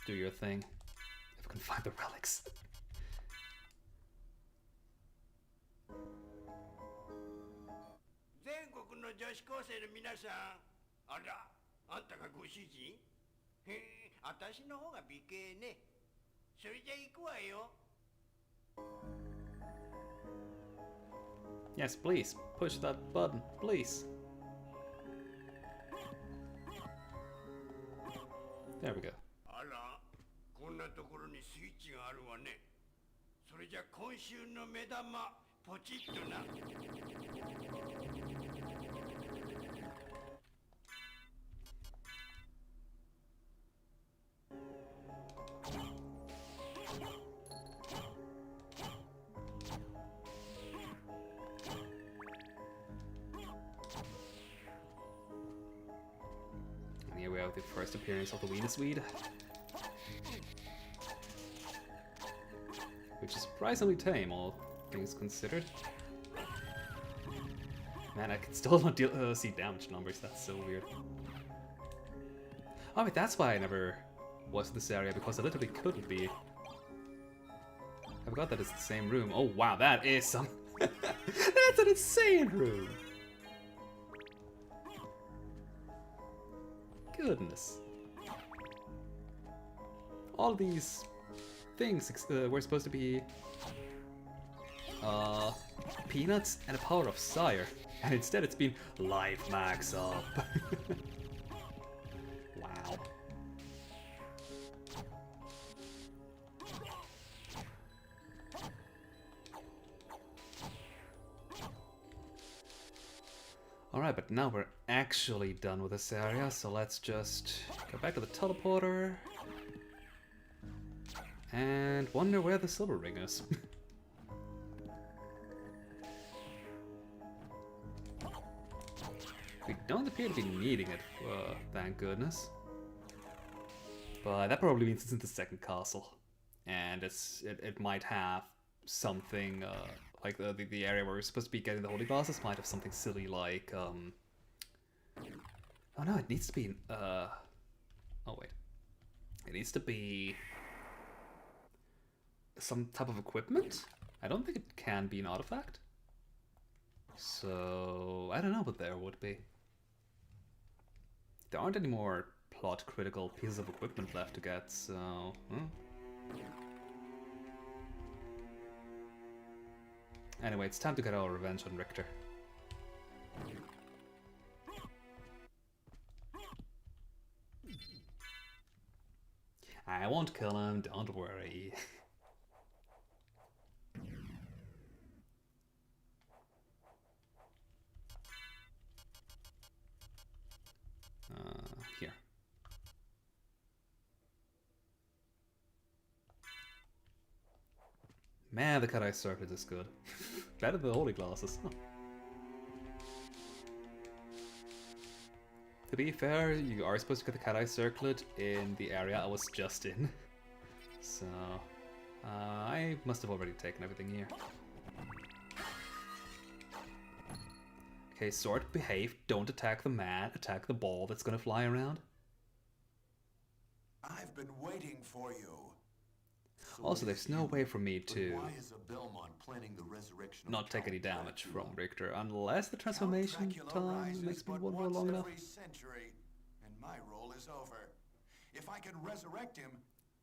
Do your thing. If we can find the relics. 全国の女子高生の皆さん、あら、あんたがご主人？へえ、私の方が美形ね。それじゃ行くわよ。Yes, please. Push that button, please. There we go. あら、こんなところにスイッチがあるわね。それじゃ今週の目玉、ポチッとな。And here we have the first appearance of the Venusweed. Which is surprisingly tame, all things considered. Man, I can still not see damage numbers, that's so weird. Oh wait, that's why I never was in this area, because I literally couldn't be. I forgot that it's the same room. Oh wow, that is some... That's an insane room! Goodness. All these things were supposed to be peanuts and a power of sire, and instead it's been life max up. Wow. Alright, but now we're actually done with this area, so let's just go back to the teleporter and wonder where the silver ring is. We don't appear to be needing it, thank goodness. But that probably means it's in the second castle, and it might have something like the area where we're supposed to be getting the holy glasses might have something silly like oh no, it needs to be oh wait, it needs to be some type of equipment. I don't think it can be an artifact, so I don't know what there would be. There aren't any more plot critical pieces of equipment left to get, so... Anyway, it's time to get our revenge on Richter. I won't kill him, don't worry. Here. Man, the cut-eye circlet is good. Better than the holy glasses. Huh. To be fair, you are supposed to get the cat-eye circlet in the area I was just in. So, I must have already taken everything here. Okay, sword, behave. Don't attack the man. Attack the ball that's gonna fly around. I've been waiting for you. Also, there's no way for me to Why is a Belmont planning the resurrection of not take Count any damage Dracula? from Richter, unless the transformation Count Dracula time rises makes me but wonder once long enough. every century, and my role is over. If I can resurrect him,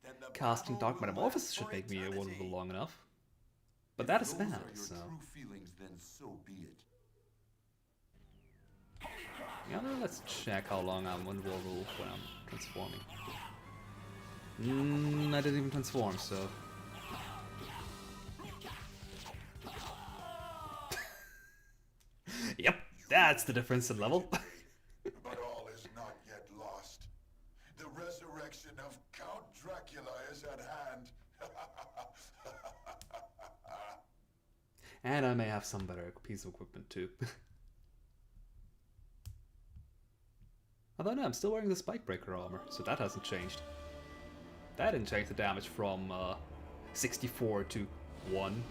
then the Casting battle Dark will Metamorphosis last should for make me eternity. wonder long enough. But If that is those bad, are your so... true feelings, then so be it. Yeah, no, let's check how long I'm invulnerable when I'm transforming. I didn't even transform, so... Yep, that's the difference in level. But all is not yet lost. The resurrection of Count Dracula is at hand. And I may have some better piece of equipment too. Although no, I'm still wearing the Spikebreaker armor, so that hasn't changed. That didn't change the damage from 64 to 1.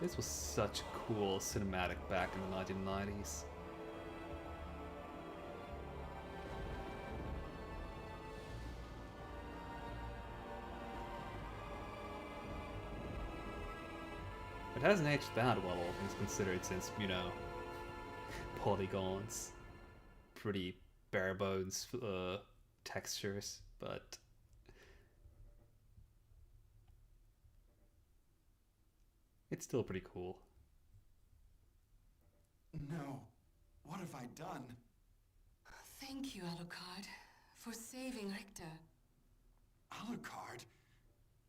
This was such a cool cinematic back in the 1990s. It hasn't aged that well, all things considered, since, you know, polygons, pretty bare bones textures, but it's still pretty cool. No. What have I done? Thank you, Alucard, for saving Richter. Alucard?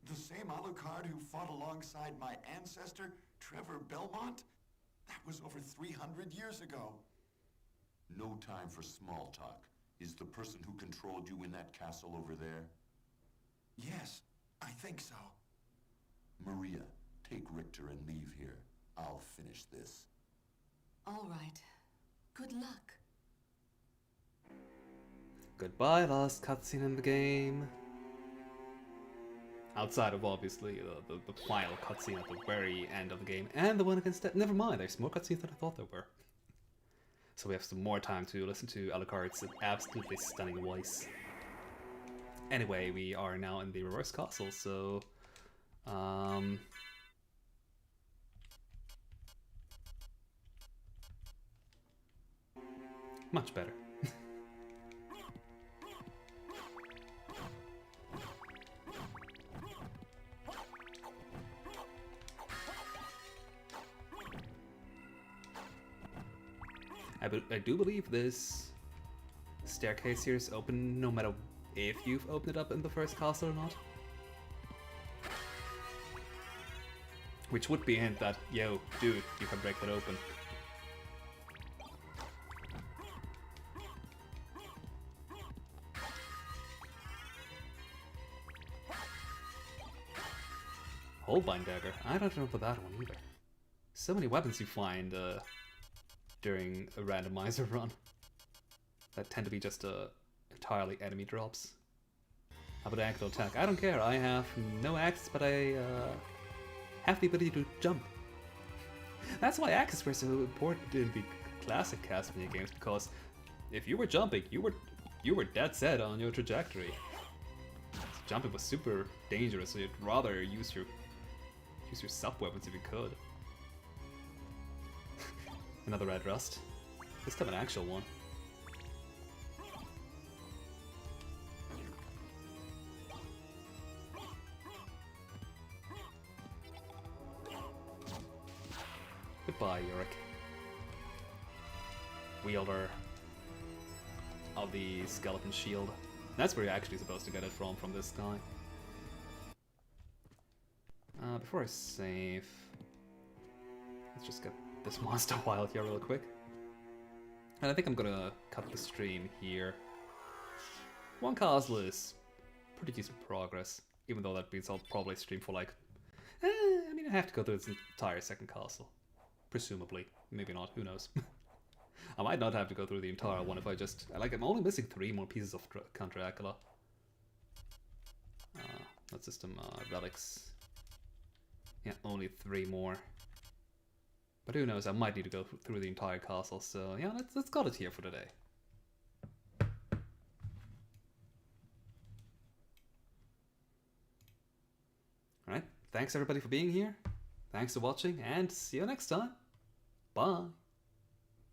The same Alucard who fought alongside my ancestor, Trevor Belmont? That was over 300 years ago. No time for small talk. Is the person who controlled you in that castle over there? Yes, I think so. Maria, take Richter and leave here. I'll finish this. All right. Good luck. Goodbye, last cutscene in the game. Outside of, obviously, the final cutscene at the very end of the game, and the one against that. Never mind, there's more cutscenes than I thought there were. So we have some more time to listen to Alucard's absolutely stunning voice. Anyway, we are now in the reverse castle, so... much better. I do believe this staircase here is open no matter if you've opened it up in the first castle or not. Which would be a hint that, yo, dude, you can break that open. Holbein dagger. I don't remember that one either. So many weapons you find during a randomizer run that tend to be just entirely enemy drops. How about ankle attack? I don't care. I have no axe, but I have the ability to jump. That's why axes were so important in the classic CastleVania games, because if you were jumping, you were dead set on your trajectory. Jumping was super dangerous, so you'd rather use your sub weapons if you could. Another red rust. This time an actual one. Goodbye, Yorick. Wielder of the skeleton shield. That's where you're actually supposed to get it from this guy. Before I save, let's just get this monster wild here real quick. And I think I'm gonna cut the stream here. One castle is pretty decent progress, even though that means I'll probably stream for like... I mean, I have to go through this entire second castle. Presumably. Maybe not, who knows. I might not have to go through the entire one if I just... Like, I'm only missing 3 more pieces of Count Dracula. Let's system relics. Yeah, only 3 more. But who knows, I might need to go through the entire castle, so yeah, let's cut it here for today. Alright, thanks everybody for being here. Thanks for watching, and see you next time. Bye.